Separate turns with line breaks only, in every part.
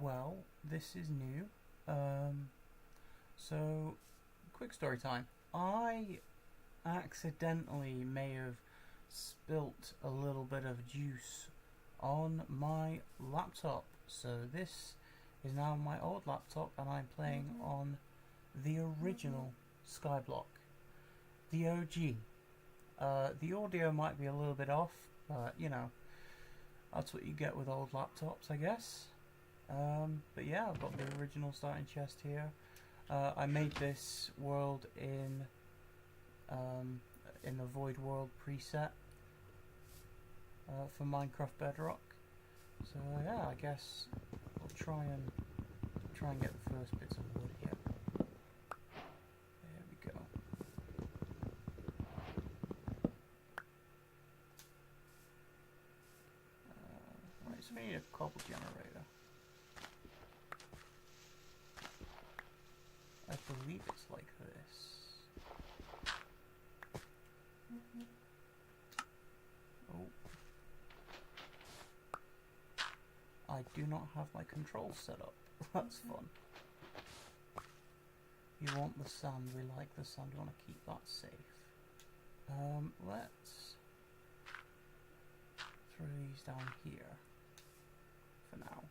Well, this is new. So, quick story time. I accidentally may have spilt a little bit of juice on my laptop. So this is now my old laptop and I'm playing on the original SKYBLOCK. The OG. The audio might be a little bit off, but you know, that's what you get with old laptops, I guess. But yeah, I've got the original starting chest here. I made this world in the Void World preset for Minecraft Bedrock. So yeah, I guess I'll try and get the first bits of wood here. There we go. Right, so we need a cobble generator. I believe it's like this. Oh. I do not have my controls set up. That's fun. You want the sand, we like the sand, we want to keep that safe. Let's throw these down here for now.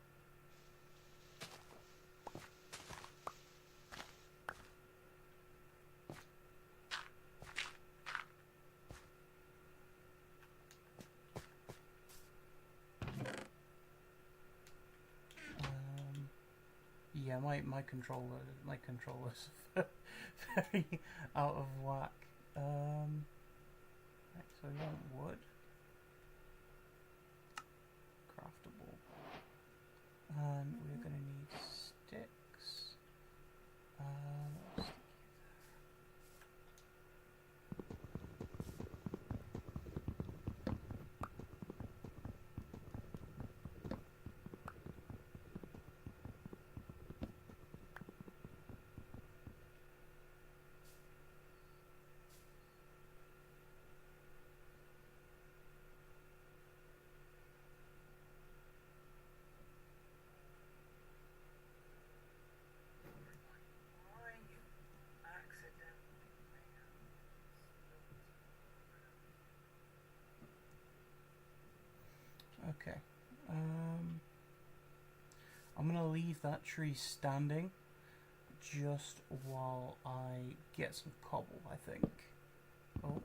Yeah, my controller's very out of whack. Right, so we want wood, craftable, and we're going to need sticks. Let's Okay, I'm gonna leave that tree standing just while I get some cobble, I think. Oh.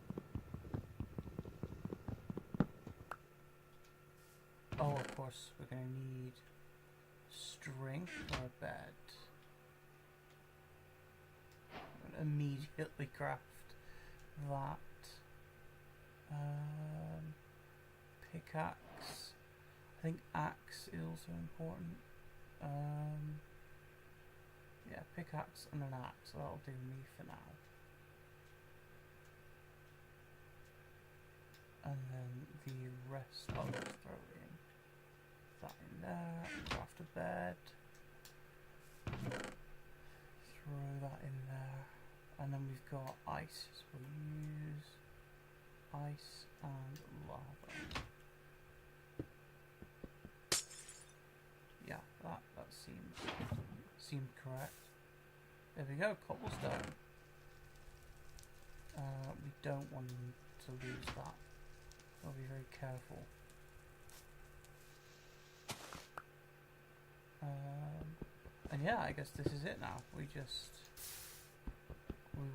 Oh, of course, we're gonna need string for a bed. I'm gonna immediately craft that. Pickaxe. I think axe is also important. Yeah, pickaxe and an axe. That'll do me for now. And then the rest I'll just throw in. That in there. Craft a bed. Throw that in there. And then we've got ice. So we'll use ice and lava. Yeah, that seemed correct. There we go, cobblestone. We don't want to lose that. I'll be very careful. And yeah, I guess this is it now. We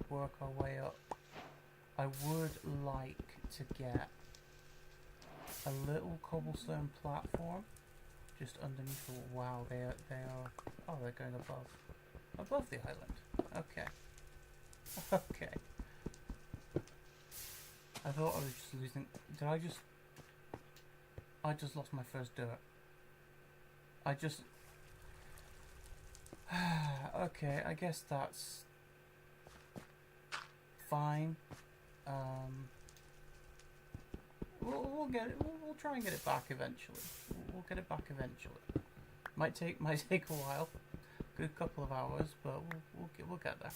work our way up. I would like to get a little cobblestone platform just underneath the... Wow, they are... Oh, they're going above the island. Okay. Okay. I thought I was just losing... I just lost my first dirt. Okay, I guess that's fine. We'll get it. We'll try and get it back eventually. We'll get it back eventually. Might take a while, good couple of hours, but we'll get there.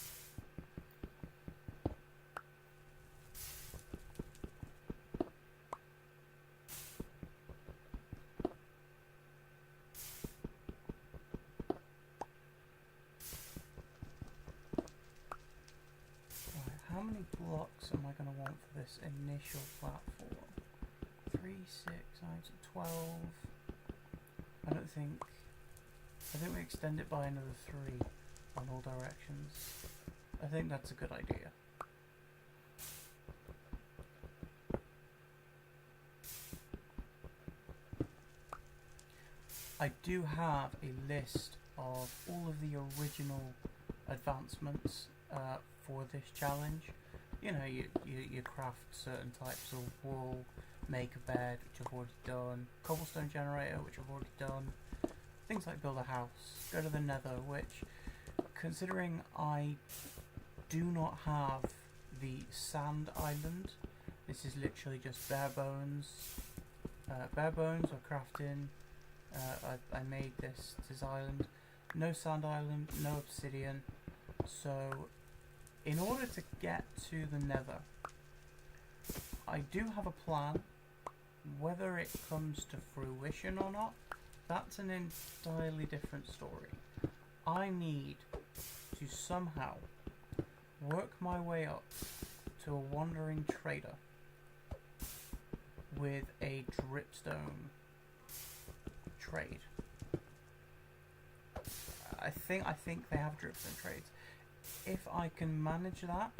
many blocks am I going to want for this initial platform? 3, 6, 9, 12. I think we extend it by another 3 on all directions. I think that's a good idea. I do have a list of all of the original advancements for this challenge. You know, you craft certain types of wool, make a bed, which I've already done, cobblestone generator, which I've already done, things like build a house, go to the nether, which, considering I do not have the sand island, this is literally just bare bones or crafting. I made this island, no sand island, no obsidian, so in order to get to the nether, I do have a plan. Whether it comes to fruition or not, that's an entirely different story. I need to somehow work my way up to a wandering trader with a dripstone trade. I think they have dripstone trades. If I can manage that,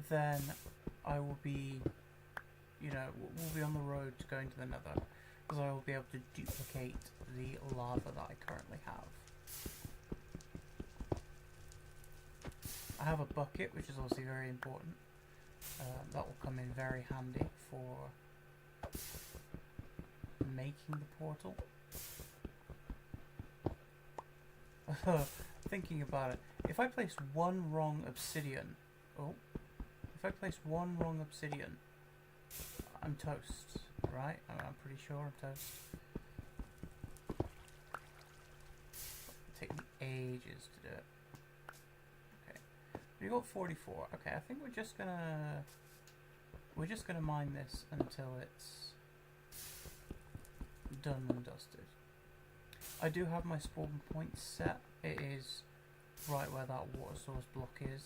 then I will be, you know, we'll be on the road to going to the nether, because I will be able to duplicate the lava that I currently have. I have a bucket, which is obviously very important. That will come in very handy for making the portal. Thinking about it, if I place one wrong obsidian, I'm toast, right? I'm pretty sure I'm toast. It'll take me ages to do it. Okay, we got 44. Okay, I think we're just gonna mine this until it's done and dusted. I do have my spawn point set. It is right where that water source block is,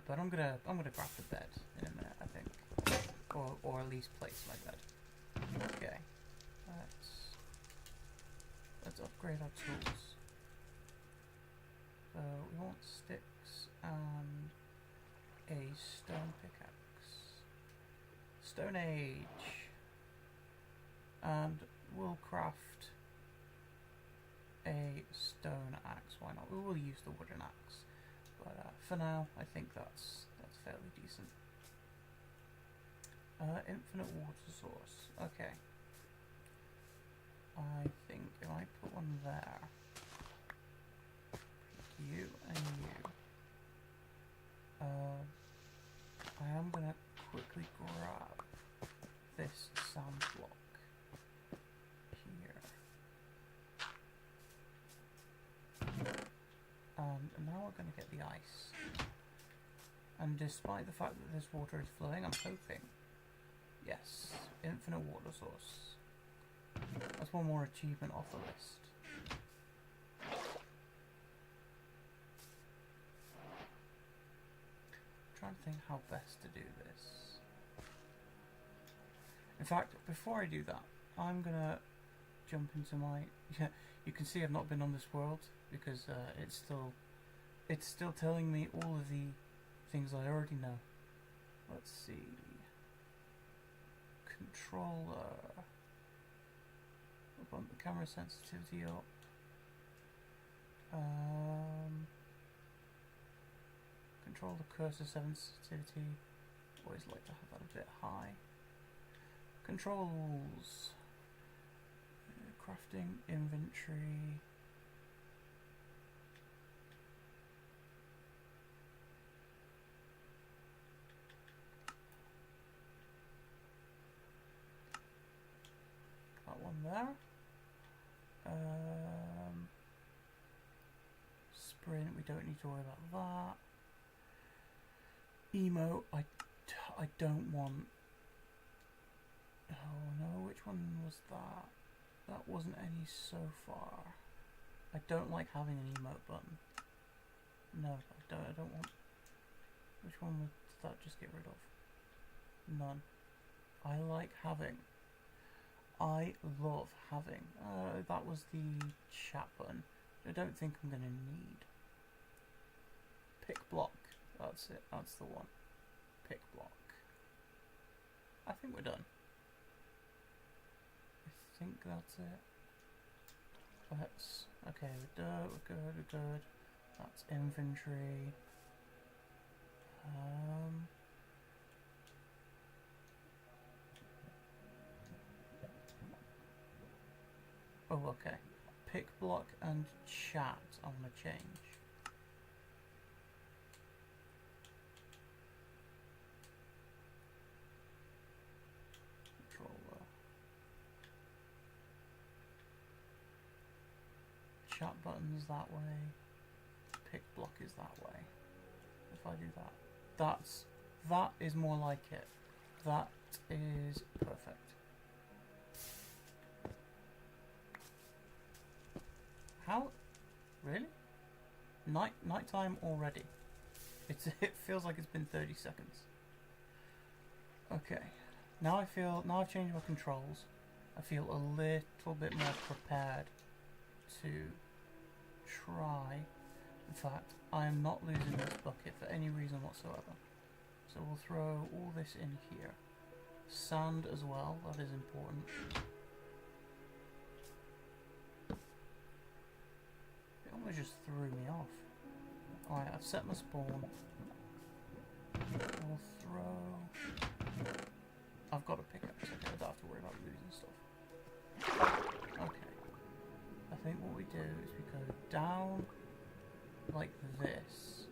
but I'm gonna craft a bed in a minute, I think, or at least place my bed. Okay, let's upgrade our tools. So we want sticks and a stone pickaxe, Stone Age, and we'll craft a stone axe. Why not? We will use the wooden axe, but for now, I think that's fairly decent. Infinite water source. Okay. I think if I put one there, you and you, I am gonna quickly grab this sand block here. And now we're going to get the ice. And despite the fact that this water is flowing, I'm hoping, yes, infinite water source. That's one more achievement off the list. I'm trying to think how best to do this. In fact, before I do that, I'm going to jump into my... You can see I've not been on this world because it's still telling me all of the things I already know. Let's see. Controller. We'll bump the camera sensitivity up. Control the cursor sensitivity. Always like to have that a bit high. Controls. Crafting, inventory. That one there. Sprint, we don't need to worry about that. Emote, I don't want. Oh no, which one was that? That wasn't any so far. I don't like having an emote button. No, I don't want. Which one did that just get rid of? None. I like having. I love having. That was the chat button. I don't think I'm going to need. Pick block. That's it. That's the one. Pick block. I think we're done. I think that's it. Let's. Okay, we're good. We're good. We're good. That's inventory. Oh, okay. Pick block and chat. I want to change. Controller. Chat buttons that way. Pick block is that way. If I do that, that is more like it. That is perfect. How? Really? Nighttime already. It feels like it's been 30 seconds. Okay. Now I've changed my controls. I feel a little bit more prepared to try. In fact, I am not losing this bucket for any reason whatsoever. So we'll throw all this in here. Sand as well, that is important. It almost just threw me off. Alright, I've set my spawn. We'll throw... I've got a pickaxe, okay, I don't have to worry about losing stuff. Okay. I think what we do is we go down like this.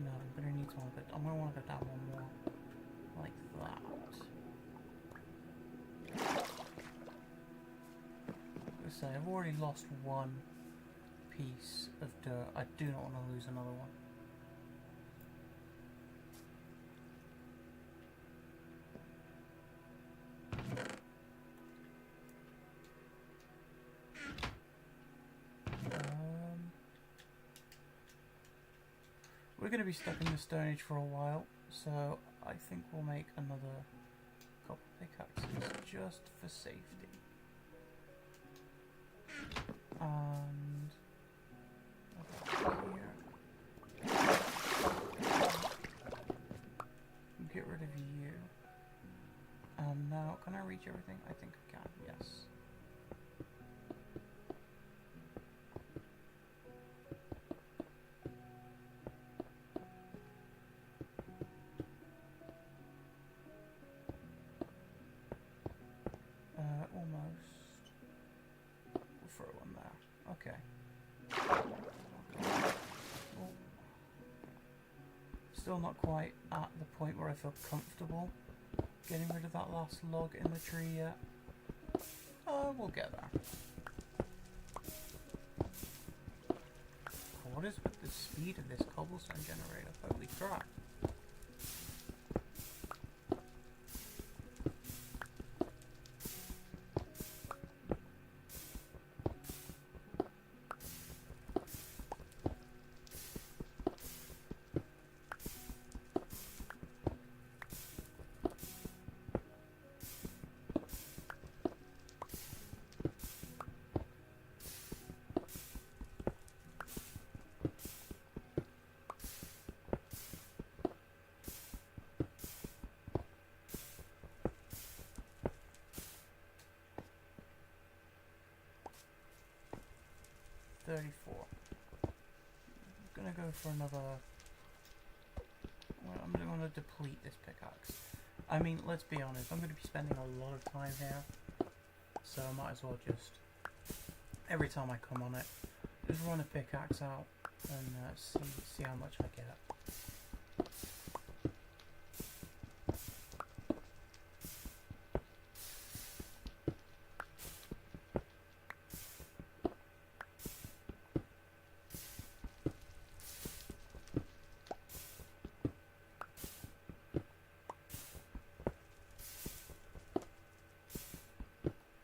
No, I'm gonna need to I'm gonna want to go down one more. Like that. Let's say I've already lost one piece of dirt. I do not want to lose another one. We're going to be stuck in the Stone Age for a while, so I think we'll make another couple pickaxes just for safety. And here. Get rid of you. And now, can I reach everything? I think I can, yes. Still not quite at the point where I feel comfortable getting rid of that last log in the tree yet. We'll get there. What is with the speed of this cobblestone generator? Holy crap. $34. I'm gonna go for another. Well, I'm gonna want to deplete this pickaxe. I mean, let's be honest. I'm gonna be spending a lot of time here, so I might as well just every time I come on it, just run a pickaxe out and see how much I get.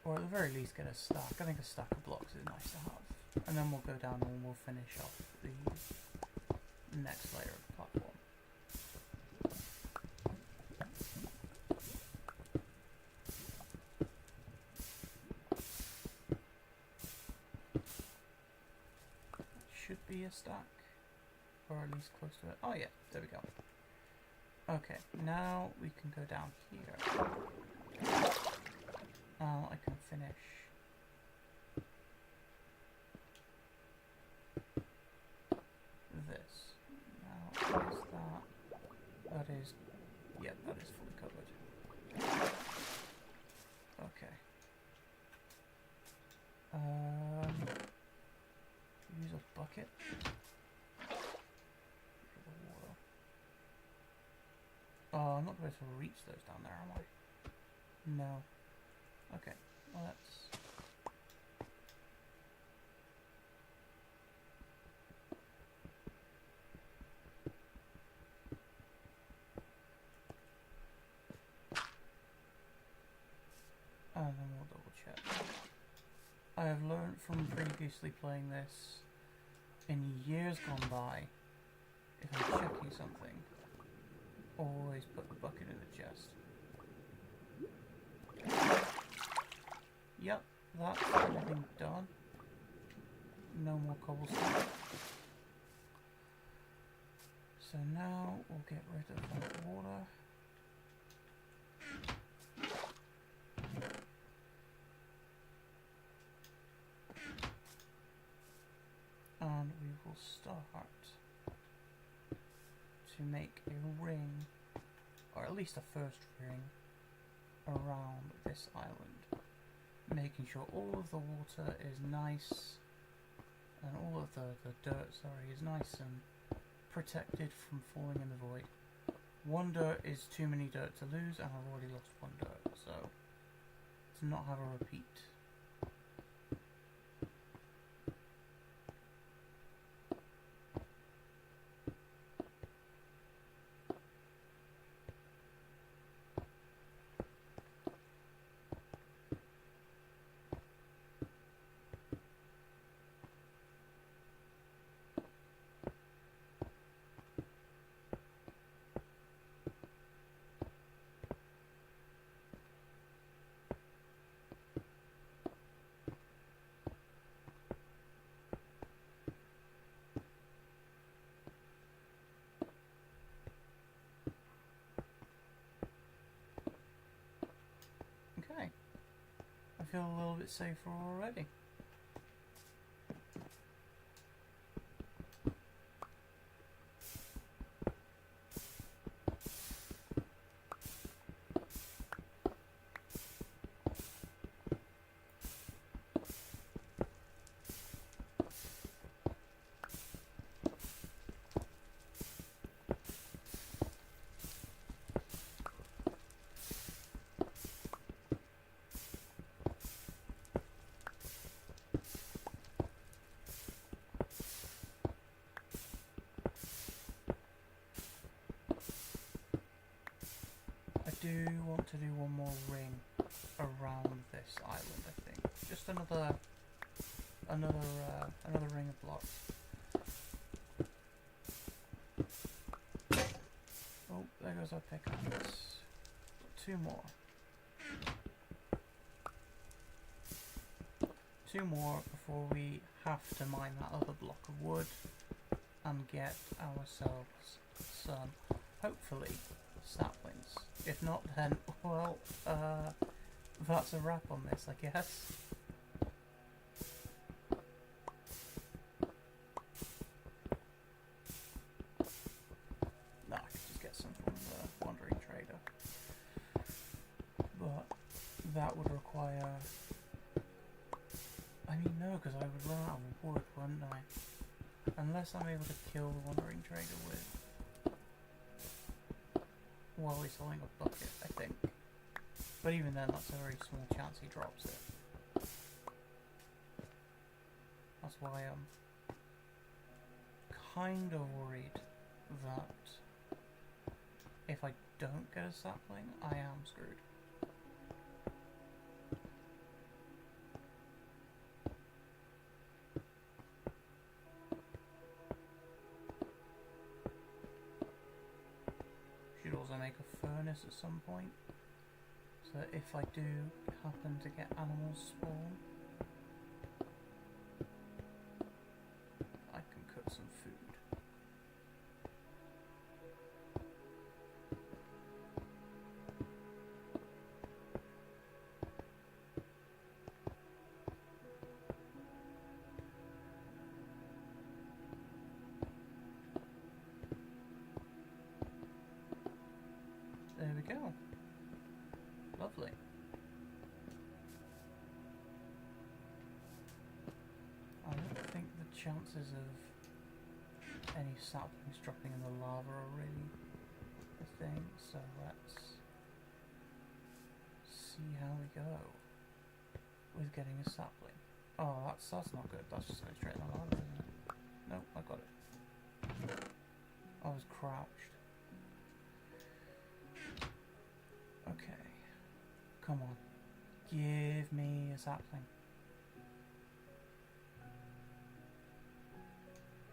Or at the very least get a stack. I think a stack of blocks is nice to have. And then we'll go down and we'll finish off the next layer of the platform. should be a stack, or at least close to it. Oh yeah, there we go. Okay, now we can go down here. Now I can finish this. Now, what is that? That is, yeah, that is fully covered. Okay. Use a bucket. Oh, I'm not going to reach those down there, am I? No. Okay, let's... And then we'll double check. I have learned from previously playing this in years gone by, if I'm checking something, always put the bucket in the chest. Yep, that's everything done. No more cobblestone. So now we'll get rid of that water. And we will start to make a ring, or at least a first ring, around this island, making sure all of the water is nice, and all of the dirt, sorry, is nice and protected from falling in the void. One dirt is too many dirt to lose, and I've already lost one dirt, so to not have a repeat. Okay, I feel a little bit safer already. I do want to do one more ring around this island, I think. Just another ring of blocks. Oh, there goes our pickaxe. Two more. Two more before we have to mine that other block of wood and get ourselves some, hopefully, saplings. If not, then, well, that's a wrap on this, I guess. No, I could just get some from the Wandering Trader. But that would require... I mean, no, because I would run out of wood, wouldn't I? Unless I'm able to kill the Wandering Trader with... while he's holding a bucket, I think. But even then, that's a very small chance he drops it. That's why I'm kind of worried that if I don't get a sapling, I am screwed. Should also make a furnace at some point, so that if I do happen to get animals spawn, I can chances of any saplings dropping in the lava are really a thing, so let's see how we go with getting a sapling. Oh, that's not good. That's just going straight in the lava, isn't it? Nope, I got it. I was crouched. Okay. Come on. Give me a sapling.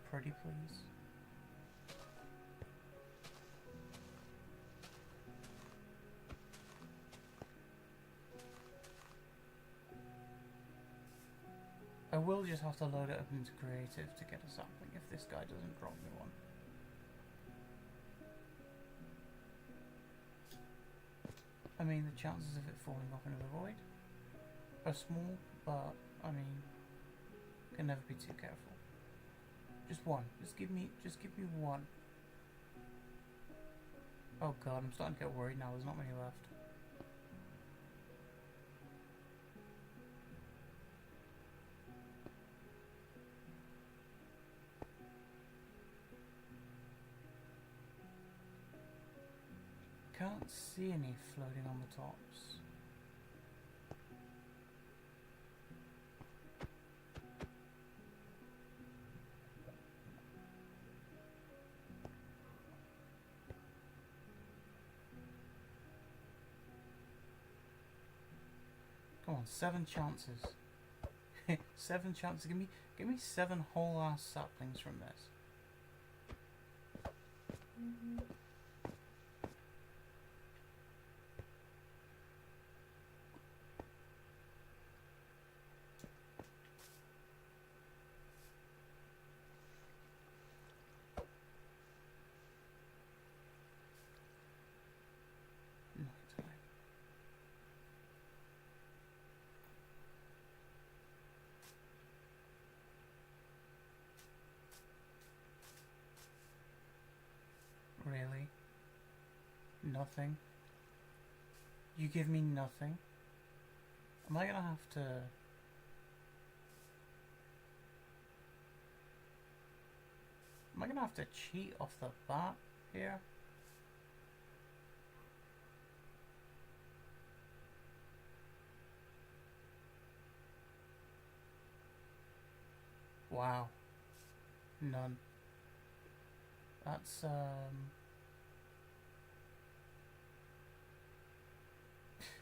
Pretty please. I will just have to load it up into creative to get a sapling if this guy doesn't drop me one. I mean, the chances of it falling off into the void are small, but I mean, can never be too careful. Just one. Just give me one. Oh god, I'm starting to get worried now. There's not many left. Can't see any floating on the tops. Come on, 7 chances. 7 chances. Give me 7 whole ass saplings from this. Really? Nothing? You give me nothing? Am I gonna have to... Am I gonna have to cheat off the bat here? Wow. None. That's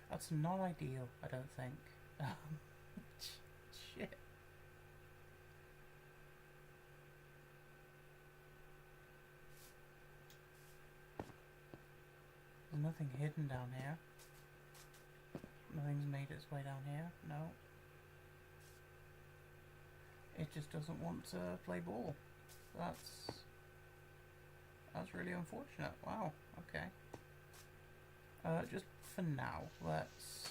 that's not ideal, I don't think. Shit. There's nothing hidden down here. Nothing's made its way down here. No. It just doesn't want to play ball. That's really unfortunate. Wow. Okay. Just for now, let's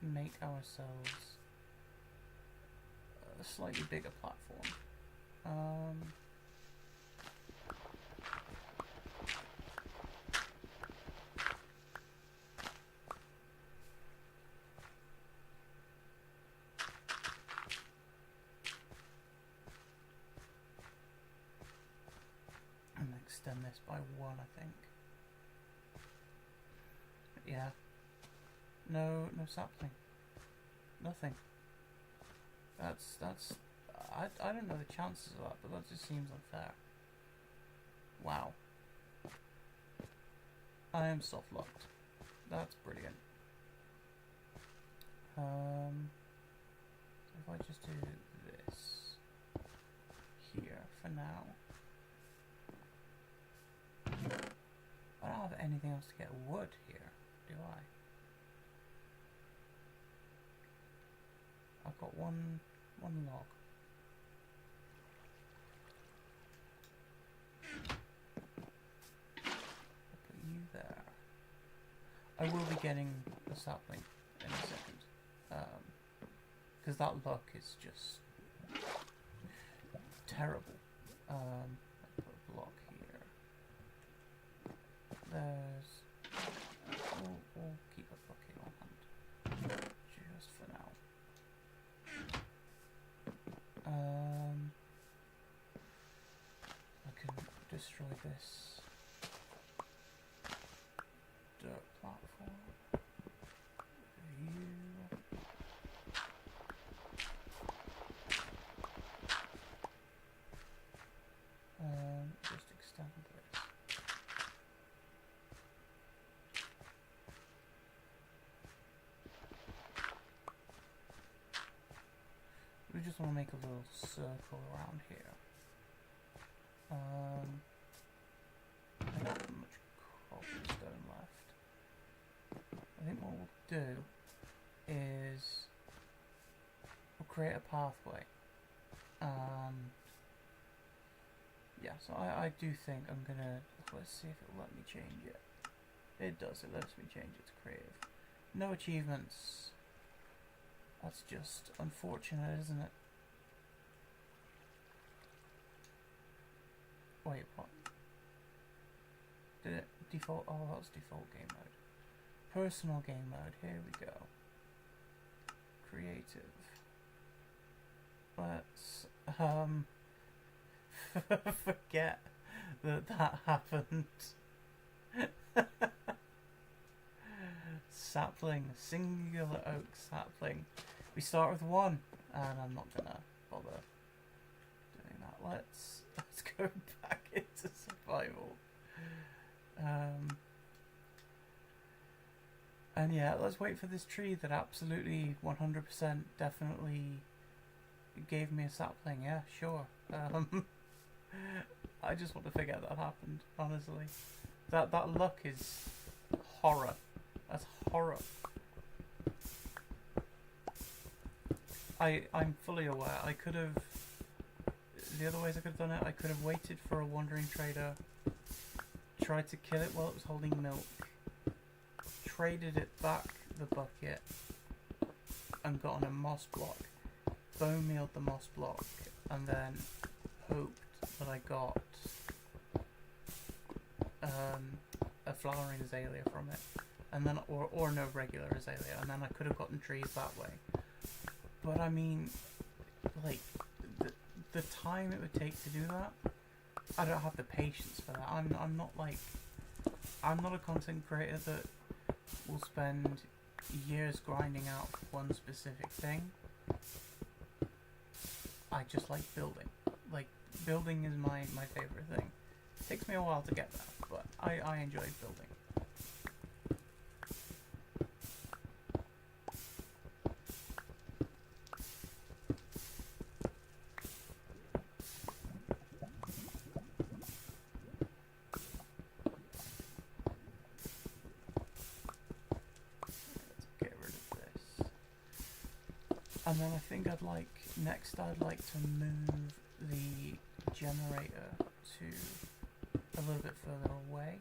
make ourselves a slightly bigger platform. Extend this by 1, I think. Yeah. No sapling. Nothing. That's I don't know the chances of that, but that just seems unfair. Wow. I am soft locked. That's brilliant. If I just do this here for now. I don't have anything else to get wood here, do I? I've got one log. I'll put you there. I will be getting the sapling in a second. Because that luck is just terrible. I'll put a block here. We'll keep a bucket on hand, just for now. destroy this dirt platform. You. Just extend this. We just want to make a little circle around here. I don't have much cobblestone left. I think what we'll do is we'll create a pathway. Yeah, so I do think I'm gonna, let's see if it'll let me change it. It does, it lets me change it to creative. No achievements. That's just unfortunate, isn't it? Wait, what? Did it default? Oh, that was default game mode. Personal game mode, here we go. Creative. Let's, forget that happened. Sapling, singular oak sapling. We start with one, and I'm not gonna bother doing that. Let's go back into survival. And yeah, let's wait for this tree that absolutely 100% definitely gave me a sapling. Yeah, sure. I just want to forget that happened, honestly. That luck is horror. That's horror. I'm fully aware. I could have... The other ways I could have done it, I could have waited for a wandering trader, tried to kill it while it was holding milk, traded it back the bucket, and gotten a moss block, bone mealed the moss block, and then hoped that I got a flowering azalea from it, and then or no regular azalea, and then I could have gotten trees that way. But I mean, like, the time it would take to do that, I don't have the patience for that. I'm not a content creator that will spend years grinding out one specific thing. I just like building. Like, building is my favorite thing. It takes me a while to get there, but I enjoy building. And then I think I'd like to move the generator to a little bit further away,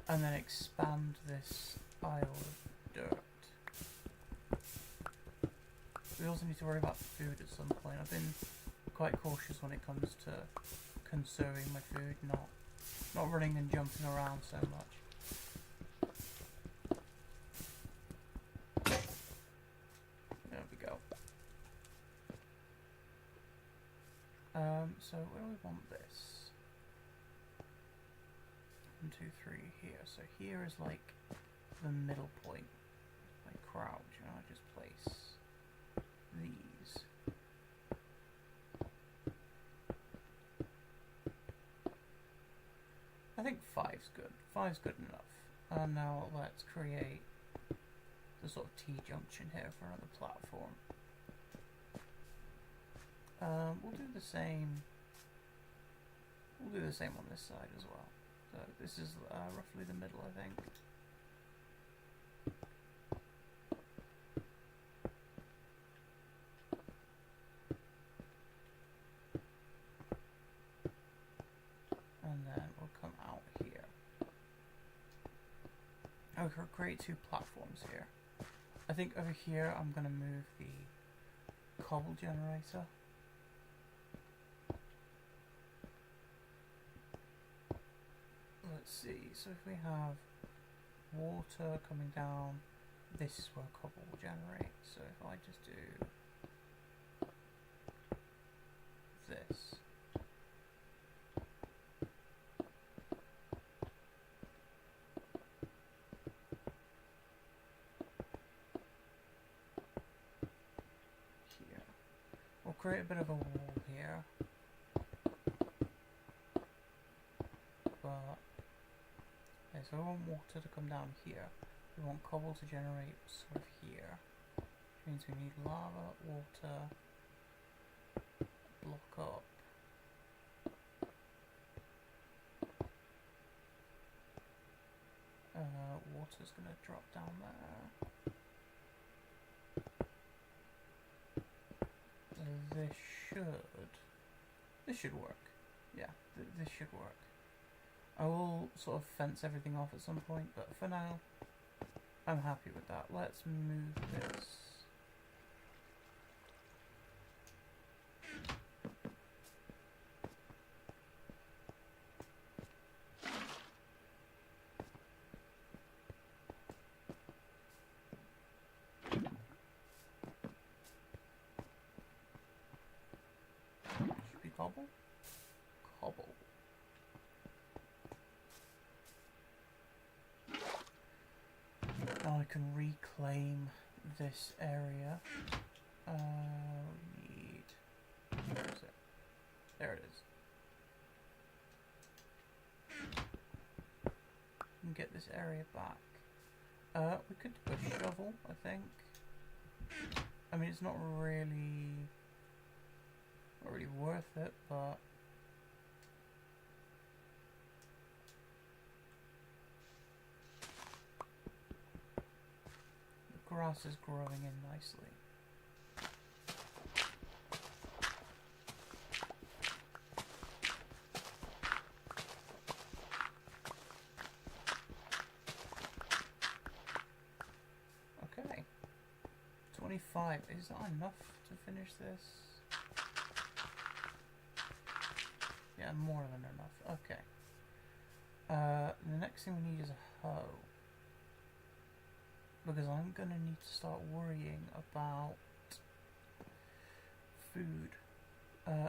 and then expand this Isle of Dirt. We also need to worry about food at some point. I've been quite cautious when it comes to conserving my food, not running and jumping around so much. So where do we want this? 1, 2, 3 here. So here is like the middle point. I crouch and I just place these. I think 5's good. 5's good enough. And now let's create the sort of T-junction here for another platform. We'll do the same. We'll do the same on this side as well. So this is roughly the middle, I think. And then we'll come out here. Oh, we'll create 2 platforms here. I think over here I'm going to move the cobble generator. Let's see, so if we have water coming down, this is where cobble will generate. So if I just do this, create a bit of a wall here. But okay, so we want water to come down here. We want cobble to generate sort of here. Which means we need lava, water, block up. Water's gonna drop down there. This should work. Yeah, this should work. I will sort of fence everything off at some point, but for now, I'm happy with that. Let's move this. Should be cobble? Cobble. Now I can reclaim this area. Where is it? There it is. And get this area back. We could do a shovel, I think. I mean, it's not really worth it, but the grass is growing in nicely. Okay, 25. Is that enough to finish this? Yeah, more than enough. Okay. The next thing we need is a hoe. Because I'm going to need to start worrying about food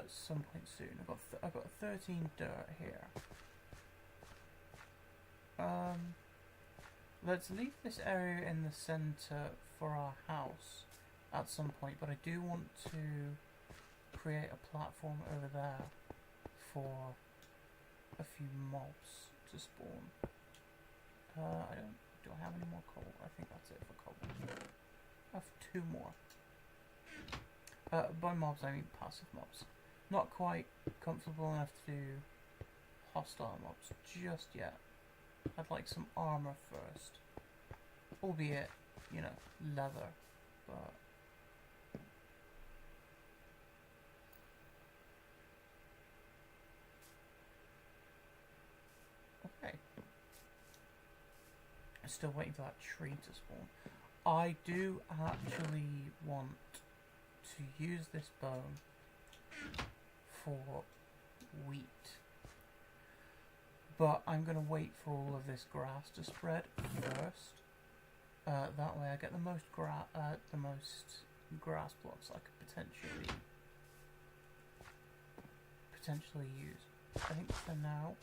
some point soon. I've got 13 dirt here. Let's leave this area in the center for our house at some point, but I do want to create a platform over there for a few mobs to spawn. Do I have any more coal? I think that's it for coal. I have 2 more. By mobs I mean passive mobs. Not quite comfortable enough to do hostile mobs just yet. I'd like some armor first. Albeit, you know, leather, but okay. I'm still waiting for that tree to spawn. I do actually want to use this bone for wheat. But I'm going to wait for all of this grass to spread first. That way I get the most grass blocks I could potentially use. I think for now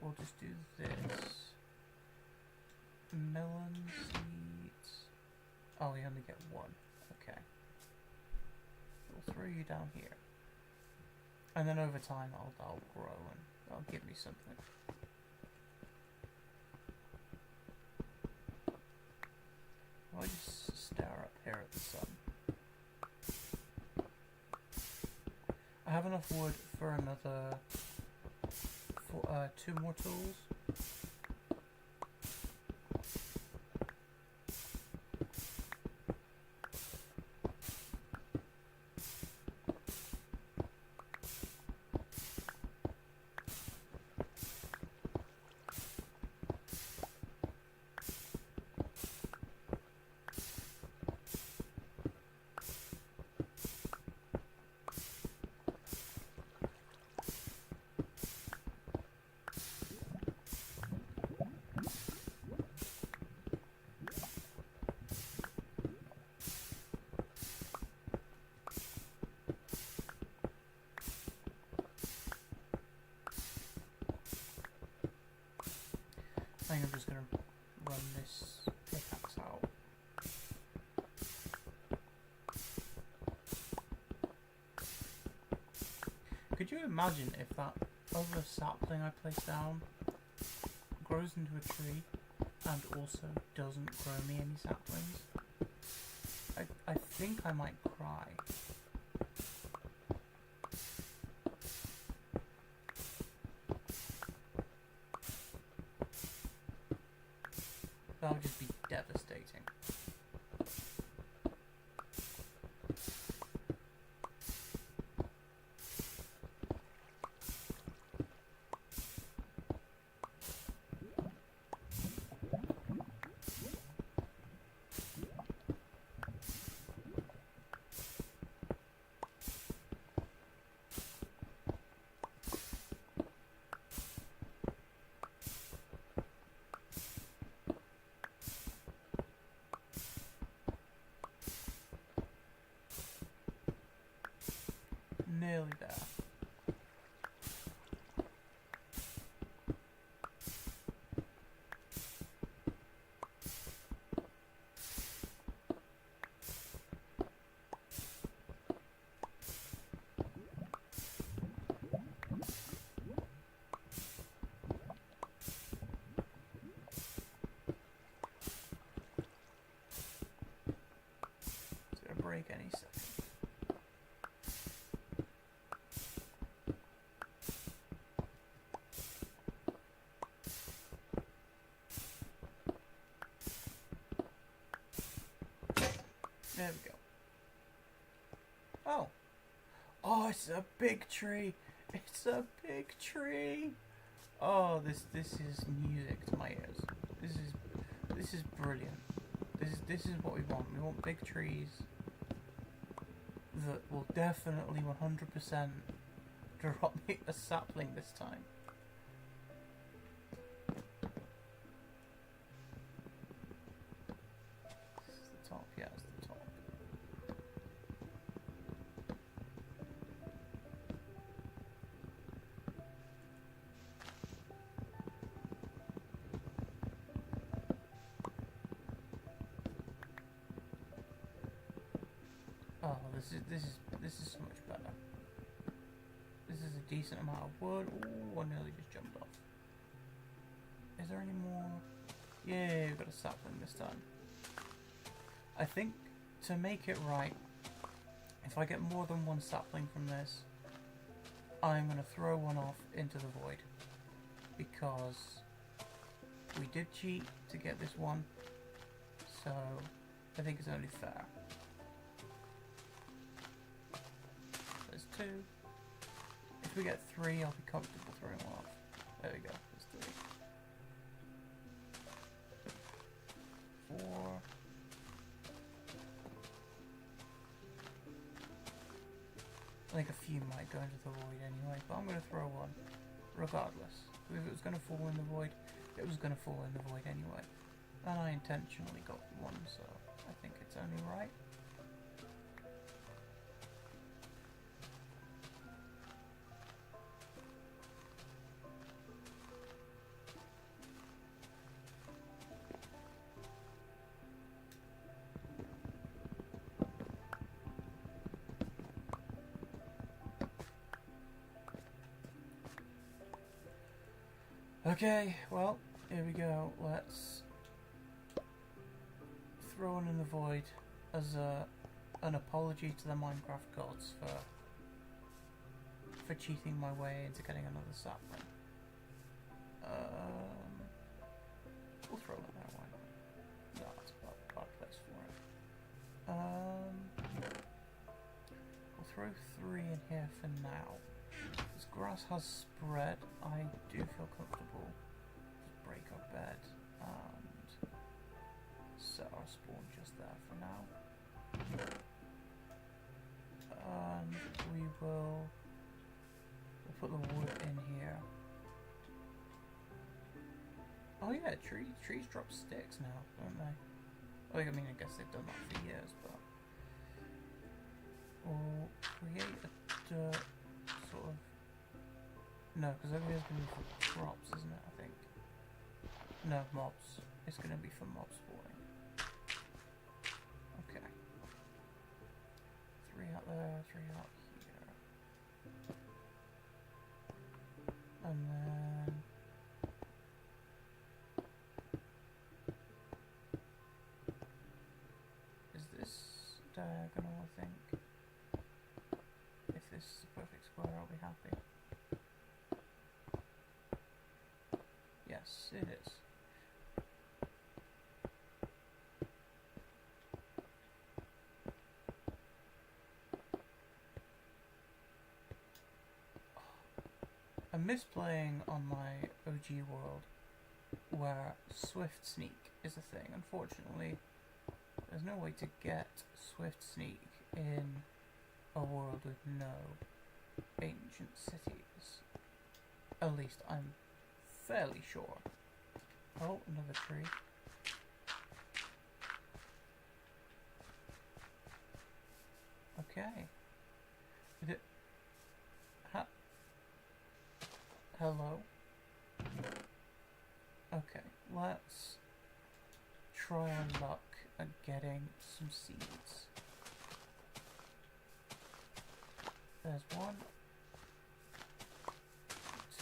we'll just do this. Melon seeds. Oh, we only get 1. Okay. We'll throw you down here. And then over time I'll grow and that'll give me something. I'll just stare up here at the sun. I have enough wood for another 2 more tools. I think I'm just going to run this pickaxe out. you imagine if that other sapling I placed down grows into a tree and also doesn't grow me any saplings? I think I might cry. That would just be devastating. Nearly there. It's gonna break any second. There we go. Oh. Oh, it's a big tree. It's a big tree. Oh, this is music to my ears. This is brilliant. This is what we want. We want big trees that will definitely 100% drop me a sapling this time. This is the top. Yeah, it's the top. Oh, this is so much better. This is a decent amount of wood. Ooh, I nearly just jumped off. Is there any more? Yeah, we've got a sapling this time. I think to make it right, if I get more than one sapling from this, I'm going to throw one off into the void. Because we did cheat to get this one, so I think it's only fair. There's two. If we get three, I'll be comfortable throwing one off. There we go, there's three. 4. I think a few might go into the void anyway, but I'm going to throw one, regardless. If it was going to fall in the void, it was going to fall in the void anyway. And I intentionally got one, so I think it's only right. Okay, well, here we go. Let's throw one in the void as an apology to the Minecraft gods for cheating my way into getting another sapling. We'll throw it there. Why not? No, that's a bad place for it. We'll throw 3 in here for now. This grass has spread. I do feel comfortable. Just break our bed and set our spawn just there for now. And we'll put the wood in here. Oh yeah, trees drop sticks now, don't they? Oh, I mean, I guess they've done that for years, but we'll create a dirt sort of. No, because over here's going to be for crops, isn't it, I think? No, mobs. It's going to be for mob spawning. Okay. 3 out there, 3 out here. And then is this diagonal, I think? If this is a perfect square, I'll be happy. Yes, it is. I miss playing on my OG world where Swift Sneak is a thing. Unfortunately, there's no way to get Swift Sneak in a world with no ancient cities. At least I'm fairly sure. Oh, another tree. Okay. Is it... Hello? Okay, let's try our luck at getting some seeds. There's 1,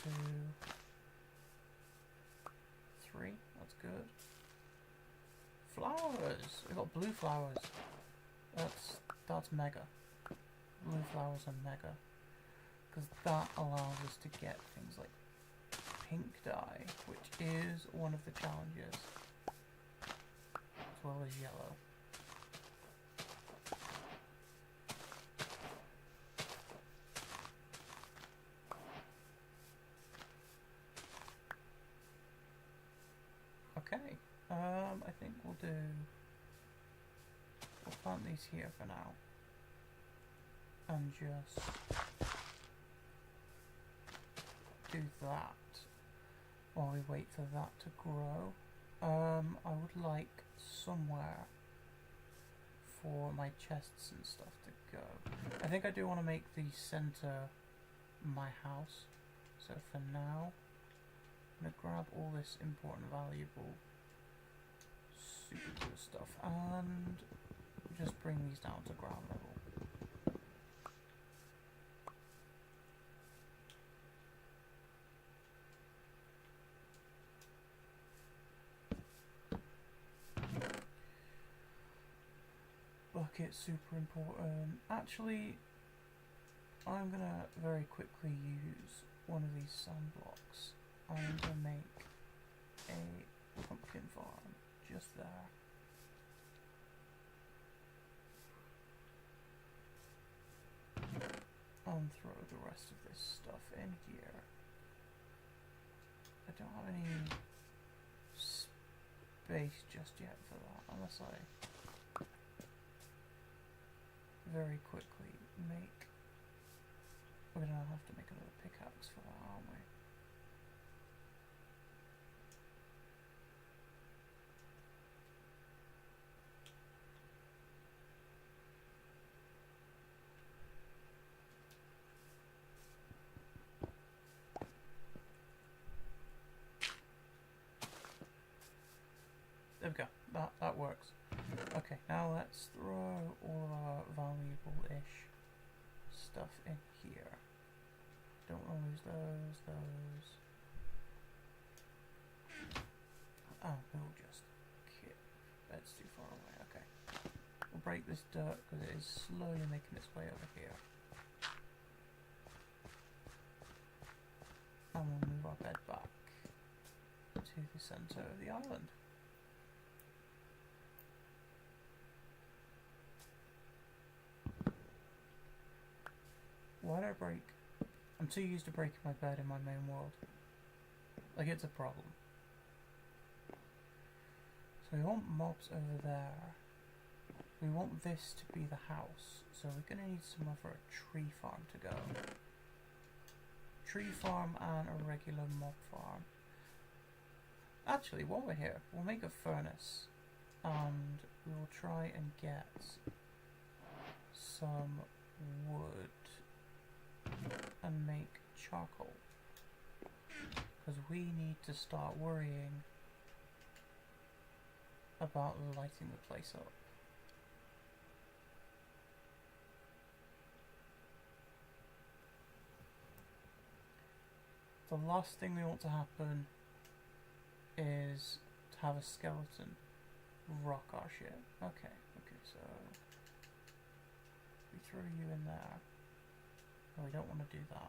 2, 3, that's good. Flowers! I got blue flowers. That's mega. Blue flowers are mega. Because that allows us to get things like pink dye, which is one of the challenges, as well as yellow. Okay, I think we'll plant these here for now, and just do that while we wait for that to grow. I would like somewhere for my chests and stuff to go. I think I do want to make the center my house, so for now I'm going to grab all this important, valuable, super good stuff and just bring these down to ground level. Bucket, super important. Actually, I'm gonna very quickly use one of these sand blocks. I'm gonna make a pumpkin farm just there. And throw the rest of this stuff in here. I don't have any space just yet for that, unless I very quickly make... We're gonna have to make another pickaxe for that, aren't we? There we go. That works. Okay, now let's throw all of our valuable-ish stuff in here. Don't want to lose those. Oh, we'll just keep... That's too far away, okay. We'll break this dirt because it is slowly making its way over here. And we'll move our bed back to the centre of the island. Why did I break? I'm too used to breaking my bed in my main world. Like, it's a problem. So we want mobs over there. We want this to be the house. So we're going to need somewhere for a tree farm to go. Tree farm and a regular mob farm. Actually, while we're here, we'll make a furnace. And we will try and get some wood and make charcoal, because we need to start worrying about lighting the place up. the last thing we want to happen is to have a skeleton rock our shit. Okay, so we throw you in there. No, we don't want to do that.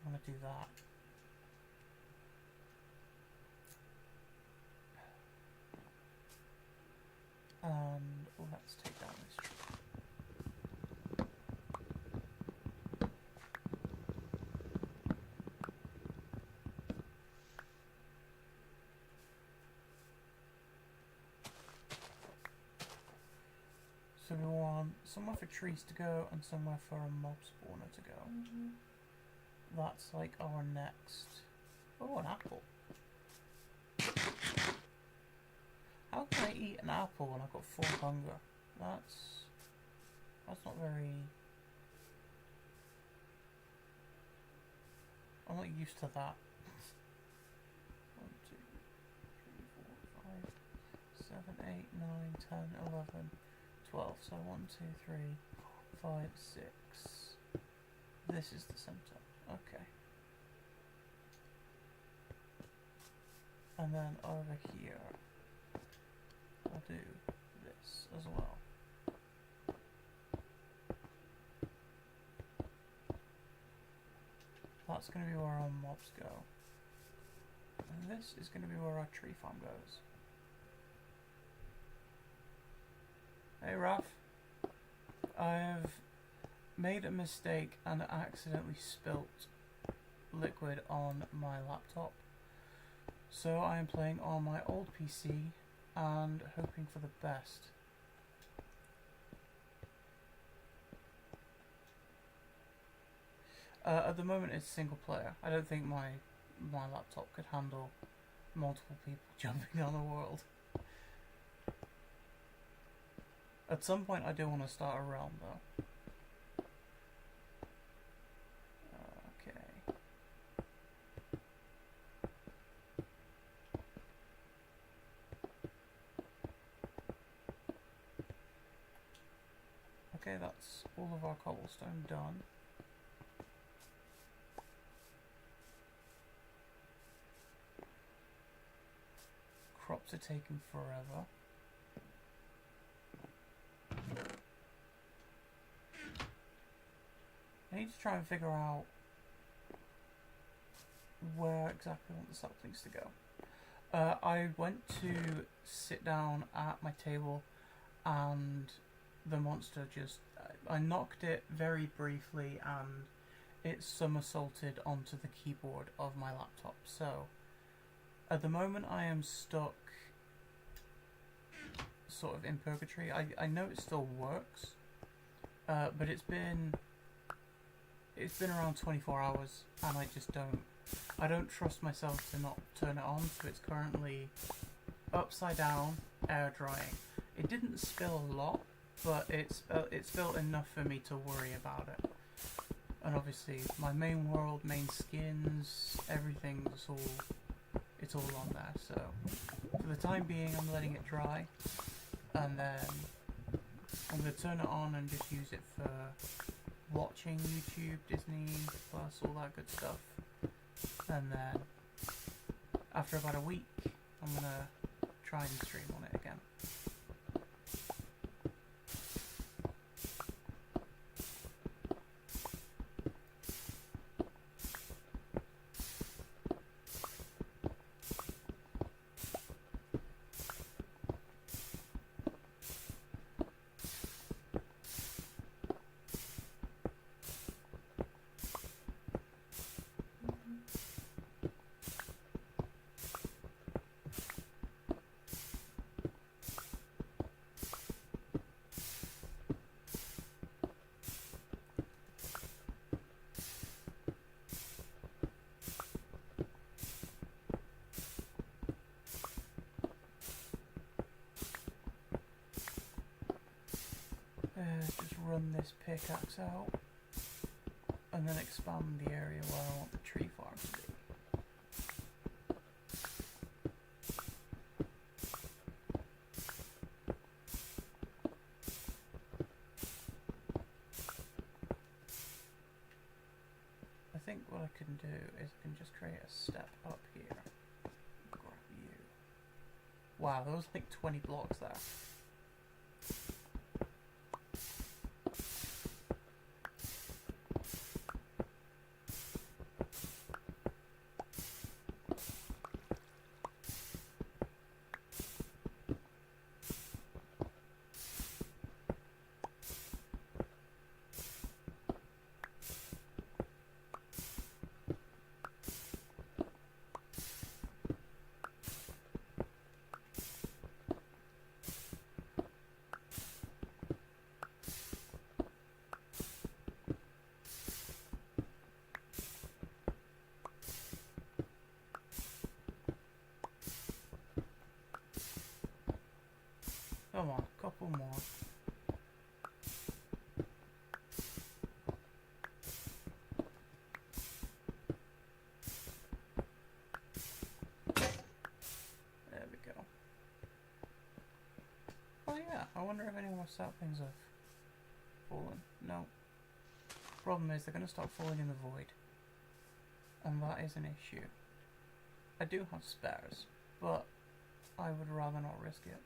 I want to do that. And let's take down this tree. So we want somewhere for trees to go and somewhere for a mob spawner to go. That's like our next... Oh, an apple. How can I eat an apple when I've got 4 hunger? That's not very... I'm not used to that. 1, 2, 3, 4, 5, 7, 8, 9, 10, 11, 12. So 1, 2, 3, 4, 5, 6. This is the center. Okay. And then over here, I'll do this as well. That's going to be where our mobs go. And this is going to be where our tree farm goes. Hey Raph, I've made a mistake and accidentally spilt liquid on my laptop. So I am playing on my old PC and hoping for the best. At the moment it's single player. I don't think my laptop could handle multiple people jumping on the world. At some point I do want to start a realm though. Okay. Okay, that's all of our cobblestone done. Crops are taking forever. I need to try and figure out where exactly I want the saplings to go. I went to sit down at my table and the monster just... I knocked it very briefly and it somersaulted onto the keyboard of my laptop. So, at the moment I am stuck sort of in purgatory. I know it still works, but it's been around 24 hours and I don't trust myself to not turn it on, so it's currently upside down, air drying. It didn't spill a lot, but it spilled enough for me to worry about it. And obviously my main world, main skins, everything's all on there, so for the time being I'm letting it dry, and then I'm going to turn it on and just use it for watching YouTube, Disney Plus, all that good stuff. And then after about a week I'm going to try and stream on it again. Just run this pickaxe out and then expand the area where I want the tree farm to be. I think what I can do is I can just create a step up here. Grab you. Wow, there was like 20 blocks there. Come on, a couple more. There we go. Oh yeah, I wonder if any more saplings have fallen. No. Problem is, they're going to start falling in the void. And that is an issue. I do have spares, but I would rather not risk it.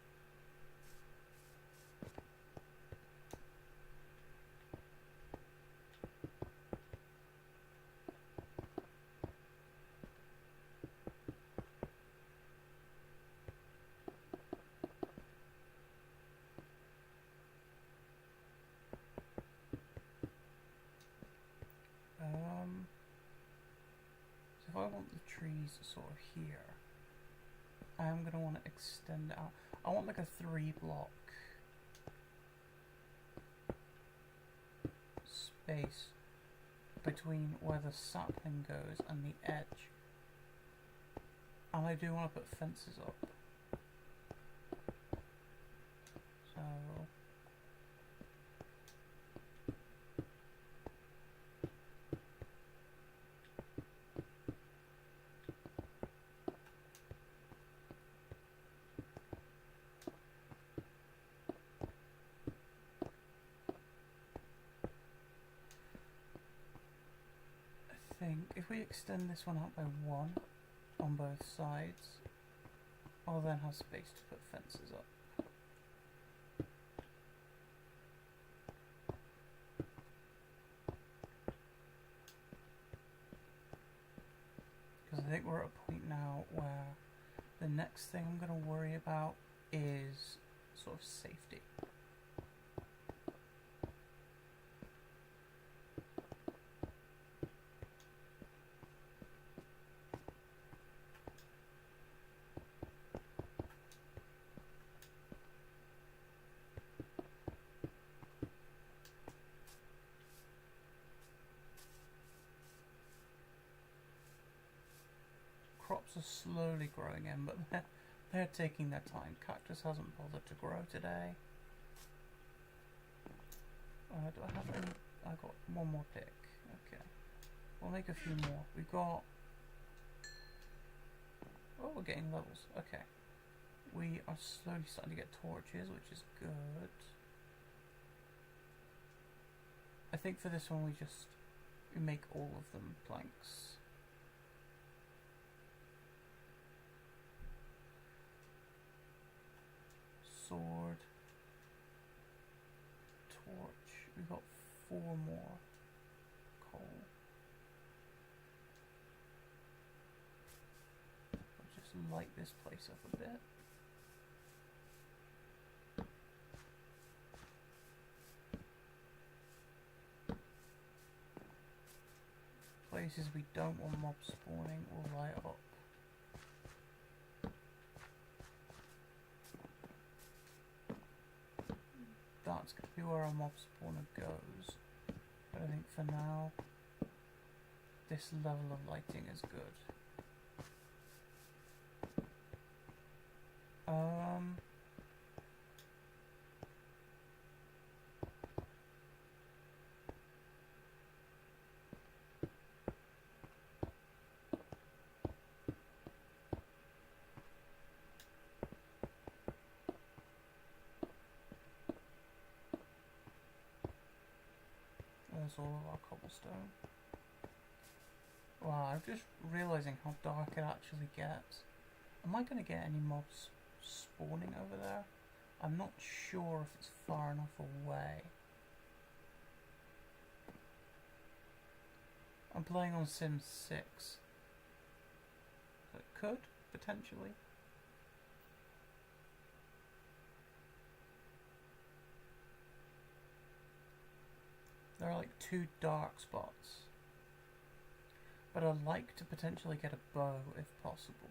So if I want the trees sort of here, I am going to want to extend it out. I want like a 3-block space between where the sapling goes and the edge. And I do want to put fences up. So I think if we extend this one out by 1 on both sides, I'll then have space to put fences up. Because I think we're at a point now where the next thing I'm going to worry about is sort of safety. Crops are slowly growing in, but they're taking their time. Cactus hasn't bothered to grow today. Do I have any? I got one more pick. Okay, we'll make a few more. We've got. Oh, we're getting levels. Okay, we are slowly starting to get torches, which is good. I think for this one we make all of them planks. Sword, torch. We've got 4 more coal. I'll just light this place up a bit. Places we don't want mob spawning will light up. That's going to be where our mob spawner goes, but I think for now this level of lighting is good. There's all of our cobblestone. Wow, I'm just realising how dark it actually gets. Am I going to get any mobs spawning over there? I'm not sure if it's far enough away. I'm playing on Sims 6. So it could, potentially. There are like 2 dark spots. But I'd like to potentially get a bow if possible.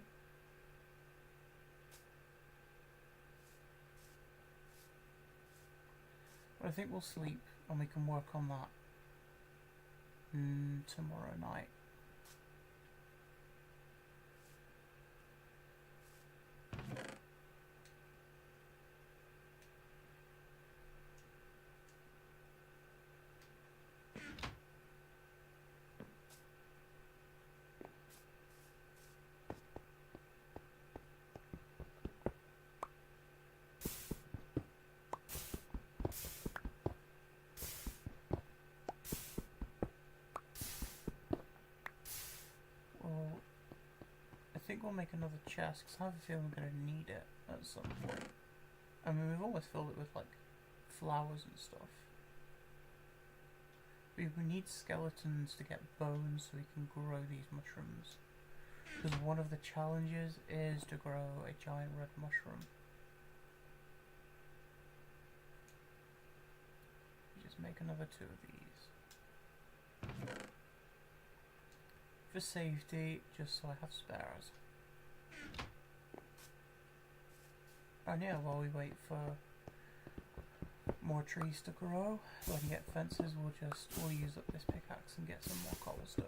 But I think we'll sleep and we can work on that tomorrow night. I think we'll make another chest because I have a feeling we're going to need it at some point. I mean, we've always filled it with like flowers and stuff. We need skeletons to get bones so we can grow these mushrooms. Because one of the challenges is to grow a giant red mushroom. Just make another 2 of these. For safety, just so I have spares. And yeah, while we wait for more trees to grow, so I can get fences, we'll use up this pickaxe and get some more cobblestone.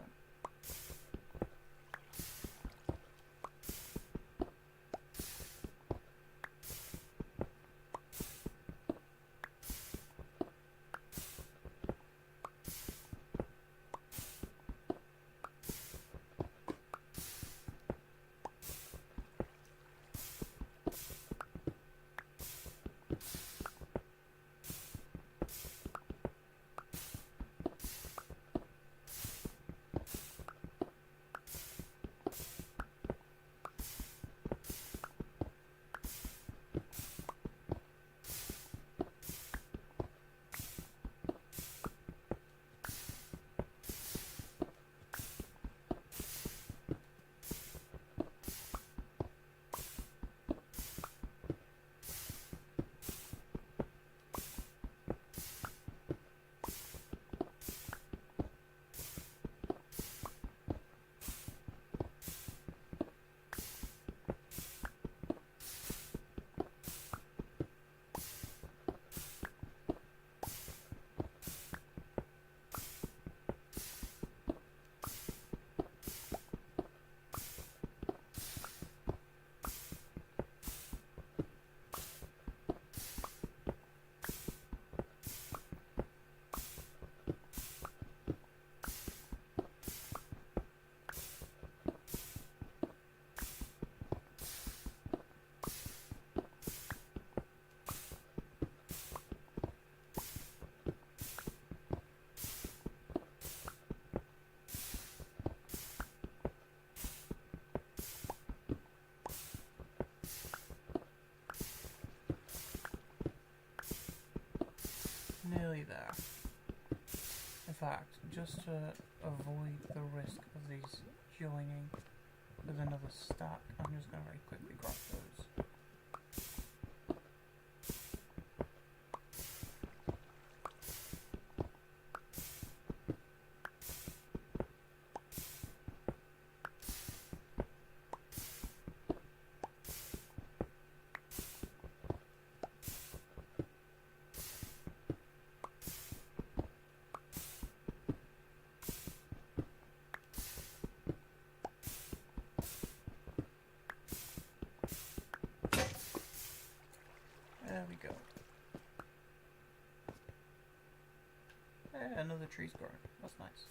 Nearly there. In fact, just to avoid the risk of these joining with another stack, I'm just going to very quickly grab those. There we go. Yeah, another tree's growing. That's nice.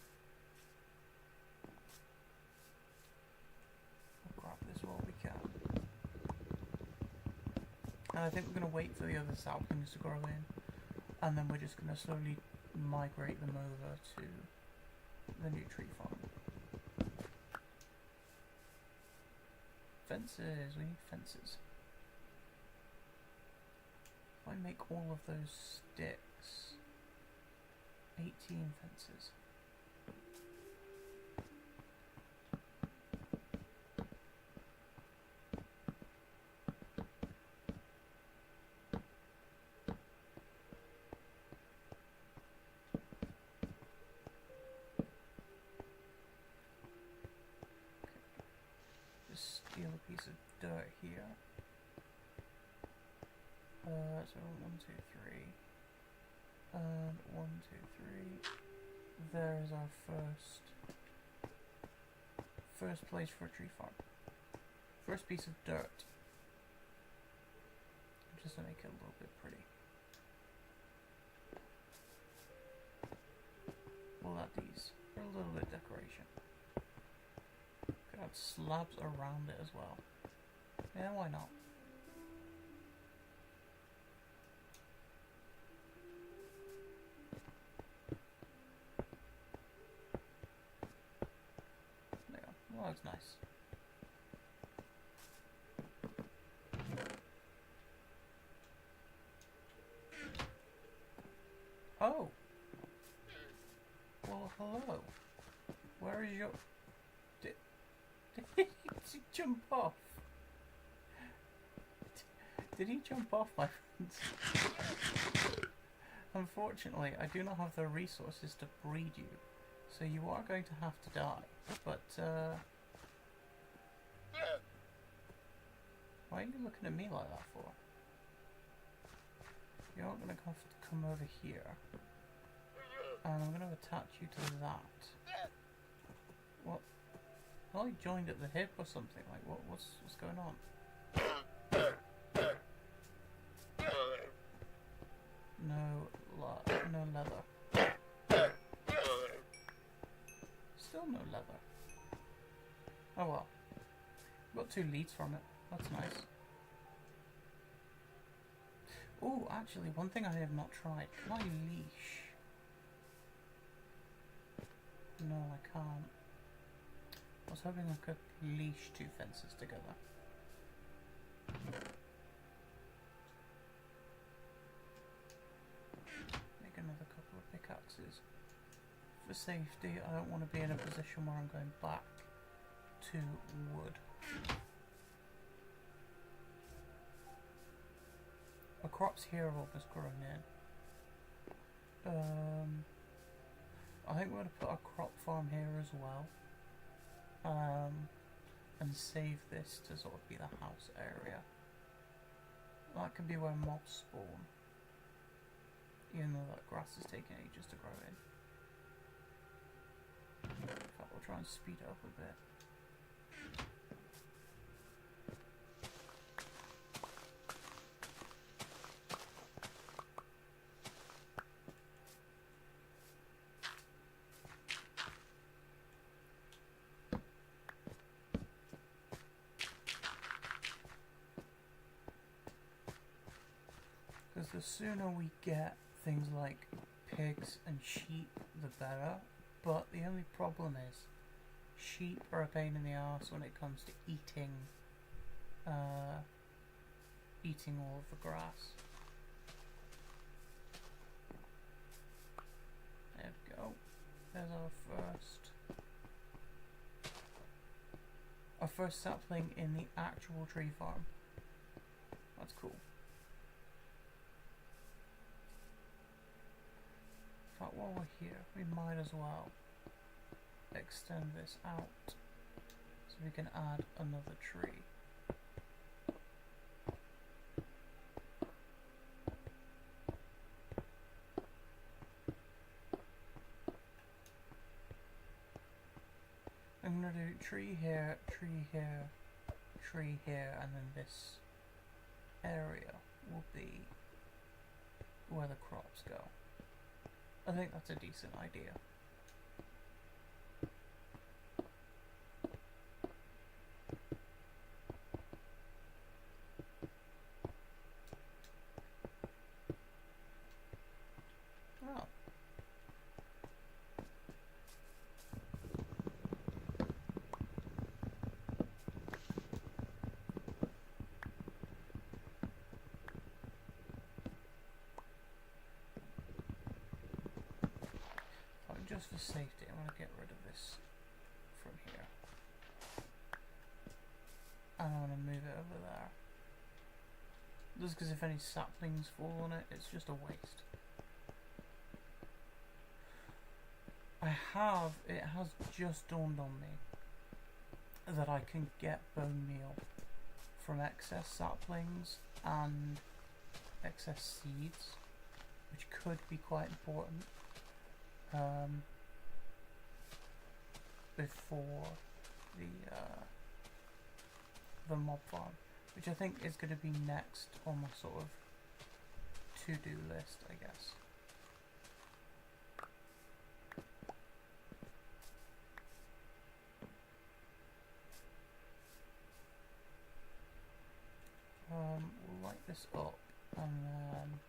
We'll grab this while we can. And I think we're going to wait for the other saplings to grow in. And then we're just going to slowly migrate them over to the new tree farm. Fences, we need fences. If I make all of those sticks, 18 fences. Steal a piece of dirt here. So 1, 2, 3. And 1, 2, 3. There's our first place for a tree farm. First piece of dirt. Just to make it a little bit pretty. We'll add these for a little bit of decoration. Could add slabs around it as well. Yeah, why not? There we go. That looks nice. Oh! Well, hello. Where is your... Did he jump off? Did he jump off, my friends? Unfortunately, I do not have the resources to breed you, so you are going to have to die. But, why are you looking at me like that for? You're not going to have to come over here. And I'm going to attach you to that. What? Well, he joined at the hip or something. Like, what's going on? No leather. Still no leather. Oh well. Got 2 leads from it. That's nice. Oh, actually, one thing I have not tried. Can I leash? No, I can't. I was hoping I could leash 2 fences together. Make another couple of pickaxes. For safety, I don't want to be in a position where I'm going back to wood. My crops here have almost grown in. I think we're going to put a crop farm here as well. And save this to sort of be the house area. That could be where mobs spawn. Even though that grass is taking ages to grow in. In fact, we'll try and speed it up a bit. Because the sooner we get things like pigs and sheep, the better. But the only problem is, sheep are a pain in the arse when it comes to eating all of the grass. There we go. There's our first sapling in the actual tree farm. That's cool. In fact, while we're here, we might as well extend this out so we can add another tree. I'm going to do tree here, tree here, tree here, and then this area will be where the crops go. I think that's a decent idea. Oh. just for safety, I'm going to get rid of this from here. And I'm going to move it over there. Just because if any saplings fall on it, it's just a waste. It has just dawned on me that I can get bone meal from excess saplings and excess seeds, which could be quite important before the mob farm, which I think is going to be next on my sort of to-do list, I guess. We'll light this up and then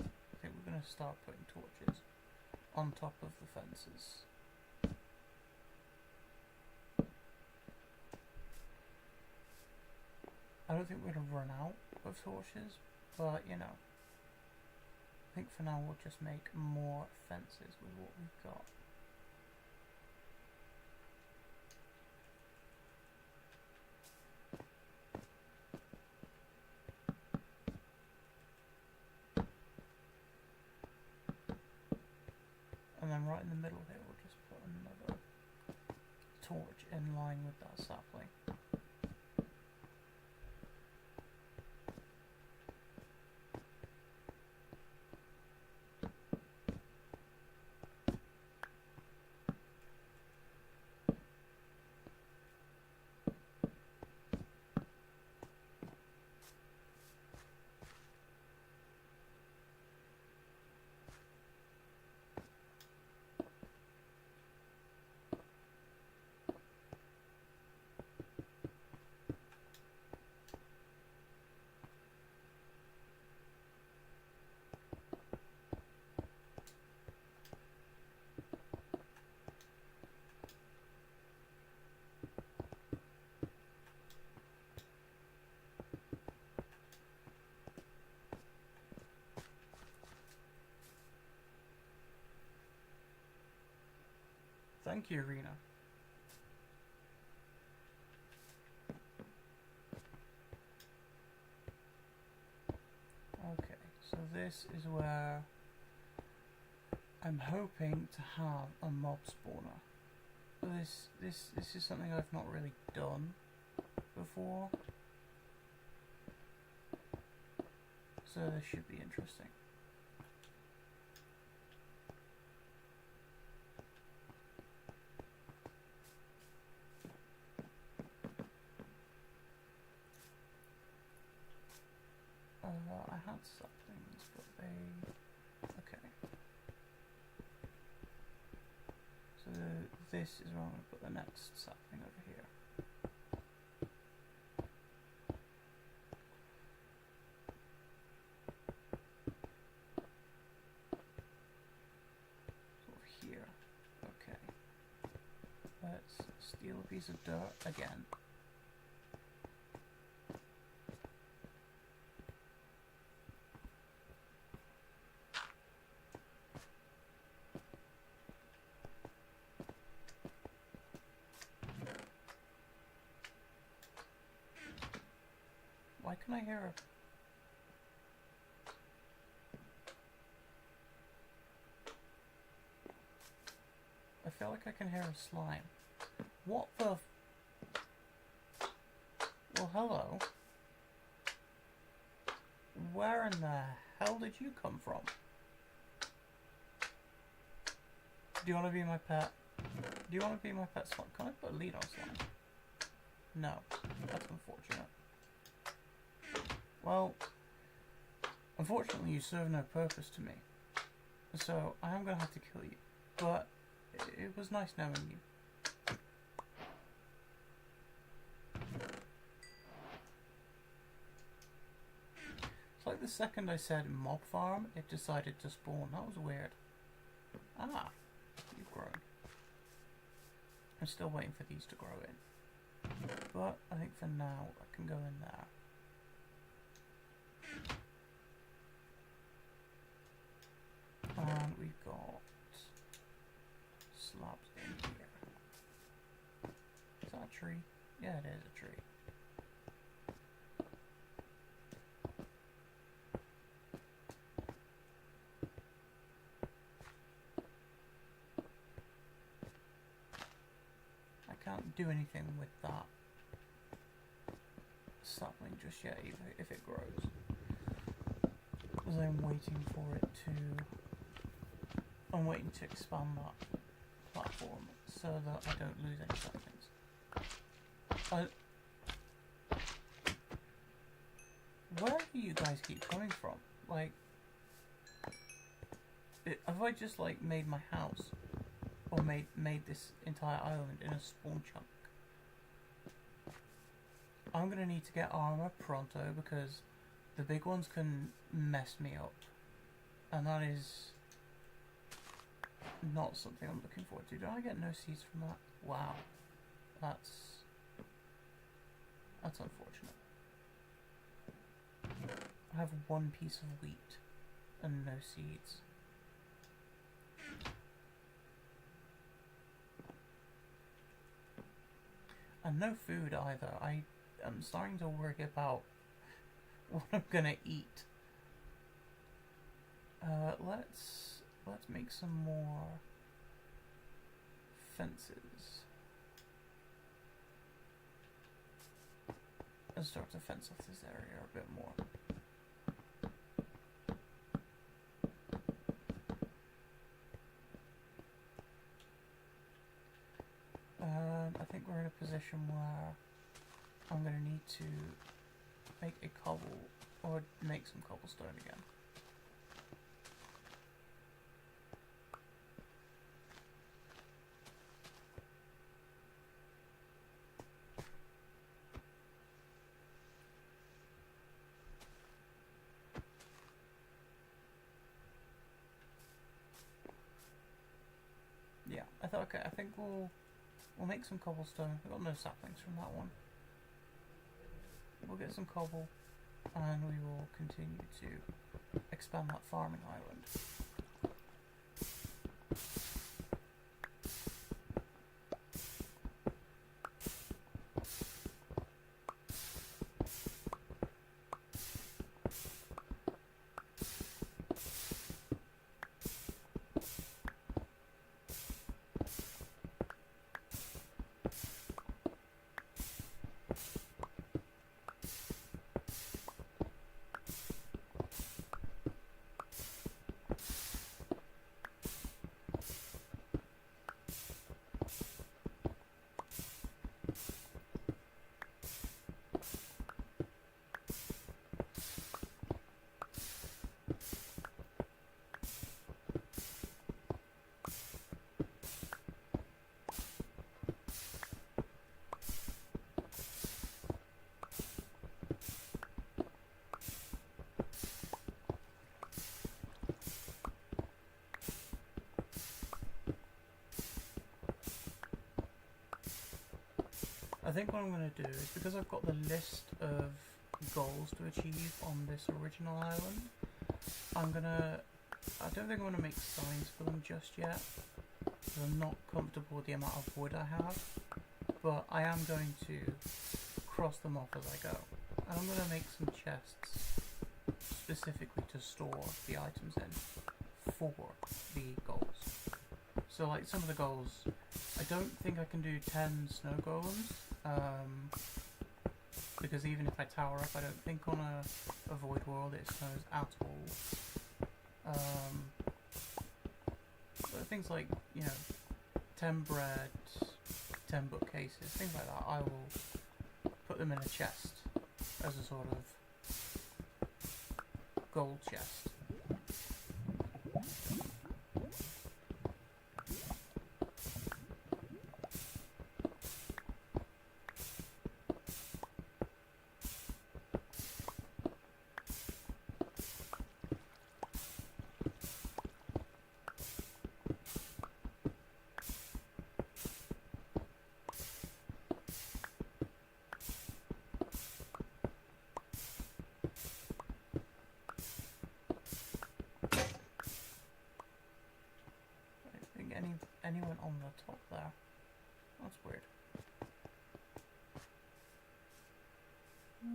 I think we're going to start putting torches on top of the fences. I don't think we're going to run out of torches, but you know, I think for now we'll just make more fences with what we've got. And then right in the middle here we'll just put another torch in line with that sapling. Thank you, Rena. Okay, so this is where I'm hoping to have a mob spawner. This is something I've not really done before, so this should be interesting. I had saplings, but they... okay. So this is where I'm going to put the next sapling over here. Sort of here. Okay. Let's steal a piece of dirt again. Why can I hear a... I feel like I can hear a slime. What the... Well, hello. Where in the hell did you come from? Do you want to be my pet? Do you want to be my pet slime? Can I put a lead on slime? No. That's unfortunate. Well, unfortunately you serve no purpose to me, so I am going to have to kill you, but it was nice knowing you. It's like the second I said mob farm, it decided to spawn. That was weird. Ah, you've grown. I'm still waiting for these to grow in, but I think for now I can go in there. That is a tree. I can't do anything with that sapling just yet, even if it grows. Because I'm waiting for it to... I'm waiting to expand that platform so that I don't lose any saplings. Where do you guys keep coming from? Like, have I just like made my house, or made this entire island in a spawn chunk? I'm gonna need to get armor pronto because the big ones can mess me up, and that is not something I'm looking forward to. Did I get no seeds from that? Wow, that's unfortunate. I have one piece of wheat and no seeds. And no food either. I am starting to worry about what I'm gonna eat. Let's make some more fences. Let's start to fence off this area a bit more. I think we're in a position where I'm going to need to make a cobble, or make some cobblestone again. Yeah, I thought, okay, I think we'll make some cobblestone. I've got no saplings from that one. We'll get some cobble, and we will continue to expand that farming island. I think what I'm going to do is, because I've got the list of goals to achieve on this original island, I don't think I'm going to make signs for them just yet, because I'm not comfortable with the amount of wood I have, but I am going to cross them off as I go. And I'm going to make some chests specifically to store the items in for the goals. So like some of the goals, I don't think I can do 10 snow golems, because even if I tower up, I don't think on a void world it snows at all. But things like, you know, 10 bread, 10 bookcases, things like that, I will put them in a chest as a sort of gold chest. Anyone on the top there? That's weird. Okay,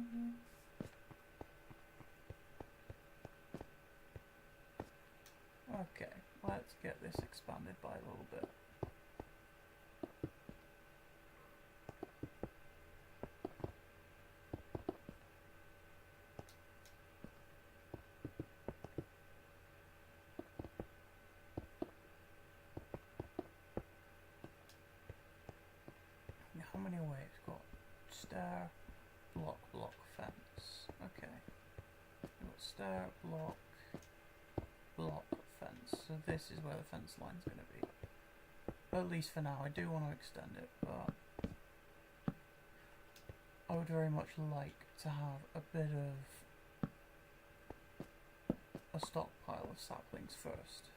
let's get this expanded by a little bit. How many away? It's got stair, block, block, fence. Okay. We've got stair, block, block, fence. So this is where the fence line's going to be. At least for now. I do want to extend it, but I would very much like to have a bit of a stockpile of saplings first.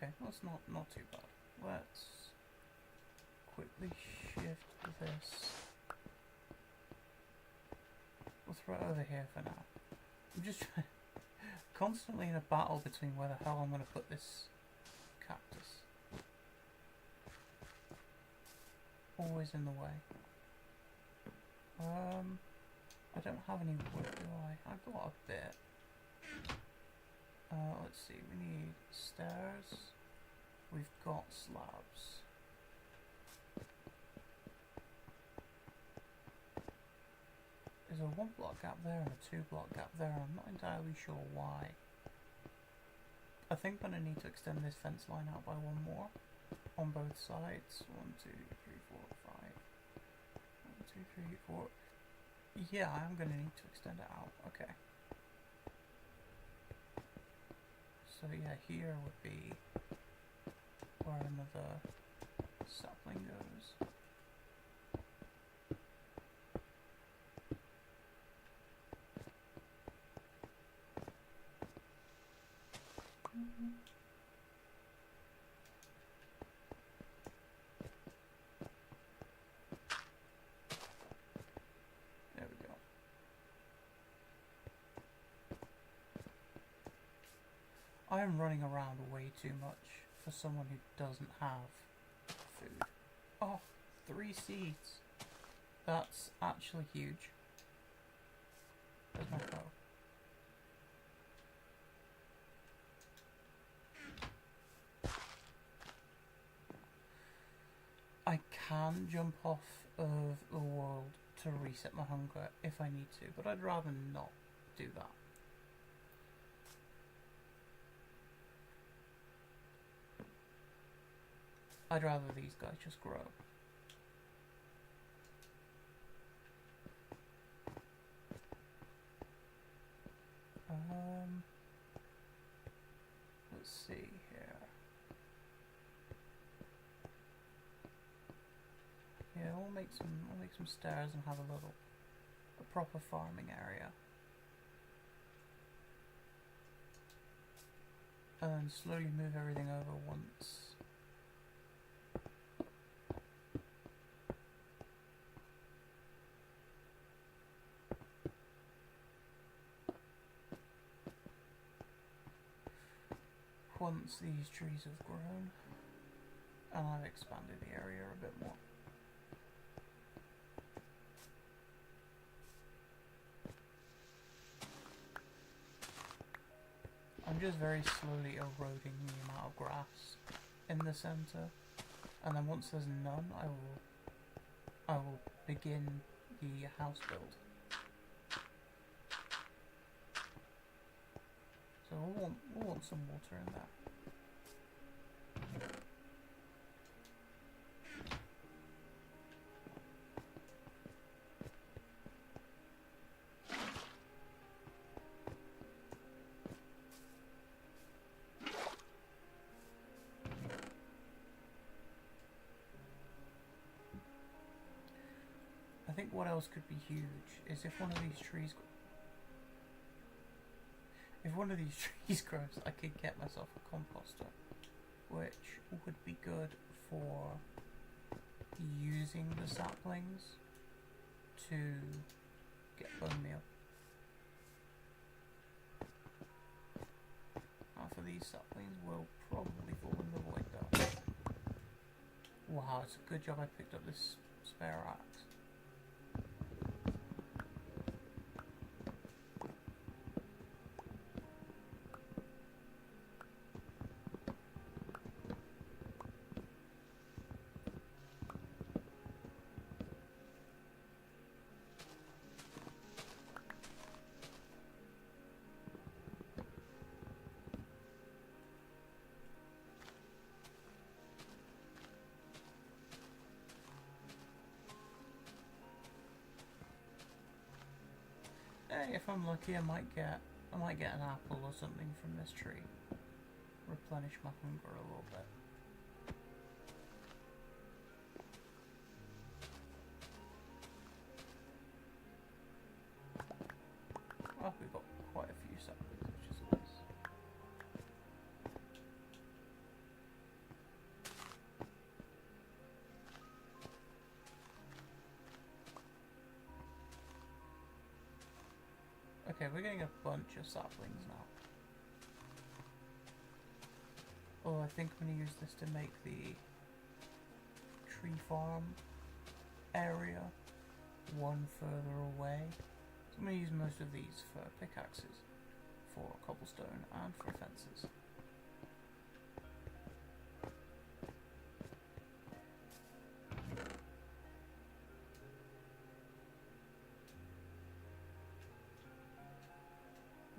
Okay, that's not too bad. Let's quickly shift this. We'll throw it over here for now. I'm just constantly in a battle between where the hell I'm going to put this cactus. Always in the way. I don't have any wood, do I? I've got a bit. Let's see, we need stairs. We've got slabs. There's a 1 block gap there and a 2 block gap there. I'm not entirely sure why. I think I'm going to need to extend this fence line out by 1 more on both sides. 1, 2, 3, 4, 5. 1, 2, 3, 4. Yeah, I am going to need to extend it out. Okay. So yeah, here would be where another sapling goes. There we go. I am running around way too much for someone who doesn't have food. Oh, 3 seeds. That's actually huge. There's my bow. I can jump off of the world to reset my hunger if I need to, but I'd rather not do that. I'd rather these guys just grow. Let's see here. Yeah, we'll make some stairs and have a proper farming area. And then slowly move everything over once. Once these trees have grown, and I've expanded the area a bit more. I'm just very slowly eroding the amount of grass in the center, and then once there's none, I will begin the house build. So we'll want some water in there. I think what else could be huge is if one of these trees if one of these trees grows, I could get myself a composter, which would be good for using the saplings to get bone meal. Half of these saplings will probably fall in the void though. Wow, it's a good job I picked up this spare axe. Hey, if I'm lucky, I might get an apple or something from this tree. Replenish my hunger a little bit. Oh, we've got quite a few saplings, which is nice. Okay, we're getting a bunch of saplings now. Oh, I think I'm going to use this to make the tree farm area one further away. So I'm going to use most of these for pickaxes, for cobblestone and for fences.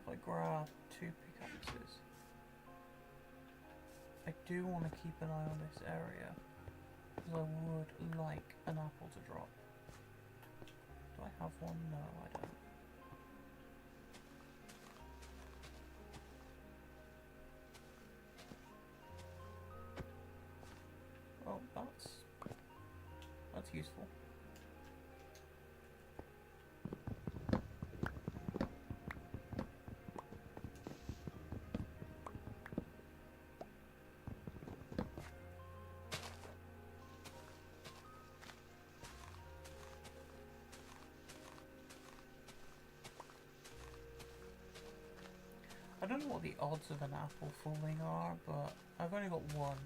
If I grab 2 pickaxes, I do want to keep an eye on this area, because I would like an apple to drop. Do I have one? No, I don't. Oh, that's useful. I don't know what the odds of an apple falling are, but I've only got one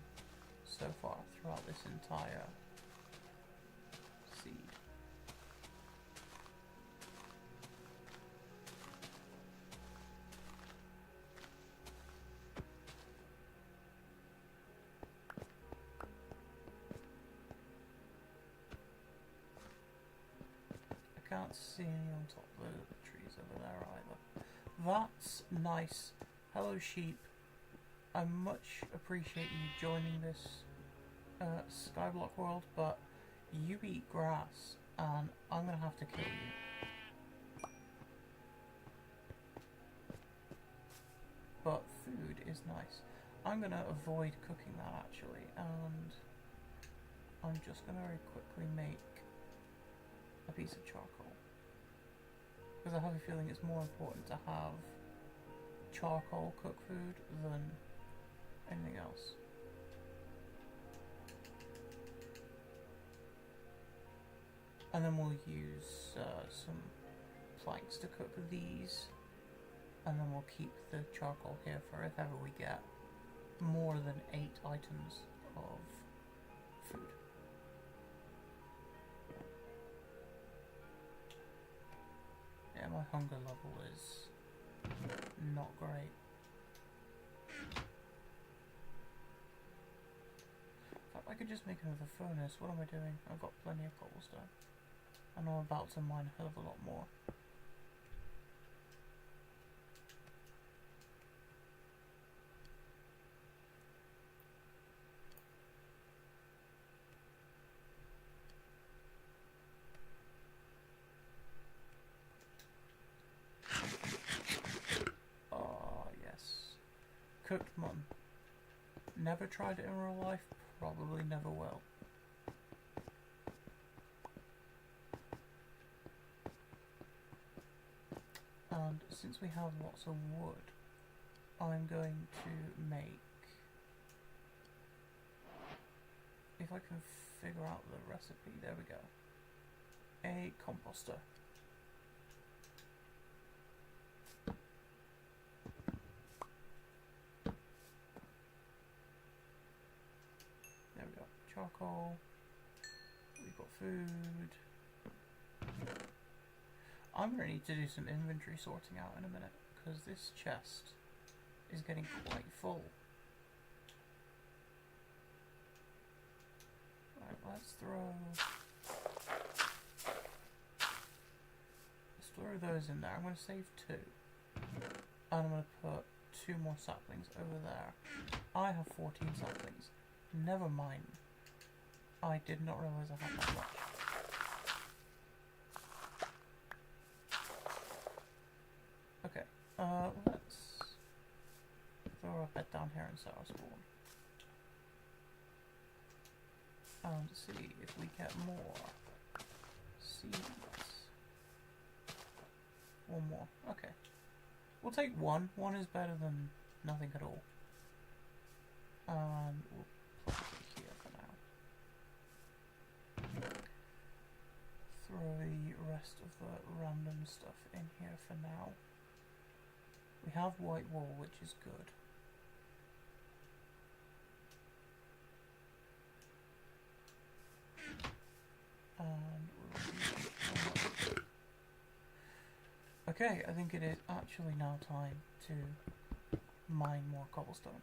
so far throughout this entire seed. I can't see any on top of the trees over there either. That's nice. Hello sheep. I much appreciate you joining this Skyblock world, but you eat grass and I'm gonna have to kill you. But food is nice. I'm gonna avoid cooking that actually, and I'm just gonna very quickly make a piece of charcoal. Because I have a feeling it's more important to have charcoal cook food than anything else. And then we'll use some planks to cook these, and then we'll keep the charcoal here for if ever we get more than 8 items of food. Yeah, my hunger level is not great. In fact, I could just make another furnace. What am I doing? I've got plenty of cobblestone. And I'm about to mine a hell of a lot more. Cooked mutton. Never tried it in real life, probably never will. And since we have lots of wood, I'm going to make, if I can figure out the recipe, there we go, a composter. There we go, charcoal, we've got food. I'm going to need to do some inventory sorting out in a minute, because this chest is getting quite full. Right, let's throw those in there. I'm going to save 2. And I'm going to put 2 more saplings over there. I have 14 saplings. Never mind. I did not realise I had that much. Okay, let's throw our bed down here and set our spawn. And see if we get more seeds. 1 more. Okay. We'll take 1. 1 is better than nothing at all. And we'll put it here for now. Throw the rest of the random stuff in here for now. We have white wool, which is good. And okay, I think it is actually now time to mine more cobblestone.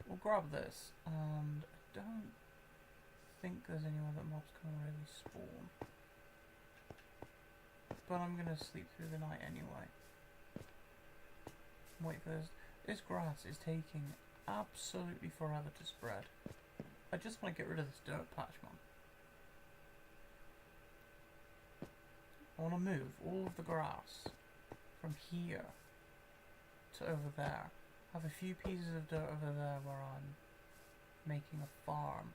We'll grab this, and I don't think there's anywhere that mobs can really spawn. But I'm gonna sleep through the night anyway. Wait for this. This grass is taking absolutely forever to spread. I just want to get rid of this dirt patch, man. I want to move all of the grass from here to over there. Have a few pieces of dirt over there where I'm making a farm.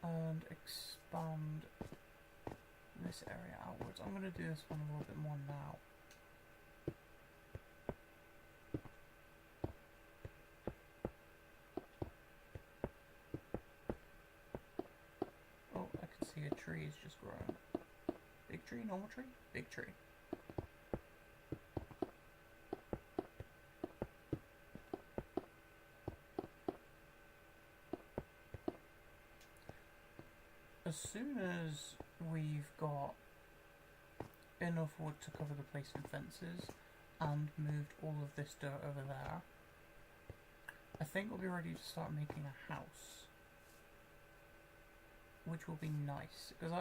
and expand this area outwards. I'm going to do this one a little bit more now. Oh, I can see a tree is just growing. Big tree, normal tree? Big tree. As soon as we've got enough wood to cover the place in fences and moved all of this dirt over there, I think we'll be ready to start making a house, which will be nice, because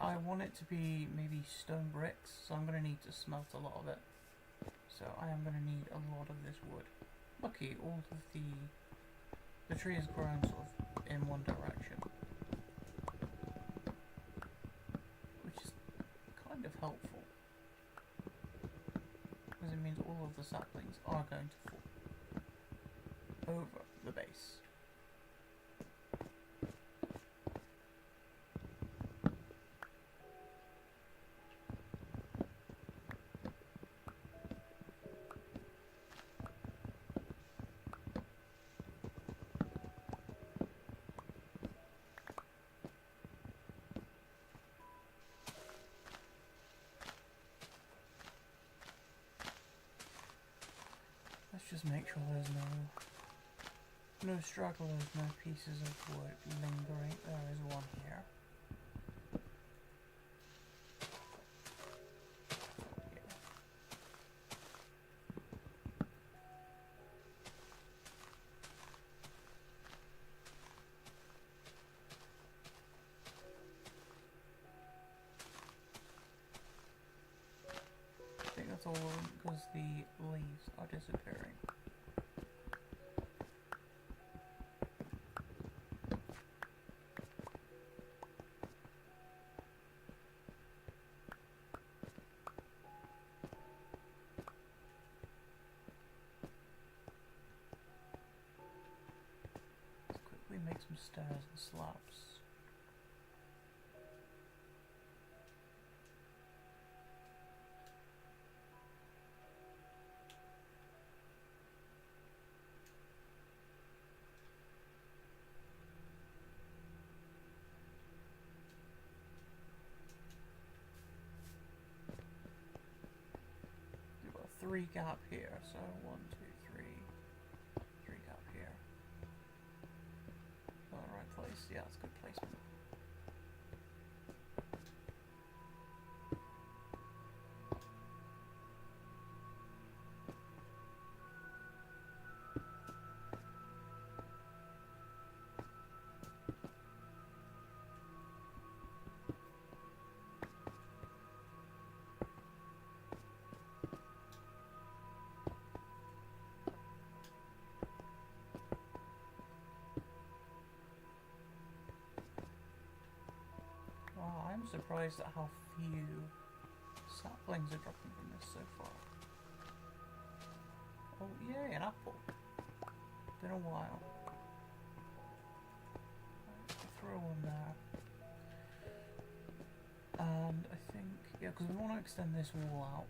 I want it to be maybe stone bricks, so I'm going to need to smelt a lot of it, so I am going to need a lot of this wood. Lucky all of the tree has grown sort of in one direction, which is kind of helpful, because it means all of the saplings are going to fall over the base. Let's just make sure there's no stragglers, no pieces of wood lingering. There is one here. I think that's all because the leaves are disappearing. Make some stairs and slabs. We've got a 3 gap here, so 1, 2, 3. 3 gap here. Right place, yeah, that's good placement. I'm surprised at how few saplings are dropping from this so far. Oh yay, an apple. Been a while. Throw one there. And I think, yeah, because we want to extend this wall out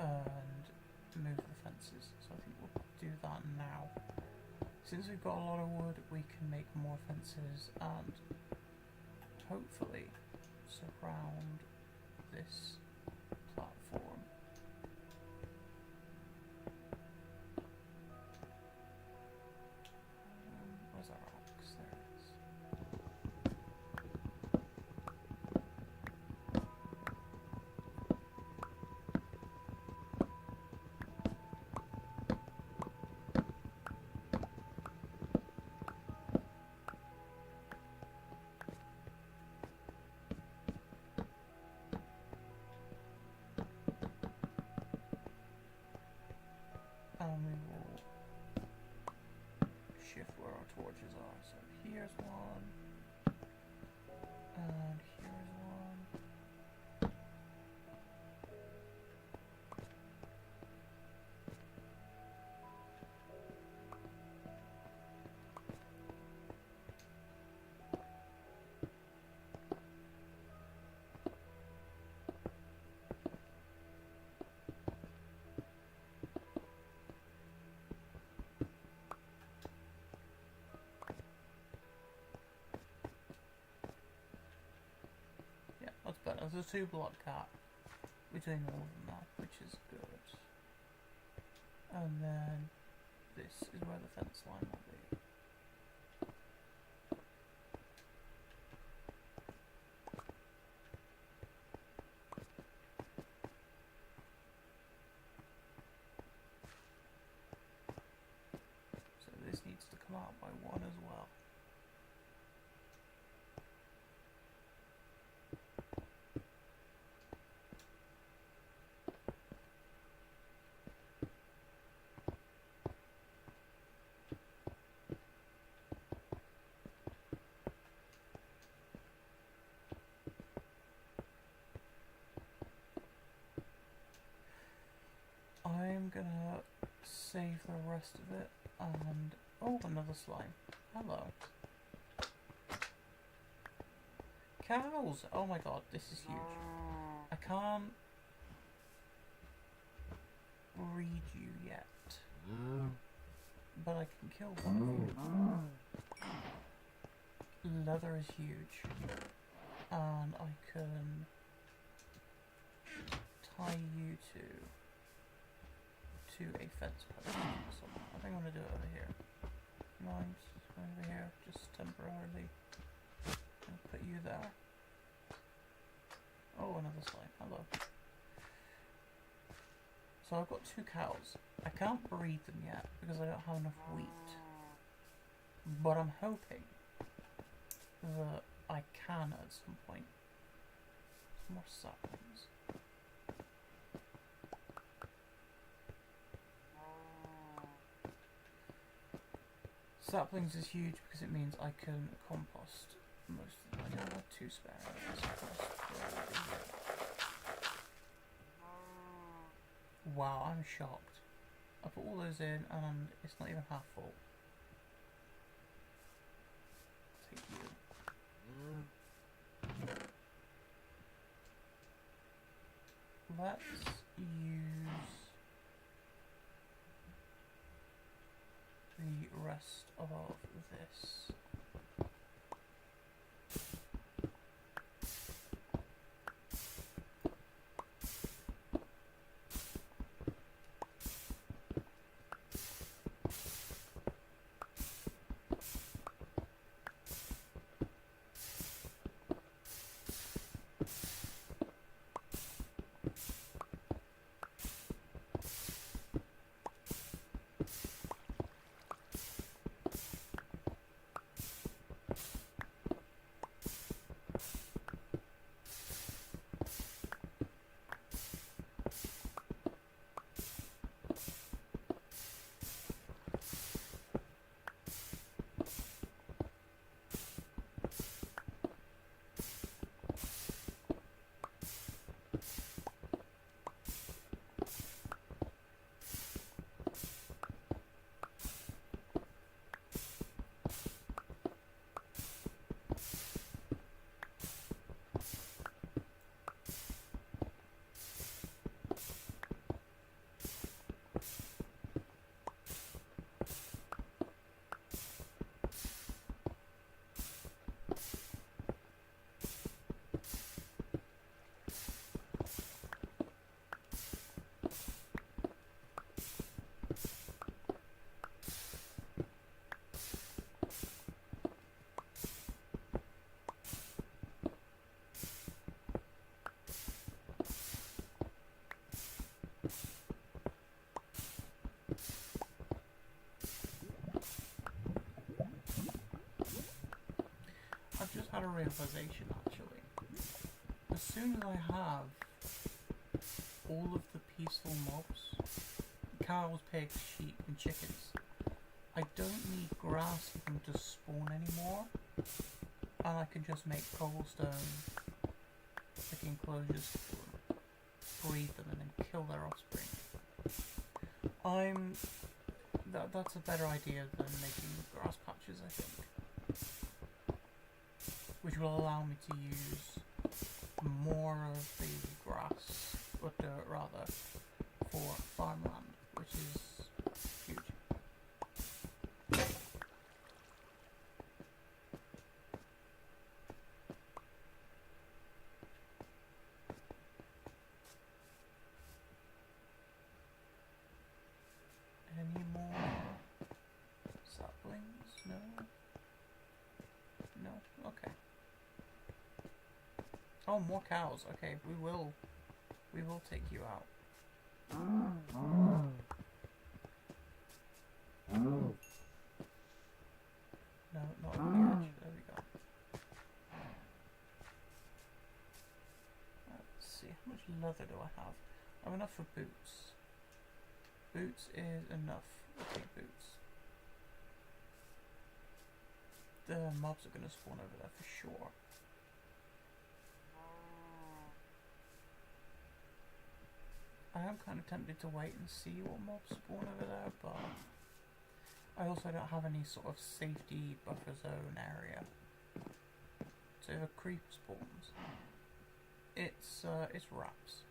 and move the fences, so I think we'll do that now. Since we've got a lot of wood, we can make more fences and hopefully surround this platform. Where's our axe? There it is. There's a 2-block gap between all of them now, which is good. And then this is where the fence line will be. So this needs to come out by 1 as well. I'm gonna save the rest of it and... oh, another slime. Hello. Cows! Oh my god, this is huge. I can't breed you yet. But I can kill one of you. Leather is huge. And I can tie you to a fence post somewhere. I think I'm gonna do it over here. Mine's over here, just temporarily. I'll put you there. Oh, another slime. Hello. So I've got 2 cows. I can't breed them yet because I don't have enough wheat. But I'm hoping that I can at some point. Some more saplings. Saplings is huge because it means I can compost most of them. I don't have 2 spare areas. Wow, I'm shocked. I put all those in and it's not even half full. Take you. Let's use the rest of this. I've just had a realization actually. As soon as I have all of the peaceful mobs, cows, pigs, sheep and chickens, I don't need grass for them to spawn anymore, and I can just make cobblestone like enclosures for them, breed them and then kill their offspring. That's a better idea than making grass patches, I think. Which will allow me to use more of the grass, or dirt rather, for farmland, which is huge. Oh, more cows. Okay, we will take you out. No, not over the edge. There we go. Let's see, how much leather do I have? I have enough for boots. Boots is enough. We'll take boots. The mobs are going to spawn over there for sure. I am kind of tempted to wait and see what mobs spawn over there, but I also don't have any sort of safety buffer zone area. So if a creep spawns, it's wraps.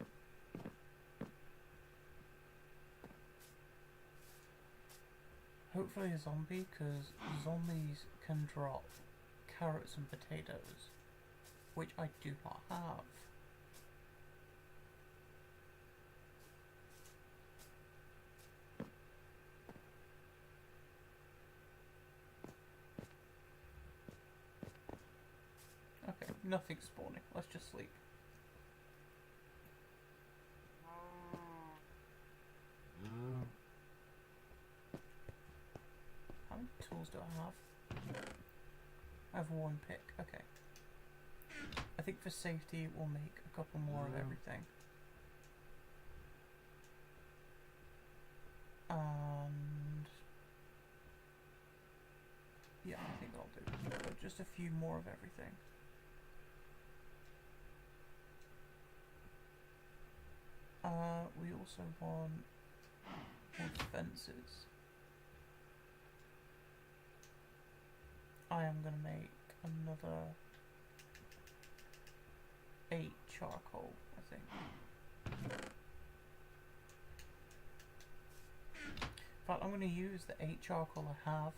Hopefully a zombie, because zombies can drop carrots and potatoes, which I do not have. Okay, nothing's spawning. Let's just sleep. How many tools do I have? I have one pick. Okay. I think for safety we'll make a couple more of everything. And yeah, I think I'll do. But just a few more of everything. We also want more fences. I am going to make another 8 charcoal, I think. In fact, I'm going to use the 8 charcoal I have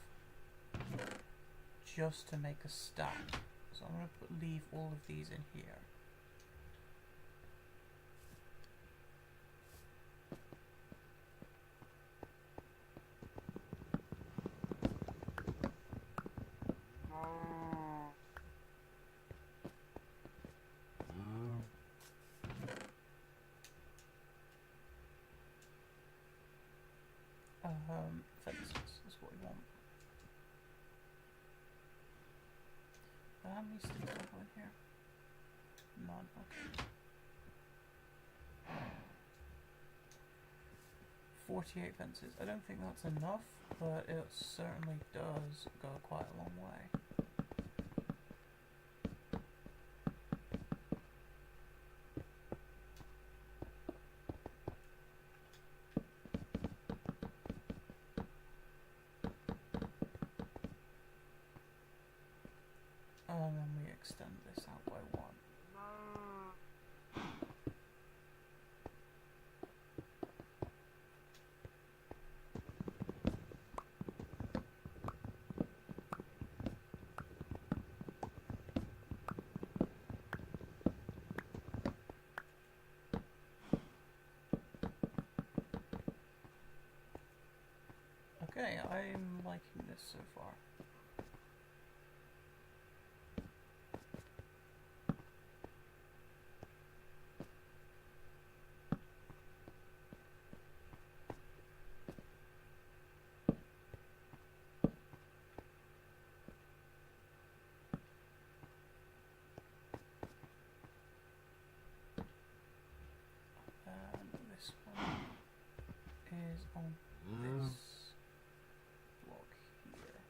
just to make a stack. So I'm going to leave all of these in here. Fences is what we want. How many sticks do I have in here? None, okay. 48 fences. I don't think that's enough, but it certainly does go quite a long way. And then we extend this out by 1. Okay, I'm liking this so far. This one is on this block here.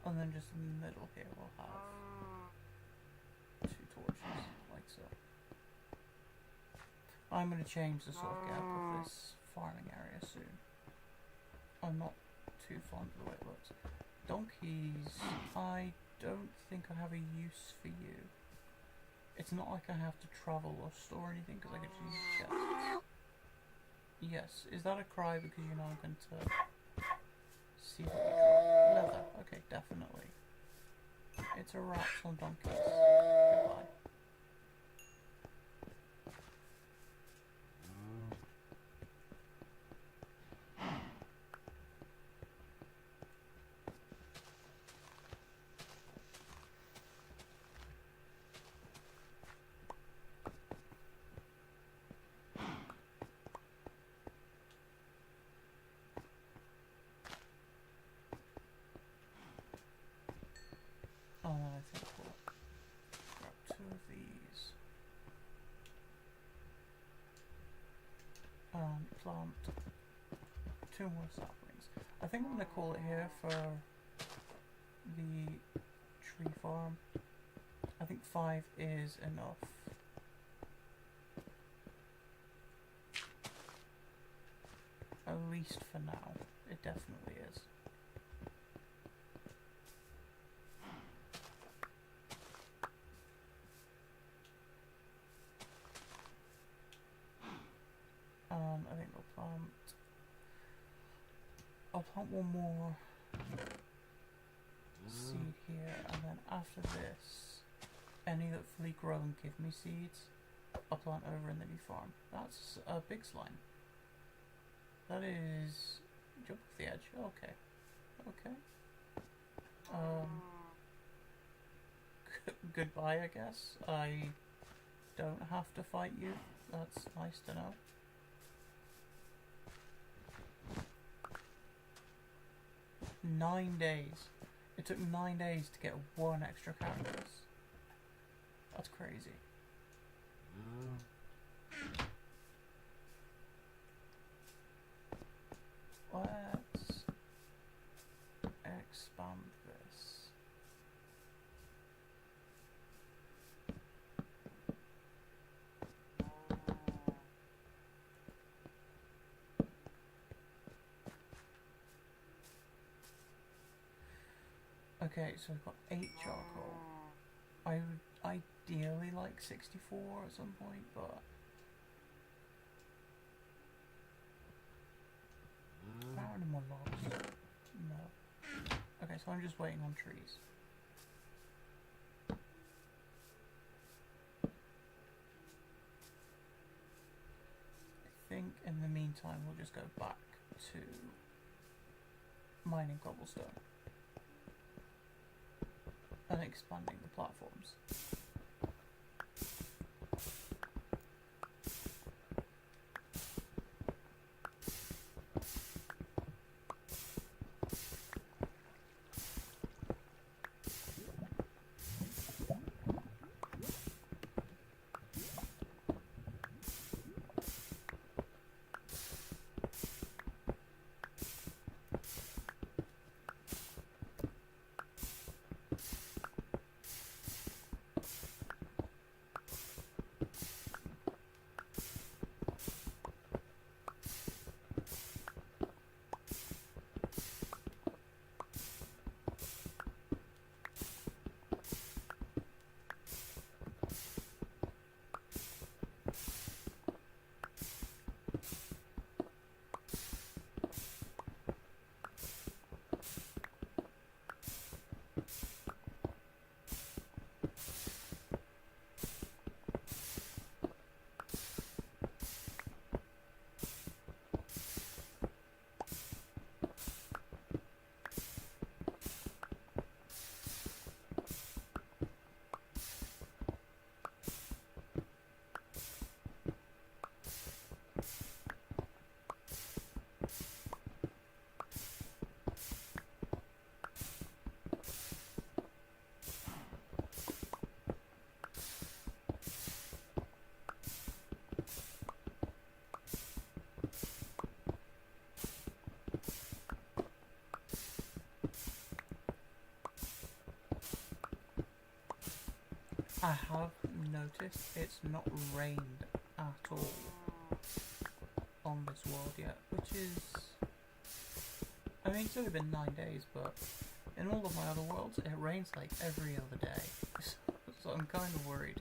And then just in the middle here we'll have 2 torches, like so. I'm going to change the sort of get of this farming area soon. I'm not too fond of the way it looks. Donkeys, I don't think I have a use for you. It's not like I have to travel or store anything because I can just use chests. Yes, is that a cry because you're now going to see what we got? Leather, okay, definitely. It's a wraps on donkeys. Goodbye. Oh, then I think we'll grab 2 of these and plant 2 more saplings. I think I'm going to call it here for the tree farm. I think 5 is enough. At least for now, it definitely is. I think I'll plant 1 more seed here, and then after this, any that fully grow and give me seeds, I'll plant over in the new farm. That's a big slime. That is jump off the edge. Okay, okay. Goodbye, I guess. I don't have to fight you. That's nice to know. Nine days. It took 9 days to get 1 extra cactus. That's crazy. Let's expand this. Okay, so we've got 8 charcoal. I would ideally like 64 at some point, but are there any more logs? No. Okay, so I'm just waiting on trees. I think in the meantime we'll just go back to mining cobblestone and expanding the platforms. I have noticed it's not rained at all on this world yet, which is... I mean, it's only been 9 days, but in all of my other worlds, it rains like every other day. So I'm kind of worried.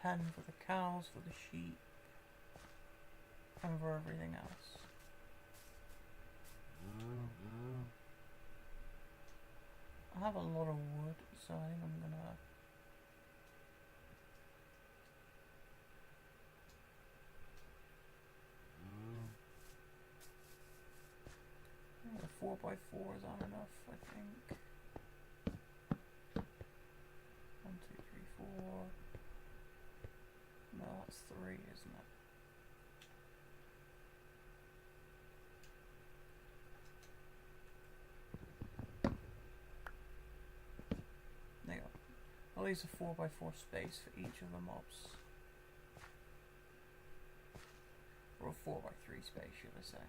pen for the cows, for the sheep, and for everything else. I have a lot of wood, so I think I'm gonna... The 4x4s aren't enough, I think. 1, 2, 3, 4. No, that's 3, isn't it? There you go. I'll use a 4x4 space for each of the mobs. Or a 4x3 space, should I say.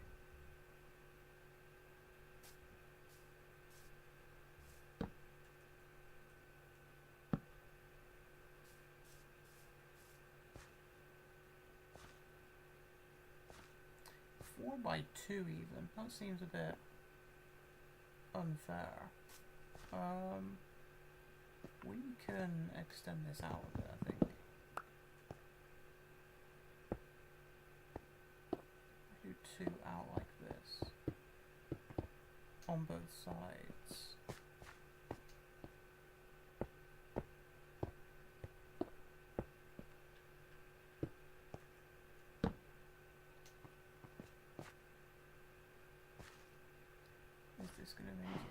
By 2 even. That seems a bit unfair. We can extend this out a bit, I think. Do 2 out like this on both sides.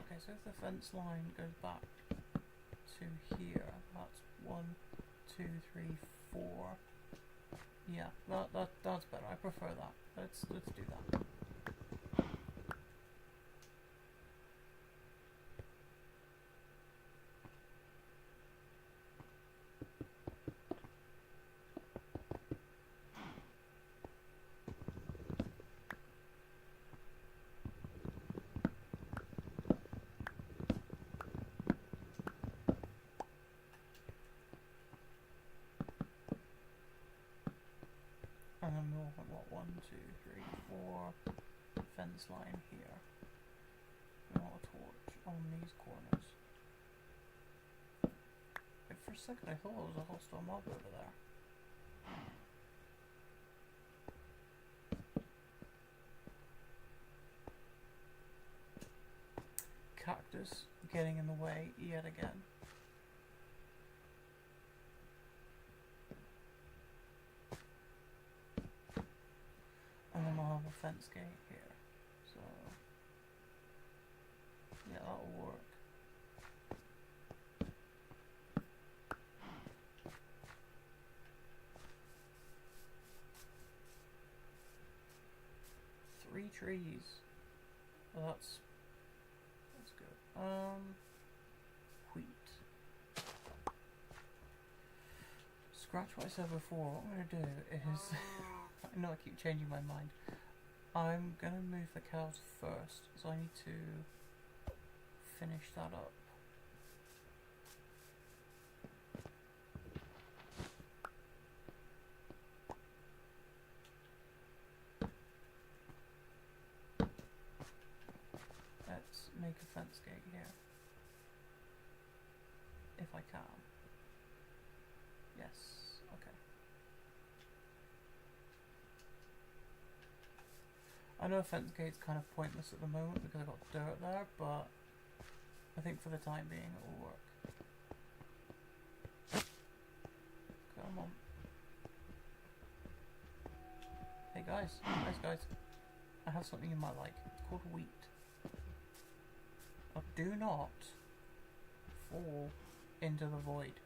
Okay, so if the fence line goes back to here, that's 1, 2, 3, 4. Yeah, that's better. I prefer that. Let's do that. And then we'll have what, 1, 2, 3, 4 fence line here. We want a torch on these corners. Wait, for a second I thought there was a hostile mob over there. Cactus getting in the way yet again. And then we'll have a fence gate here, so yeah, that'll work. Three trees. Well, that's good. Wheat. Scratch what I said before. What I'm gonna do is I know I keep changing my mind. I'm gonna move the cows first, so I need to finish that up. Let's make a fence gate here. If I can. Yes, okay. I know a fence gate's kind of pointless at the moment because I've got dirt there, but I think for the time being it will work. Come on. Hey guys, guys. I have something you might like. It's called wheat. Now do not fall into the void.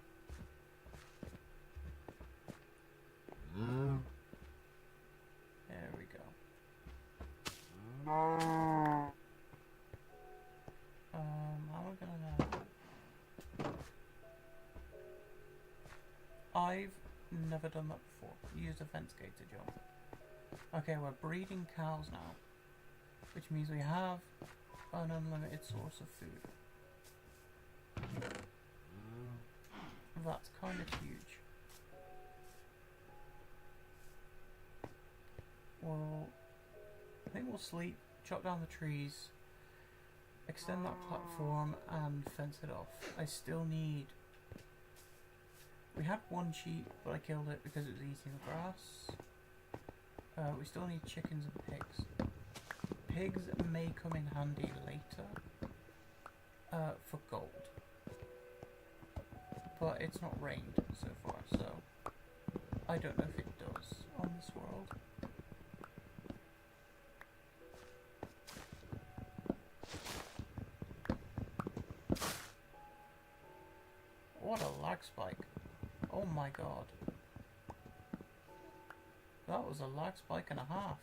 There we go. How am I gonna know? I've never done that before. Use a fence gate to jump. Okay, we're breeding cows now, which means we have an unlimited source of food. That's kind of huge. Well, I think we'll sleep, chop down the trees, extend that platform and fence it off. I still need We had one sheep, but I killed it because it was eating the grass. We still need chickens and pigs. Pigs may come in handy later for gold. But it's not rained so far, so I don't know if it does on this world. What a lag spike. Oh my god. That was a lag spike and a half.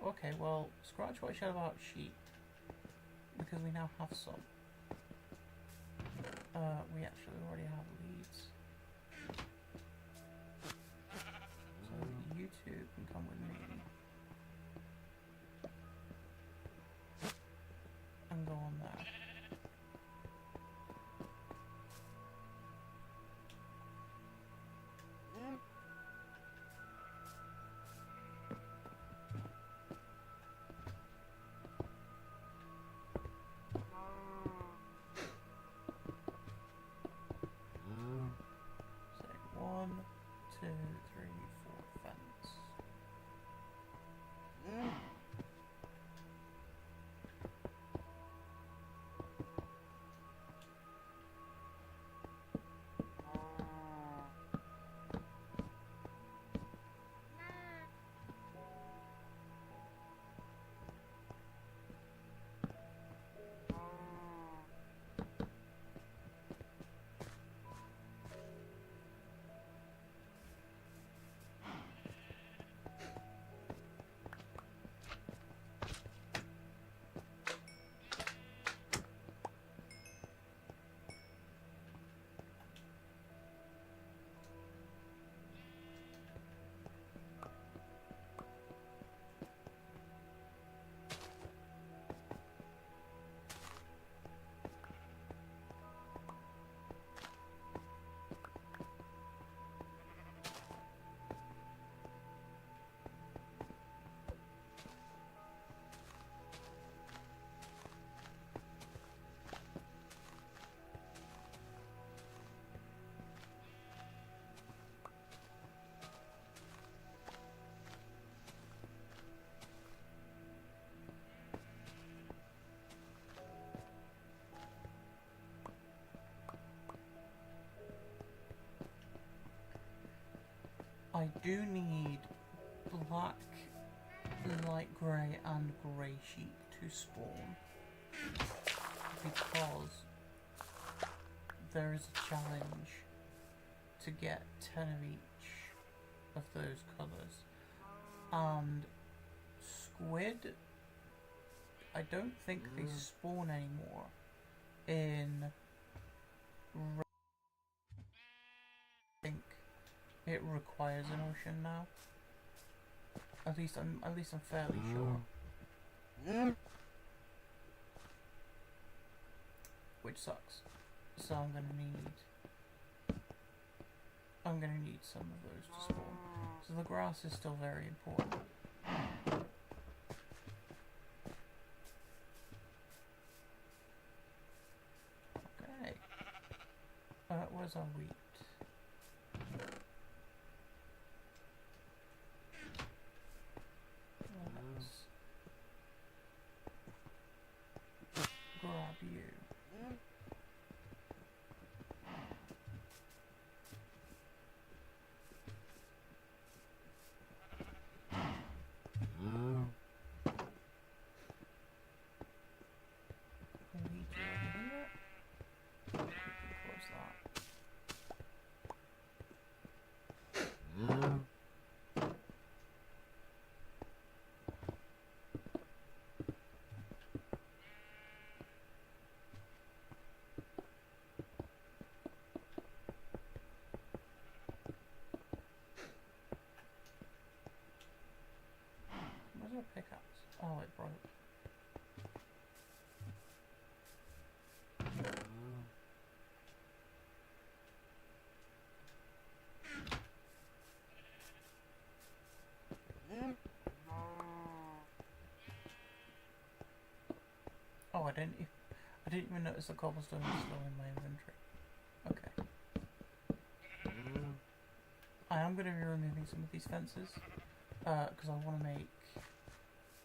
Okay, well, scratch what I said about sheep, because we now have some. We actually already have leads. So you two can come with me and go on there. So 1, 2, 3, 4 fence. I do need black, light grey and grey sheep to spawn, because there is a challenge to get 10 of each of those colours. And squid, I don't think they spawn anymore in red. I think it requires an ocean now. At least I'm fairly sure. Which sucks. So I'm gonna need some of those to spawn. So the grass is still very important. Okay. Where's our wheat? Grab you. Lead you over here. Close that. Where's our pickaxe? Oh, it broke. Oh, I didn't even notice the cobblestone was still in my inventory. Okay. I am going to be removing some of these fences, because I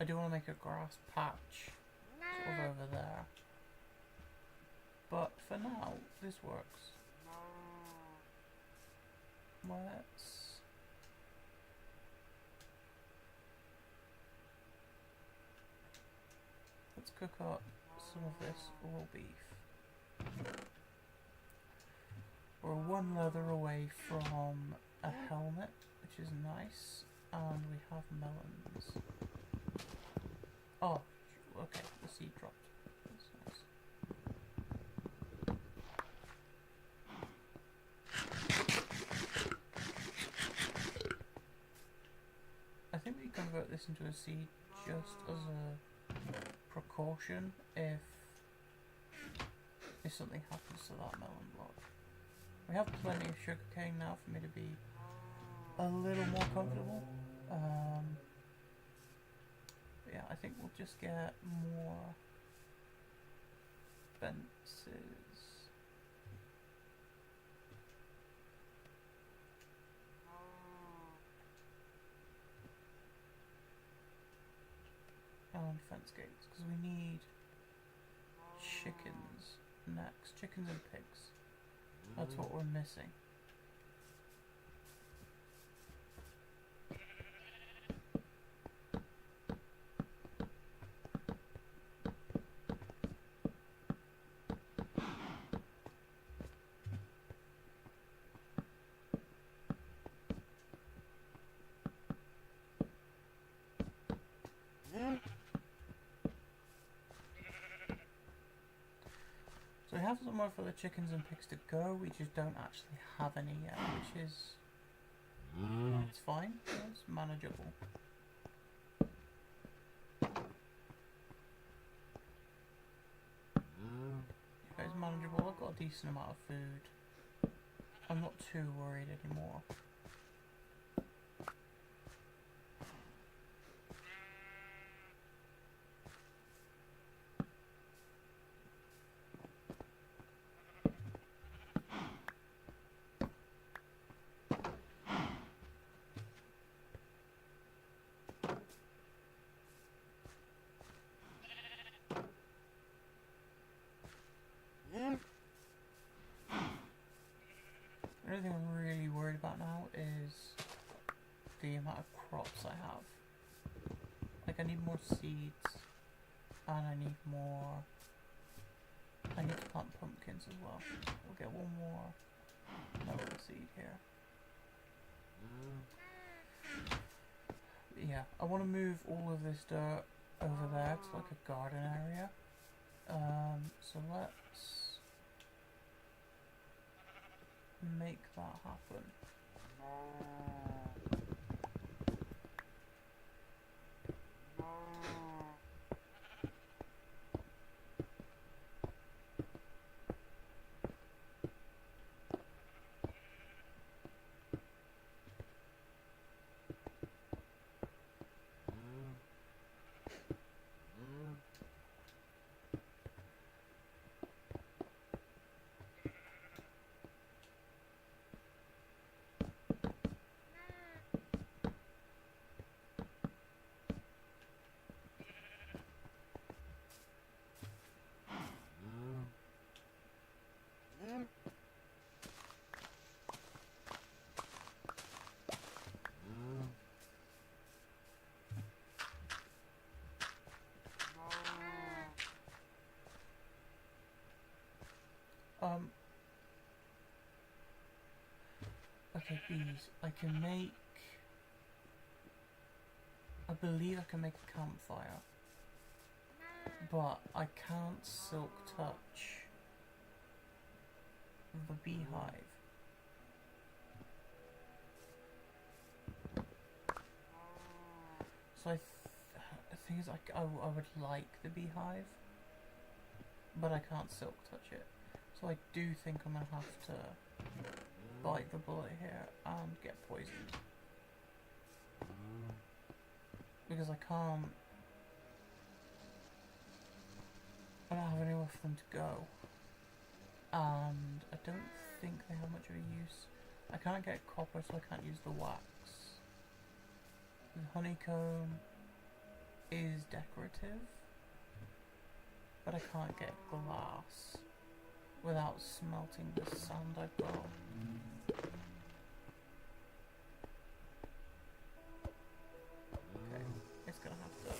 do want to make a grass patch sort of over there. But for now, this works. Let's cook up some of this raw beef. We're one leather away from a helmet, which is nice, and we have melons. Oh, okay, the seed dropped. That's nice. I think we convert this into a seed just as a precaution if something happens to that melon block. We have plenty of sugarcane now for me to be a little more comfortable. But yeah, I think we'll just get more fences. And fence gates, because we need chickens next. Chickens and pigs. That's what we're missing. So we have somewhere for the chickens and pigs to go, we just don't actually have any yet, which is... it's fine, it's manageable. Okay, it's manageable, I've got a decent amount of food. I'm not too worried anymore. The only thing I'm really worried about now is the amount of crops I have. Like, I need more seeds, and I need to plant pumpkins as well. We'll get one more melon seed here. But yeah, I want to move all of this dirt over there to like a garden area. So let's make that happen. Okay, bees. I believe I can make a campfire, but I can't silk touch the beehive. So the thing is, I would like the beehive, but I can't silk touch it. So I do think I'm gonna have to bite the bullet here and get poisoned, because I can't I don't have anywhere for them to go. And I don't think they have much of a use. I can't get copper, so I can't use the wax. The honeycomb is decorative, but I can't get glass without smelting the sand I've got. Okay, it's gonna have to.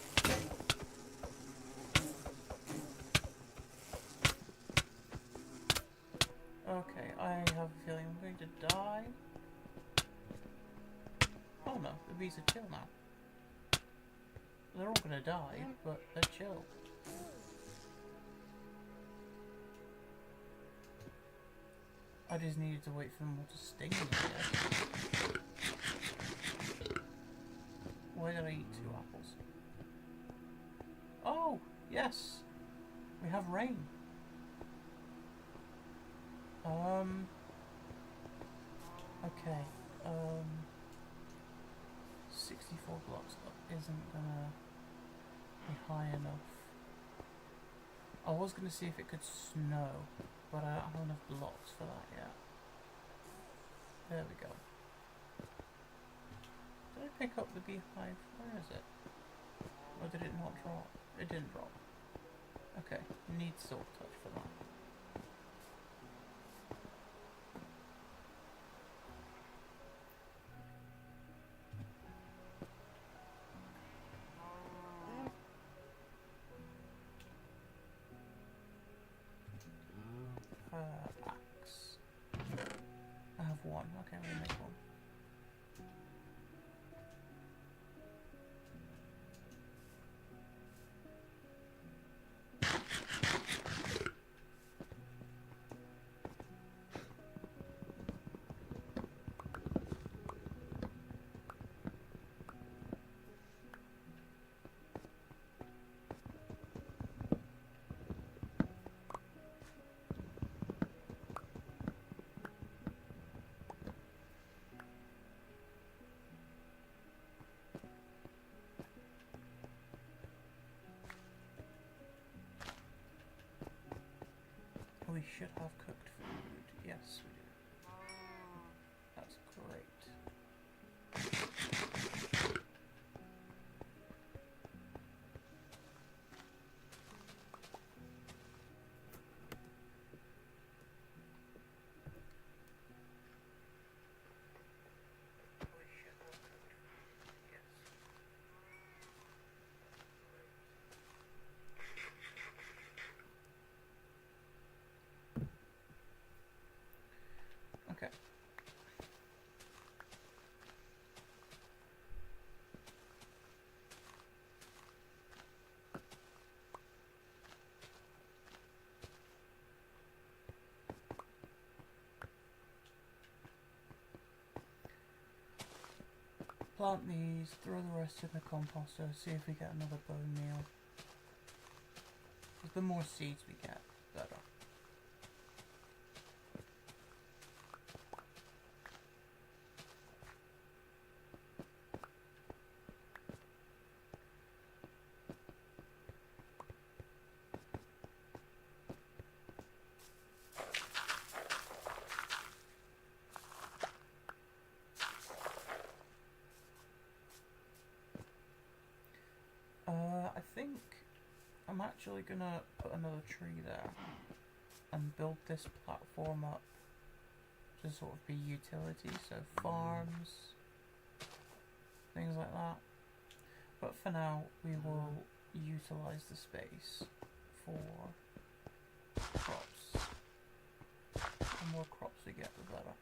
Okay, I have a feeling I'm going to die. Oh no, the bees are chill now. They're all gonna die, but they're chill. I just needed to wait for them all to sting me, I guess. Why did I eat 2 apples? Oh, yes! We have rain. 64 blocks isn't gonna be high enough. I was gonna see if it could snow, but I don't have enough blocks for that yet. There we go. Did I pick up the beehive? Where is it? Or did it not drop? It didn't drop. Okay, need silk touch for that. Axe. I have 1. Okay, we'll make 1. We should have cooked food. Yes, we do. That's great. Okay. Plant these, throw the rest in the composter, see if we get another bone meal. The more seeds we get, the better. I think I'm actually gonna put another tree there and build this platform up to sort of be utility, so farms, things like that. But for now, we will utilize the space for crops. The more crops we get, the better.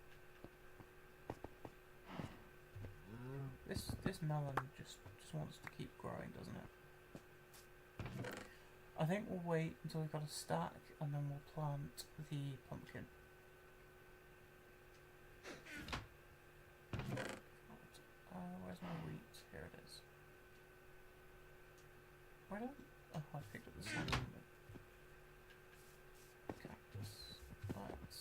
This melon just wants to keep growing, doesn't it? I think we'll wait until we've got a stack and then we'll plant the pumpkin. Where's my wheat? Here it is. Where did I picked up the second cactus. Let's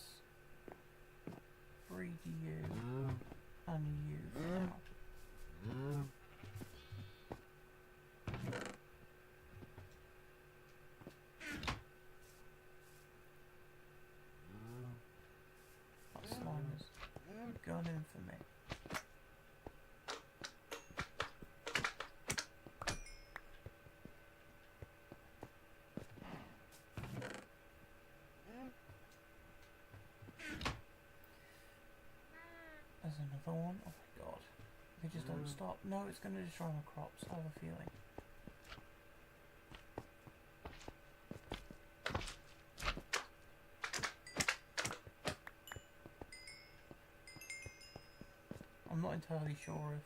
breed you and you for now. gunning for me. There's another one. Oh my god. They just don't stop. No, it's going to destroy my crops. I have a feeling. I'm not entirely sure if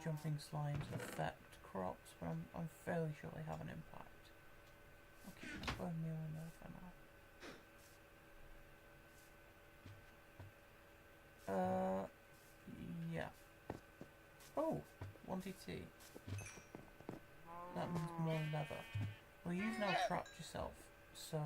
jumping slimes affect crops, but I'm fairly sure they have an impact. I'll keep the bone meal in there for now. Yeah. Oh, 1TT. That means more leather. Well, you've now trapped yourself, so...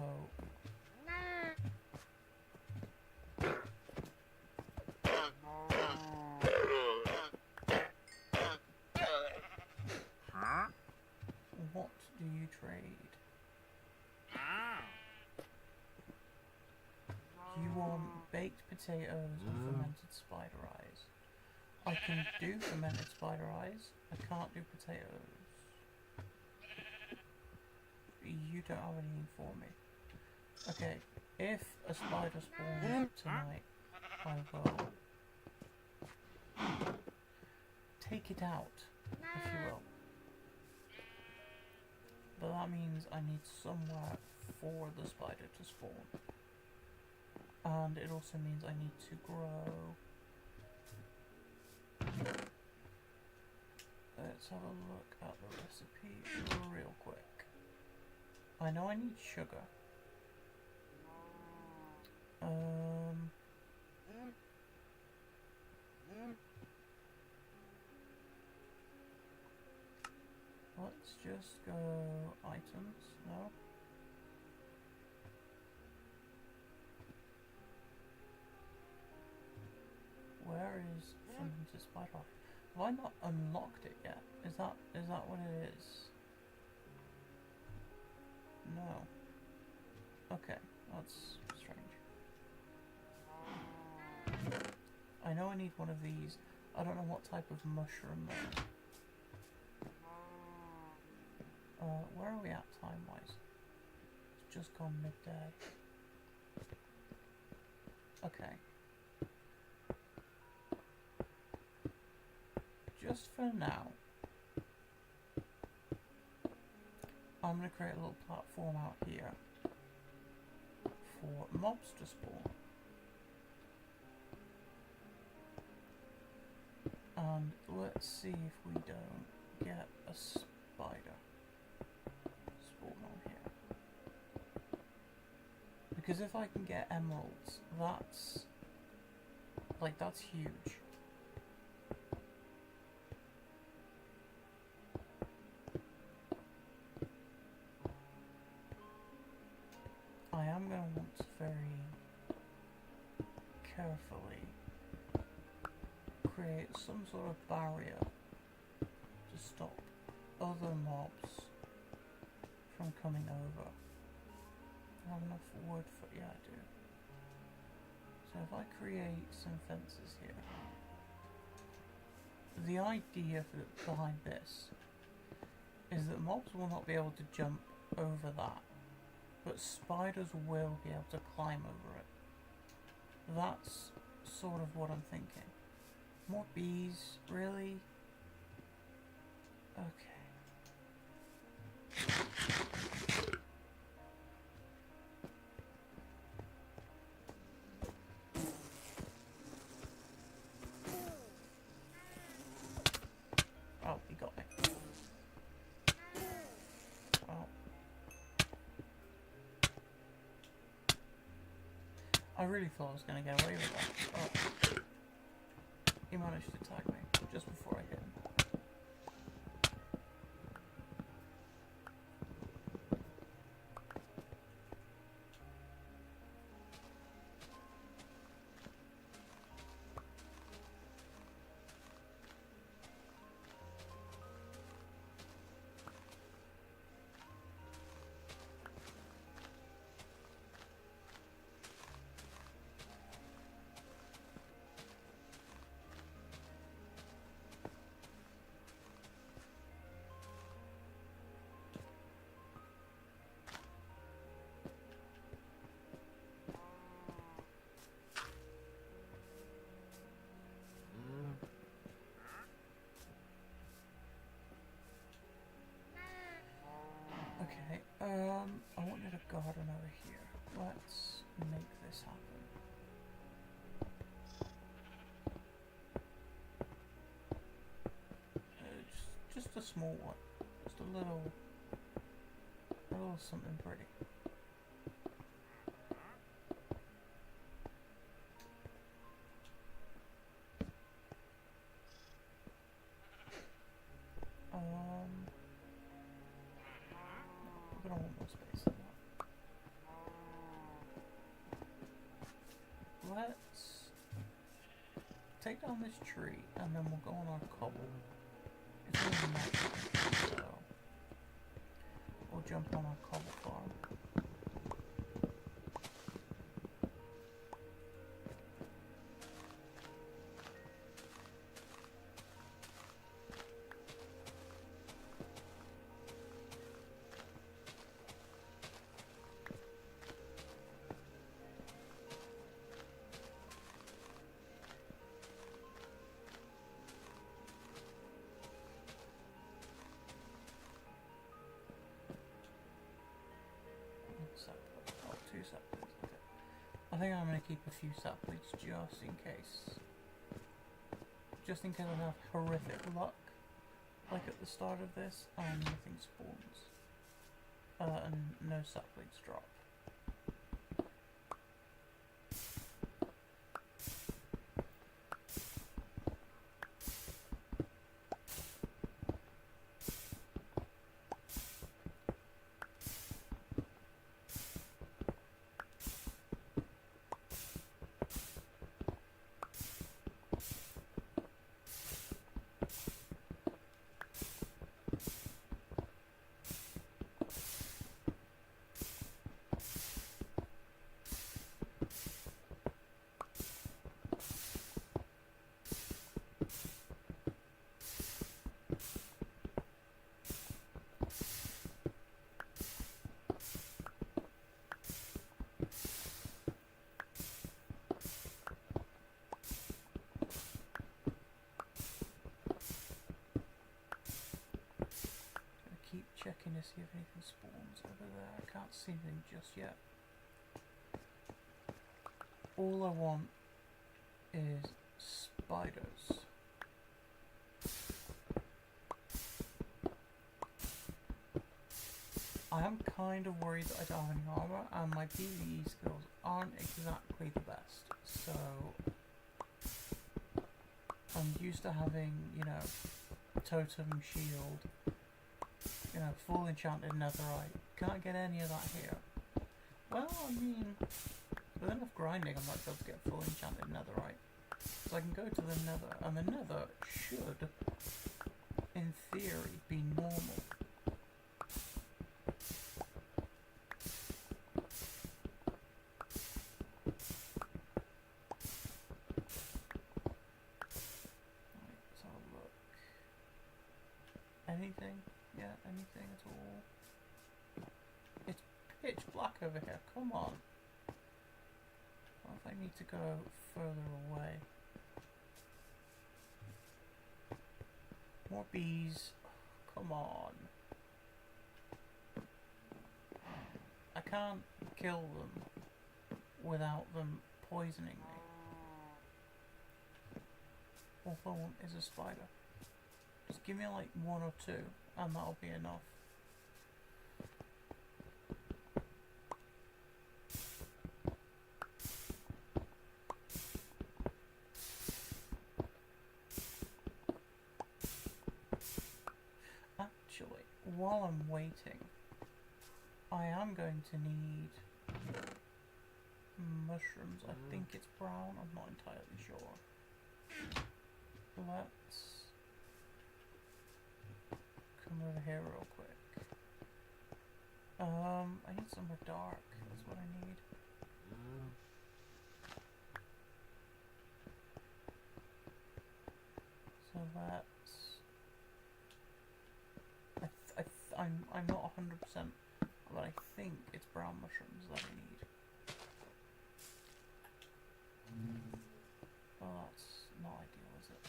What do you trade? You want baked potatoes and fermented spider eyes. I can do fermented spider eyes. I can't do potatoes. You don't have anything for me. Okay, if a spider spawns tonight, I will take it out, if you will. But that means I need somewhere for the spider to spawn. And it also means I need to grow. Let's have a look at the recipe real quick. I know I need sugar. Let's just go items, no? Where is fermented spider eye? Have I not unlocked it yet? Is that what it is? No. Okay, that's strange. I know I need one of these. I don't know what type of mushroom though. Where are we at time-wise? It's just gone midday. Okay. Just for now, I'm going to create a little platform out here for mobs to spawn. And let's see if we don't get a spider spawn on here. Because if I can get emeralds, that's huge. I am going to want to very carefully create some sort of barrier to stop other mobs from coming over. I have enough wood for, yeah I do. So if I create some fences here, the idea behind this is that mobs will not be able to jump over that, but spiders will be able to climb over it. That's sort of what I'm thinking. More bees, really? Okay. Oh, he got me. Well. I really thought I was going to get away with that. Oh. He managed to tag me just before I hit him. garden over here. Let's make this happen. Just a small one. Just a little something pretty. We're gonna want more space than that. Let's take down this tree and then we'll go on our cobble. It's really natural, so we'll jump on our cobble farm. Oh, 2 saplings. Okay. I think I'm going to keep a few saplings just in case. Just in case I have horrific luck, like at the start of this, and nothing spawns. And no saplings drop. Checking to see if anything spawns over there. I can't see anything just yet. All I want is spiders. I am kind of worried that I don't have any armor, and my PvE skills aren't exactly the best. So I'm used to having, you know, totem, shield, you know, full enchanted netherite. Can't get any of that here. Well, I mean, with enough grinding I might be able to get full enchanted netherite. So I can go to the nether, and the nether should, in theory, be normal. Right, let's have a look. Anything? Yeah, anything at all? It's pitch black over here, come on. What if I need to go further away? More bees, come on. I can't kill them without them poisoning me. All I want is a spider. Just give me like 1 or 2 and that'll be enough. Actually, while I'm waiting, I am going to need mushrooms. I think it's brown, I'm not entirely sure. Let's come over here real quick. I need somewhere dark, that's what I need. So that's... I'm not 100%, but I think it's brown mushrooms that I need. Well, that's not ideal, is it?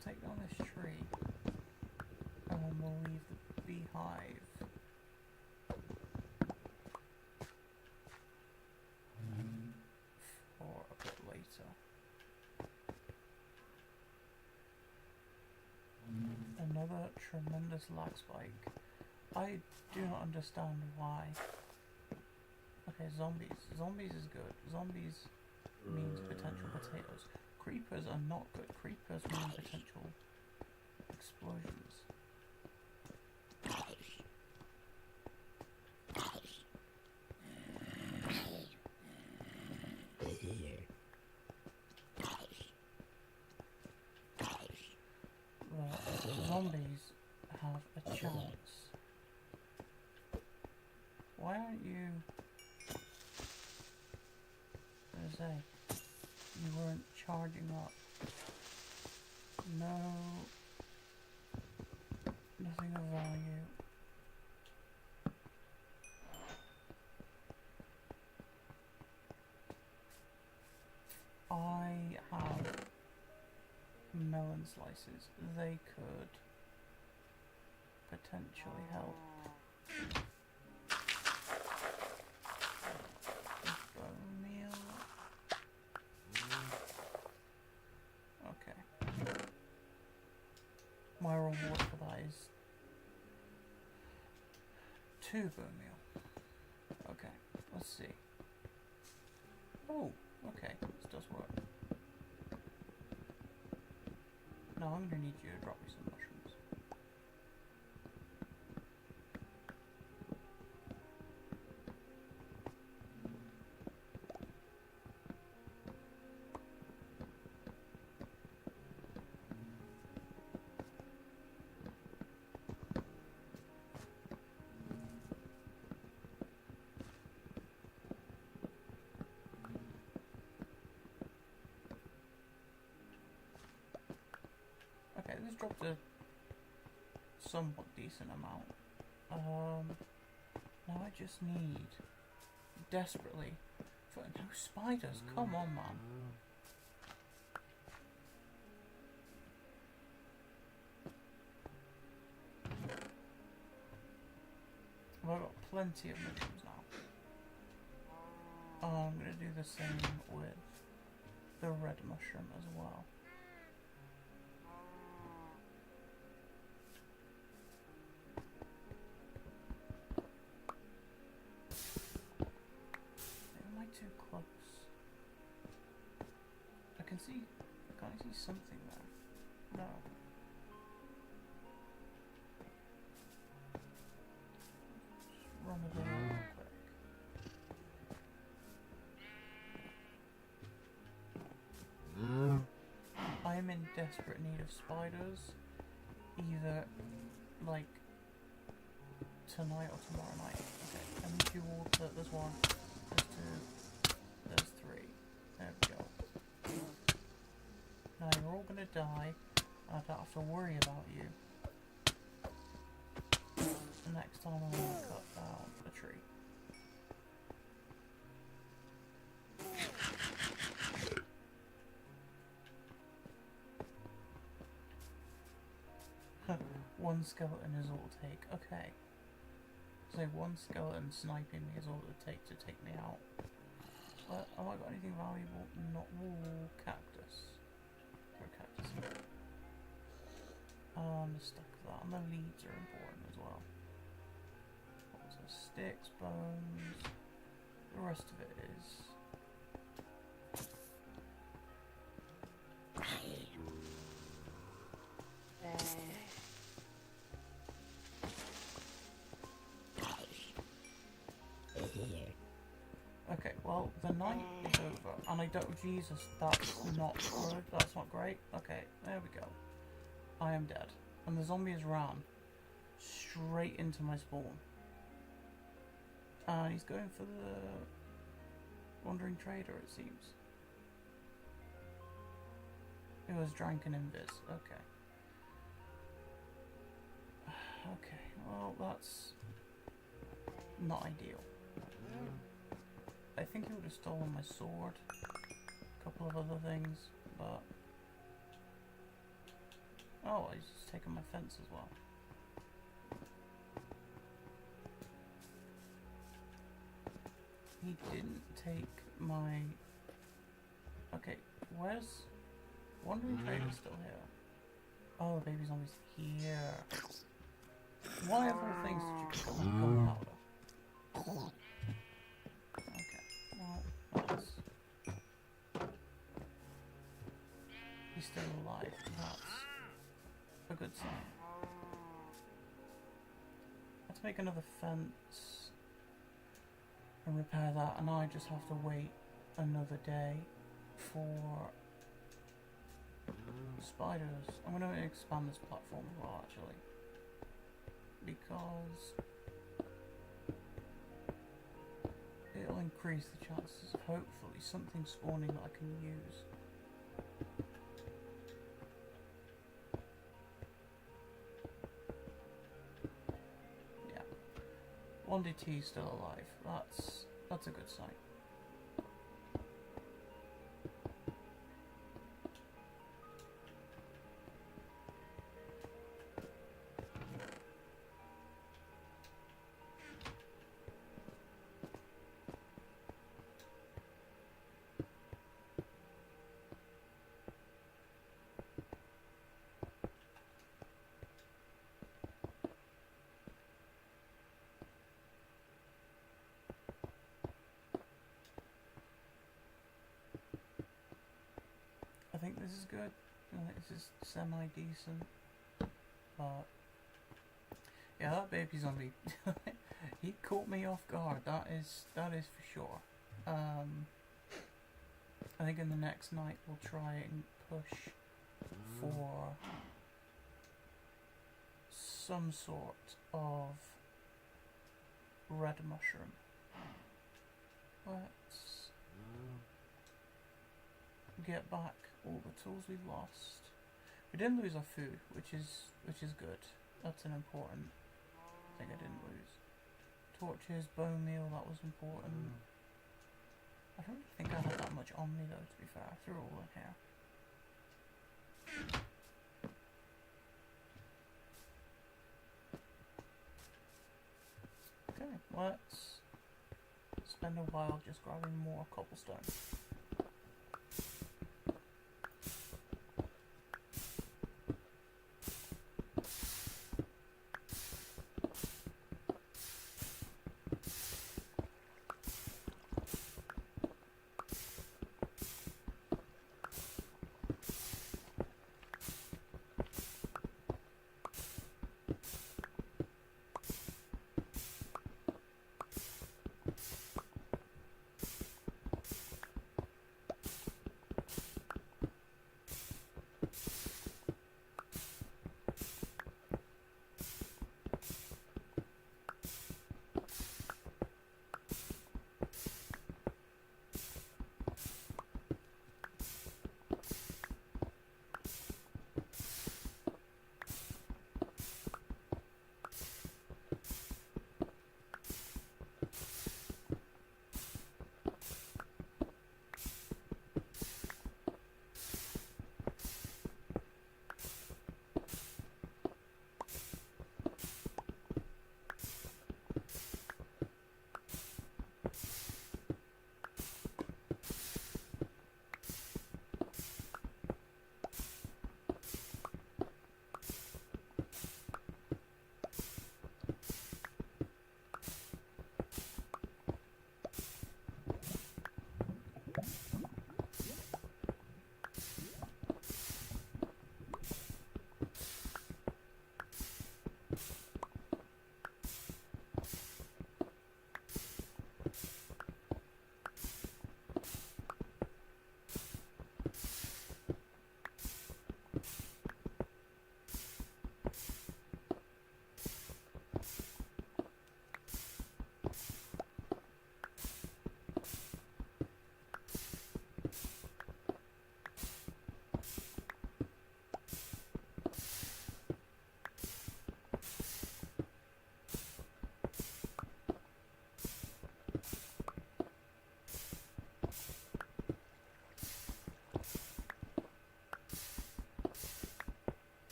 we'll take down this tree. And then we'll leave the beehive. For a bit later. Another tremendous lag spike. I do not understand why. Okay, zombies. Zombies is good. Zombies means potential potatoes. Creepers are not good. Creepers mean potential explosions. Zombies have a chance. Why aren't you... What did I say? You weren't charging up. No... Nothing of value. I have melon slices. They could potentially help. Bone meal. Okay. My reward for that is 2 bone meal. Okay, let's see. Oh, okay, this does work. Now I'm gonna need you to drop me some mushrooms. Okay, this dropped a somewhat decent amount. Now I just need desperately for no spiders. Come on, man. Well, I've got plenty of mushrooms now. I'm gonna do the same with the red mushroom as well. Too close. I can see. Can't I see something there? No. Just run a bit real quick. I am in desperate need of spiders. Either like tonight or tomorrow night. Okay. I need you all to. There's one. There's 2. There's 3. There we go. Now you're all gonna die. I don't have to worry about you. The next time I'm gonna cut down a tree. One skeleton is all it'll take. Okay. So 1 skeleton sniping me is all it would take to take me out. But have I got anything valuable? Not wool, cactus. Or cactus. The stack of that. And the leaves are important as well. Lots of sticks, bones. The rest of it is... Okay, well, the night is over, and I don't... Jesus, that's not good, that's not great. Okay, there we go. I am dead. And the zombie has ran straight into my spawn. And he's going for the wandering trader, it seems. It was drank an invis, okay. Okay, well, that's not ideal. I think he would have stolen my sword, a couple of other things, but Oh, he's just taken my fence as well. He didn't take my... Okay, where's... Wandering Trader's still here. Oh, the baby zombie's here. Why of all things did you pick up my gunpowder? Okay, well, that's... He's still alive. That's a good sign. Let's make another fence and repair that, and I just have to wait another day for spiders. I'm going to expand this platform as well, actually, because it'll increase the chances of hopefully something spawning that I can use. Yeah, 1DT is still alive. That's a good sign. I think this is good. I think this is semi-decent. But yeah, that baby zombie, he caught me off guard. That is for sure. I think in the next night we'll try and push for some sort of red mushroom. Let's get back all the tools we've lost. We didn't lose our food, which is good. That's an important thing I didn't lose. Torches, bone meal, that was important. I don't really think I had that much on me though, to be fair. I threw it all in here. Okay, let's spend a while just grabbing more cobblestone.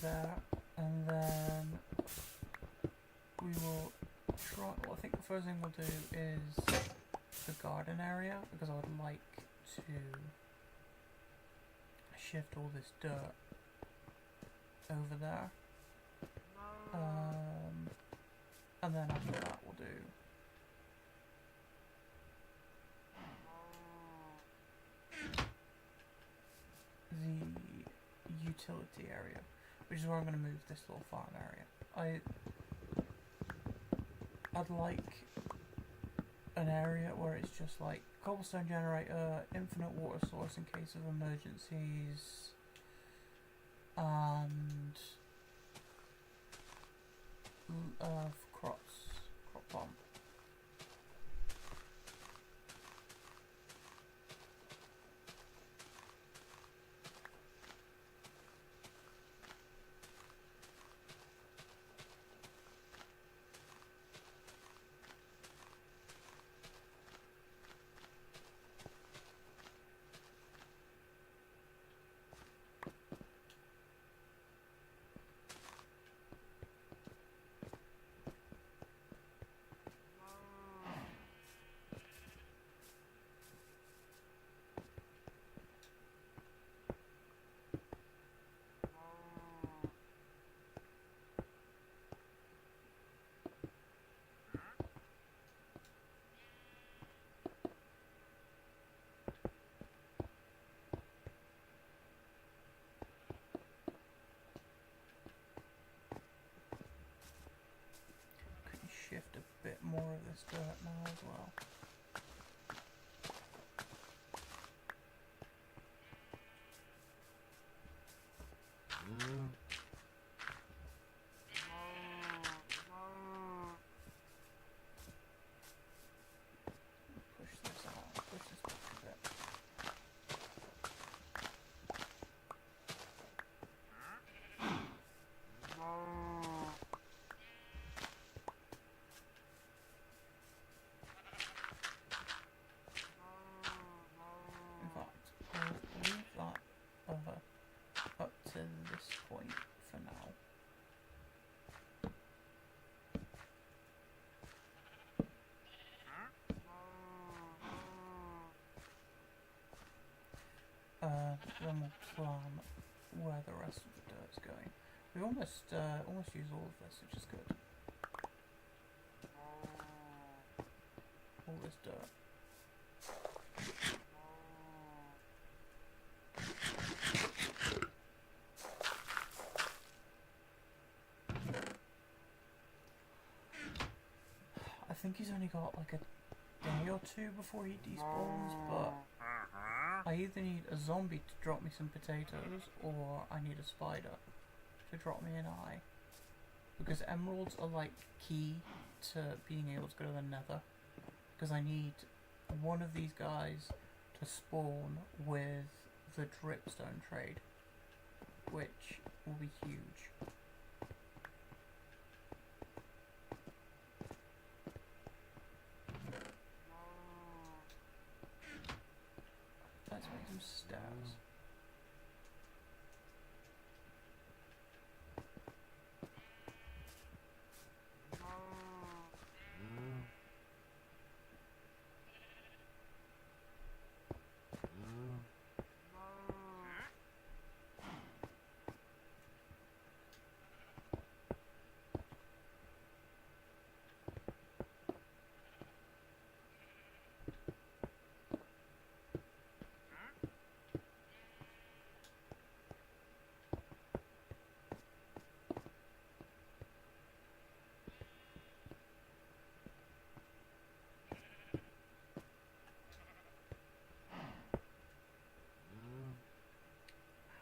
there, and then we will try. Well, I think the first thing we'll do is the garden area, because I would like to shift all this dirt over there. And then after that we'll do the utility area, which is where I'm going to move this little farm area. I'd like an area where it's just like cobblestone generator, infinite water source in case of emergencies, and crop farm. Shift a bit more of this dirt now as well. Push this out, push this back a bit. Up to this point for now. Then we'll plan where the rest of the dirt's going. We almost used all of this, which is good. All this dirt. I think he's only got like a day or two before he despawns, but I either need a zombie to drop me some potatoes, or I need a spider to drop me an eye. Because emeralds are like key to being able to go to the nether. Because I need one of these guys to spawn with the dripstone trade, which will be huge. Let's make some stairs.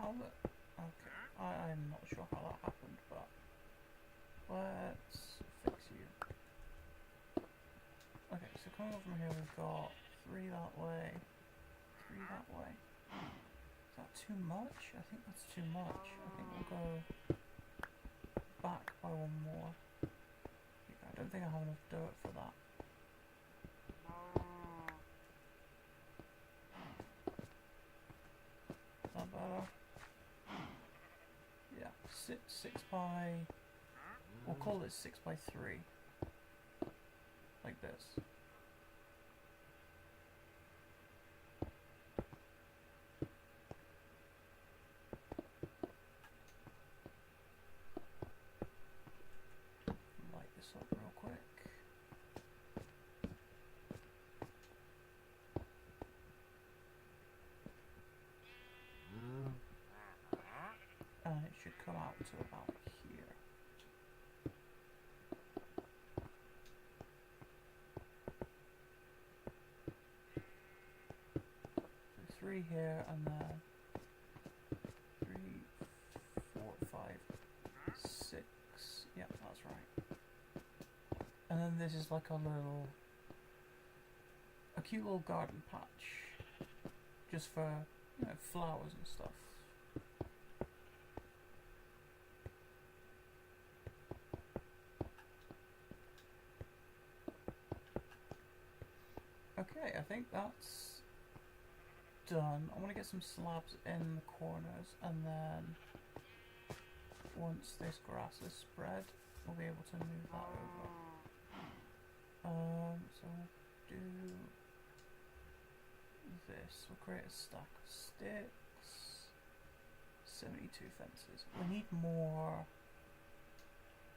Okay, I'm not sure how that happened, but let's fix you. Okay, so coming up from here we've got 3 that way, 3 that way. Is that too much? I think that's too much. I think we'll go back by 1 more. I don't think I have enough dirt for that. Is that better? Yeah, 6 by... We'll call it 6 by 3. Like this. Light this up real quick. And it should come out to about here. So 3 here, and then 3, 4, 5, 6. Yeah, that's right. And then this is like a cute little garden patch, just for, you know, flowers and stuff. Okay, I think that's done. I want to get some slabs in the corners, and then once this grass is spread, we'll be able to move that over. So we'll do this. We'll create a stack of sticks. 72 fences. We need more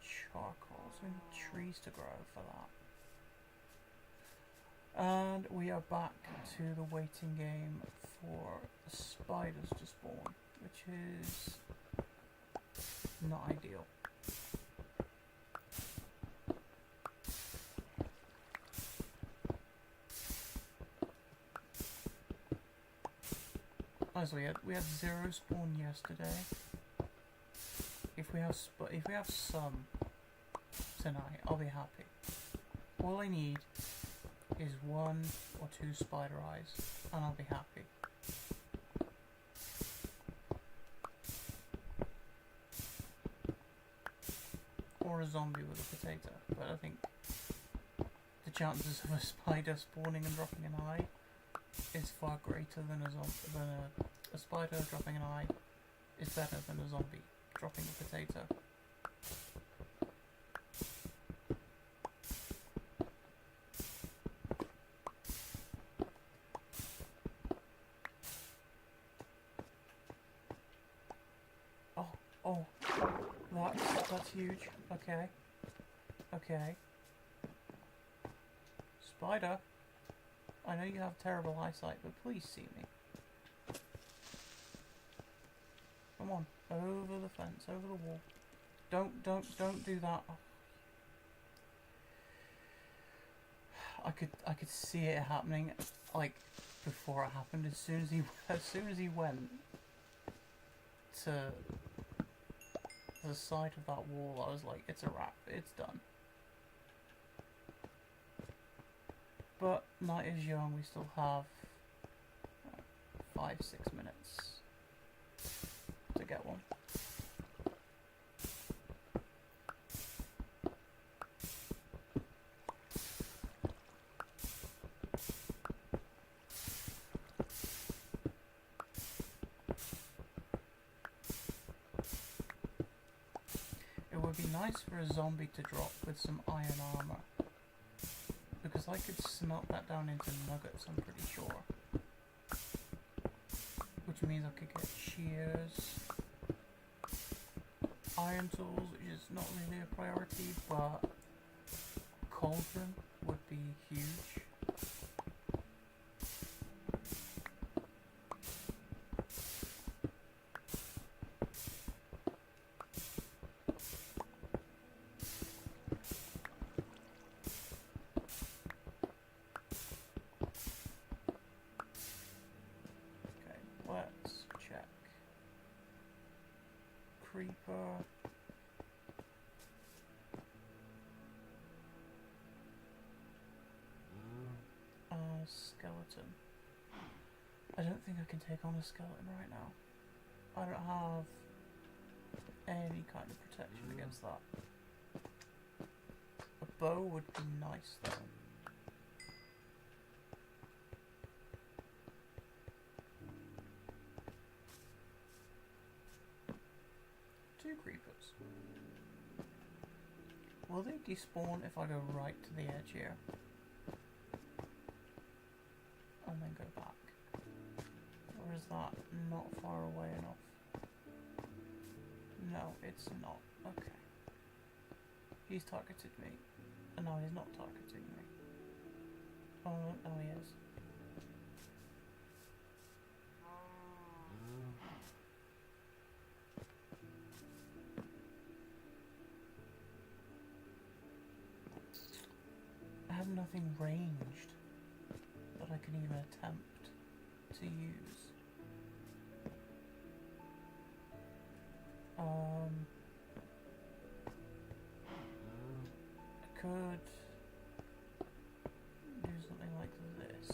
charcoal, so we need trees to grow for that. And we are back to the waiting game for the spiders to spawn, which is not ideal. Honestly, we had 0 spawn yesterday. If we have some tonight, I'll be happy. All I need is 1 or 2 spider eyes, and I'll be happy. Or a zombie with a potato, but I think the chances of a spider spawning and dropping an eye is far greater than a spider dropping an eye is better than a zombie dropping a potato. Oh, that's huge. Okay. Okay. Spider, I know you have terrible eyesight, but please see me. Come on, over the fence, over the wall. Don't do that. I could see it happening, like, before it happened. As soon as he went to the side of that wall, I was like, it's a wrap, it's done. But night is young, we still have 5-6 minutes to get one. It would be nice for a zombie to drop with some iron armor, because I could smelt that down into nuggets, I'm pretty sure. Which means I could get shears, iron tools, which is not really a priority, but cauldron would be huge. Let's check. Creeper. Skeleton. I don't think I can take on a skeleton right now. I don't have any kind of protection against that. A bow would be nice though. 2 creepers. Will they despawn if I go right to the edge here? And then go back? Or is that not far away enough? No, it's not. Okay. He's targeted me. And now he's not targeting me. Oh, no, he is. I have nothing ranged that I can even attempt to use. I could do something like this.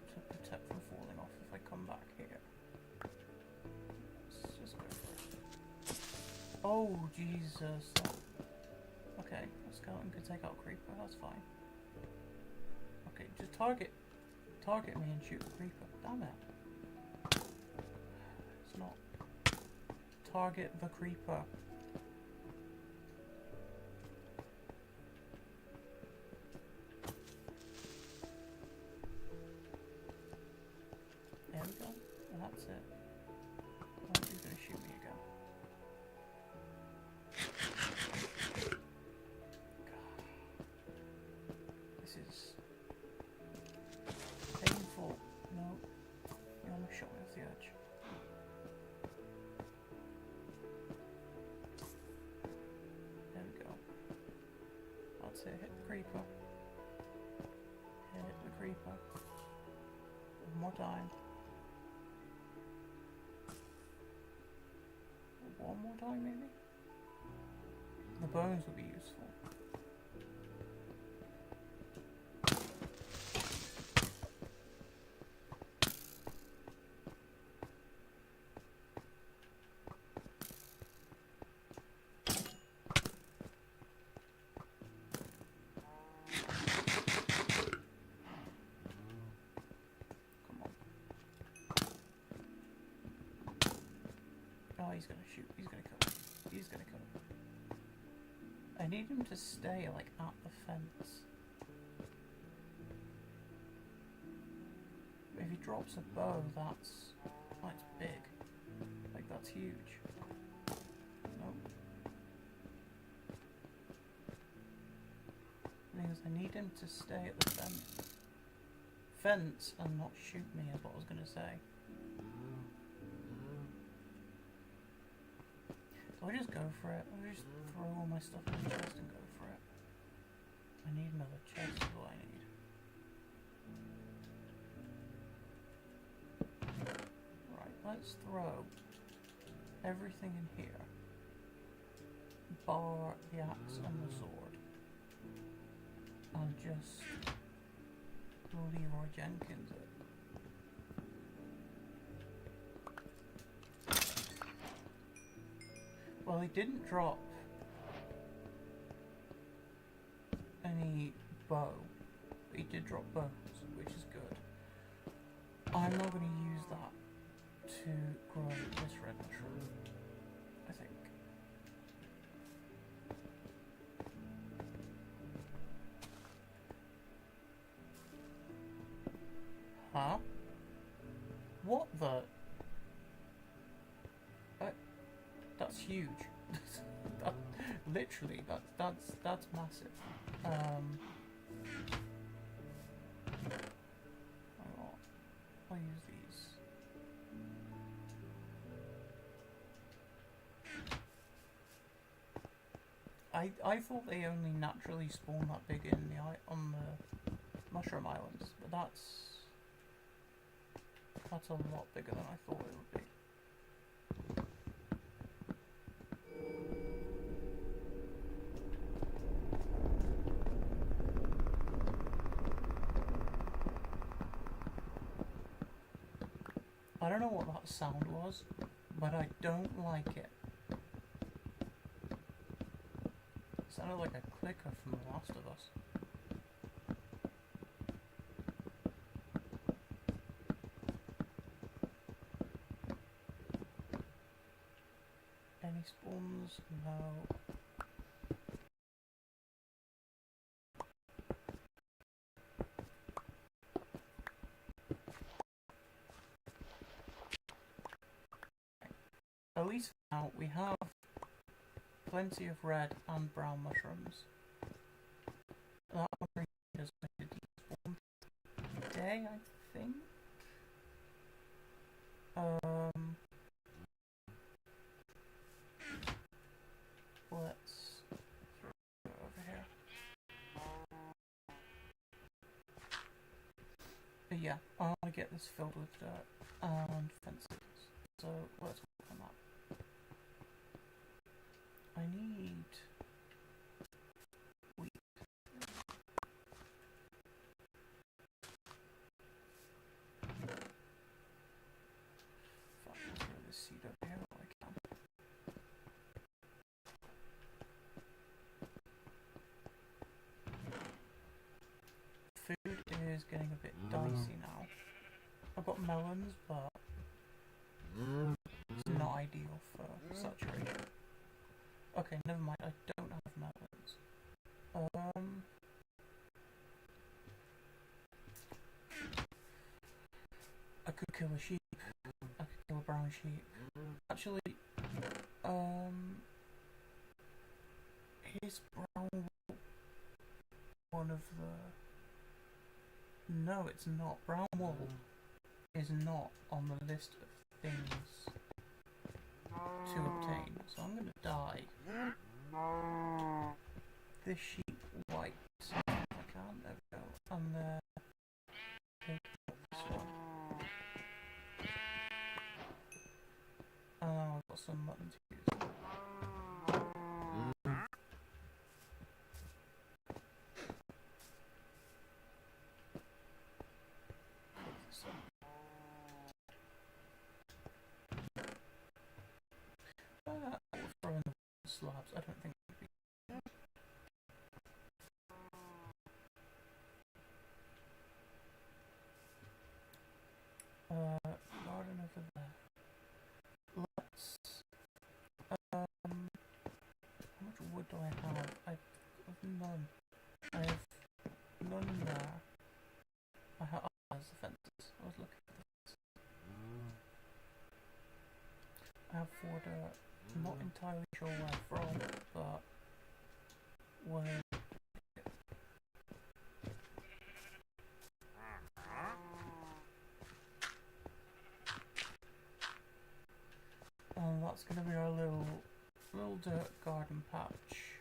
To protect from falling off if I come back here. Let's just go for it. Oh, Jesus. Okay, a skeleton could take out Creeper, that's fine. Okay, just target me and shoot the Creeper. Damn it. It's not. Target the Creeper. There we go. And that's it. Oh, he's gonna shoot me again. God. This is painful. No. You almost shot me off the edge. There we go. That's it. Hit the Creeper. Hit the Creeper. One more time. One more time, maybe? The bones would be useful. Come on. Oh, he's gonna shoot. He's gonna kill him. He's gonna kill him. I need him to stay, like, at the fence. If he drops a bow, that's big. Like, that's huge. Nope. The thing is, I need him to stay at the fence and not shoot me, is what I was gonna say. So I just go for it. I just throw all my stuff in the chest and go for it. I need another chest, is what I need. Right, let's throw everything in here. Bar the axe and the sword. And just Leroy Jenkins it. Well, he didn't drop any bow, but he did drop bows, which is good. I'm not going to use that to grow this red mushroom, I think. Huh? What the? That's huge. Literally, that's massive. I'll use these. I thought they only naturally spawn that big in on the Mushroom Islands, but that's a lot bigger than I thought it would be. I don't know what that sound was, but I don't like it. It sounded like a clicker from The Last of Us. respawns? No. At least now we have plenty of red and brown mushrooms. That one is going to despawn today, I think. Let's throw it over here. But yeah, I want to get this filled with dirt and fences. So let's work on that. I need wheat. Fuck, let's throw this seed over here while I can. Food is getting a bit dicey now. I've got melons, but it's not ideal for saturation. Okay, never mind, I don't have melons. I could kill a sheep. I could kill a brown sheep. Actually, is brown wool one of the... No, it's not. Brown wool is not on the list of things to obtain, so I'm gonna die. This sheep white. If I can, there we go. And then take this one. And I've got some mutton to use. We'll throw in the slabs. I don't think it would be. Garden over there. Let's. How much wood do I have? I have none. I have none there. I have. Oh, there's the fences. I was looking for the fences. I have 4 dirt. I'm not entirely sure where from, but where. And that's going to be our little dirt garden patch.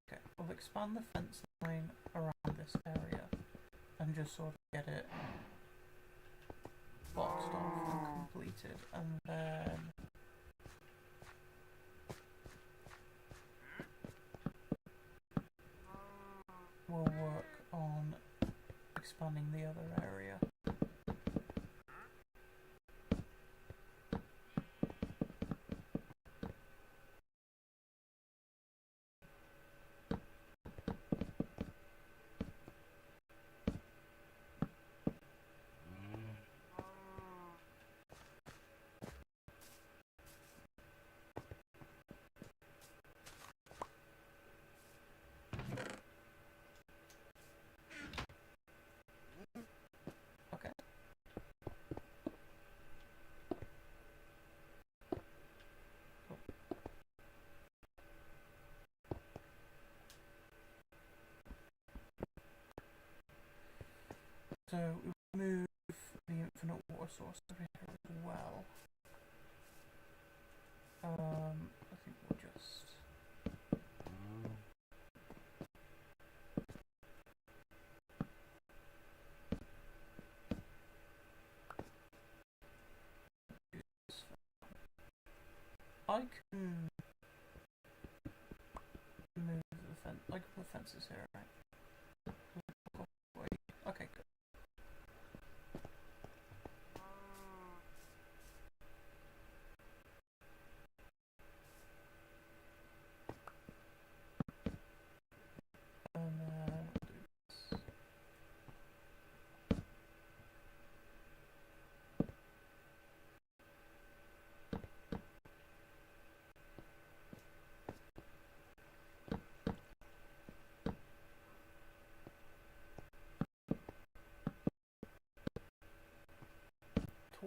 Okay, we'll expand the fence line around this area and just sort of get it boxed off and completed, and then we'll work on expanding the other area. So we move the infinite water source over here as well. I think we'll just I can move the fence. I can put fences here, right? Okay, good. And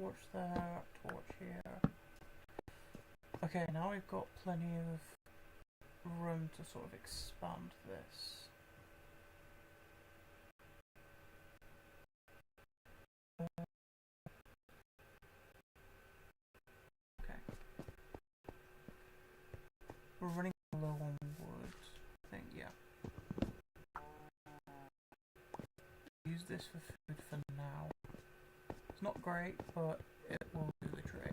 torch there, torch here. Okay, now we've got plenty of room to sort of expand this. Okay. We're running low on wood, I think, yeah. Use this for food for now. It's not great, but it will do the trick.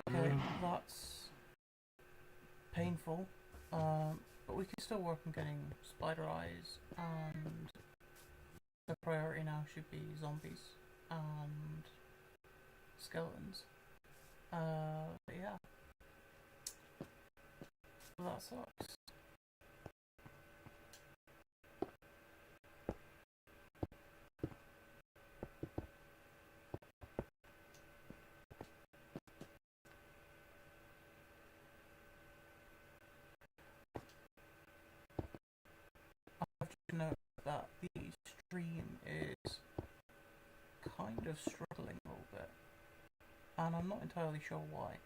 Okay, that's painful, but we can still work on getting spider eyes, and the priority now should be zombies and skeletons. But yeah, that sucks. Note that the stream is kind of struggling a little bit, and I'm not entirely sure why.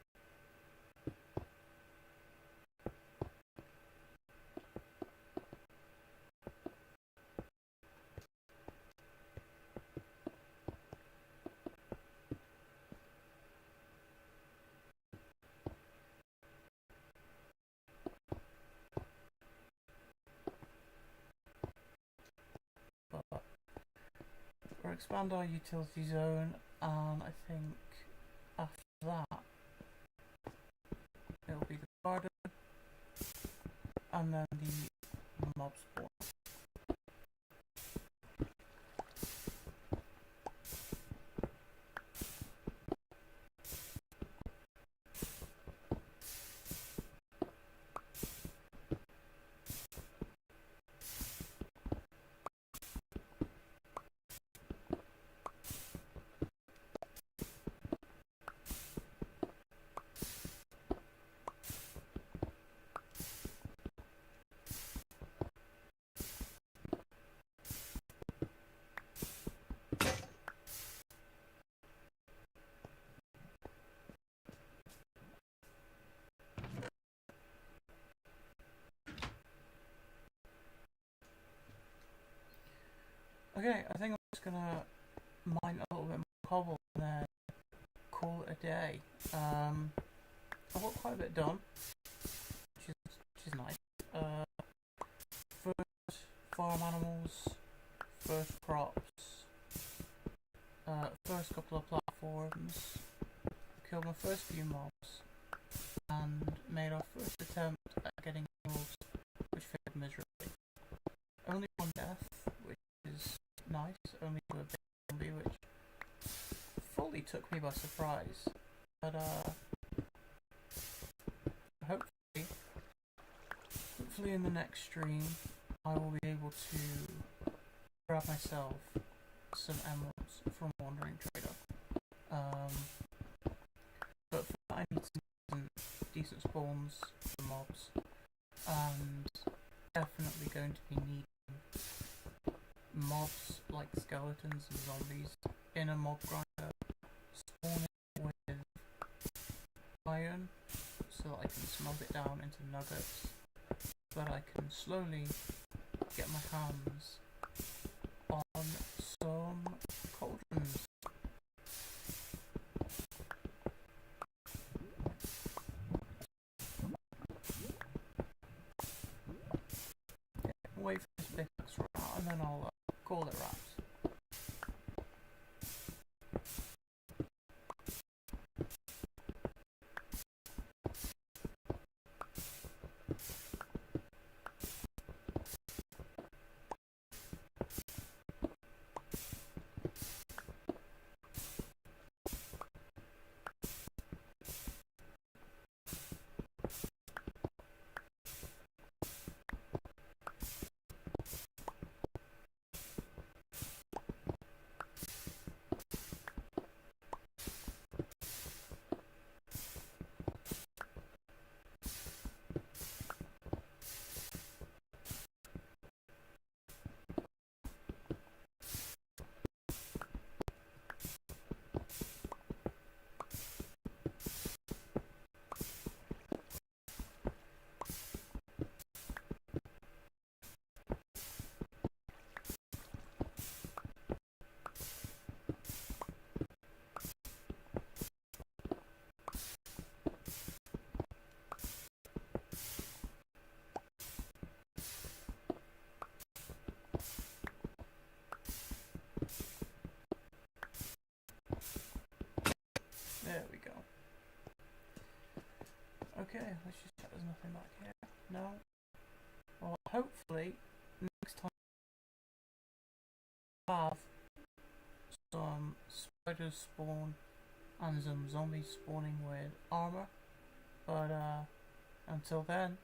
We'll expand our utility zone, and I think after that it'll be the garden and then the mob spawn. Okay, I think I'm just gonna mine a little bit more cobble and then call it a day. I've got quite a bit done, which is nice. First farm animals, first crops, first couple of platforms, killed my first few mobs, and made our first attempt at getting emeralds, which failed miserably. Only one death, which is nice, only to a big zombie, which fully took me by surprise. But hopefully in the next stream I will be able to grab myself some emeralds from Wandering Trader. But for that I need some decent spawns for mobs, and definitely going to be needing mobs like skeletons and zombies in a mob grinder, spawning with iron so that I can smelt it down into nuggets, so that I can slowly get my hands on some cauldrons. Okay, let's just check there's nothing back here. No. Well, hopefully, next time I have some spiders spawn and some zombies spawning with armor. But until then,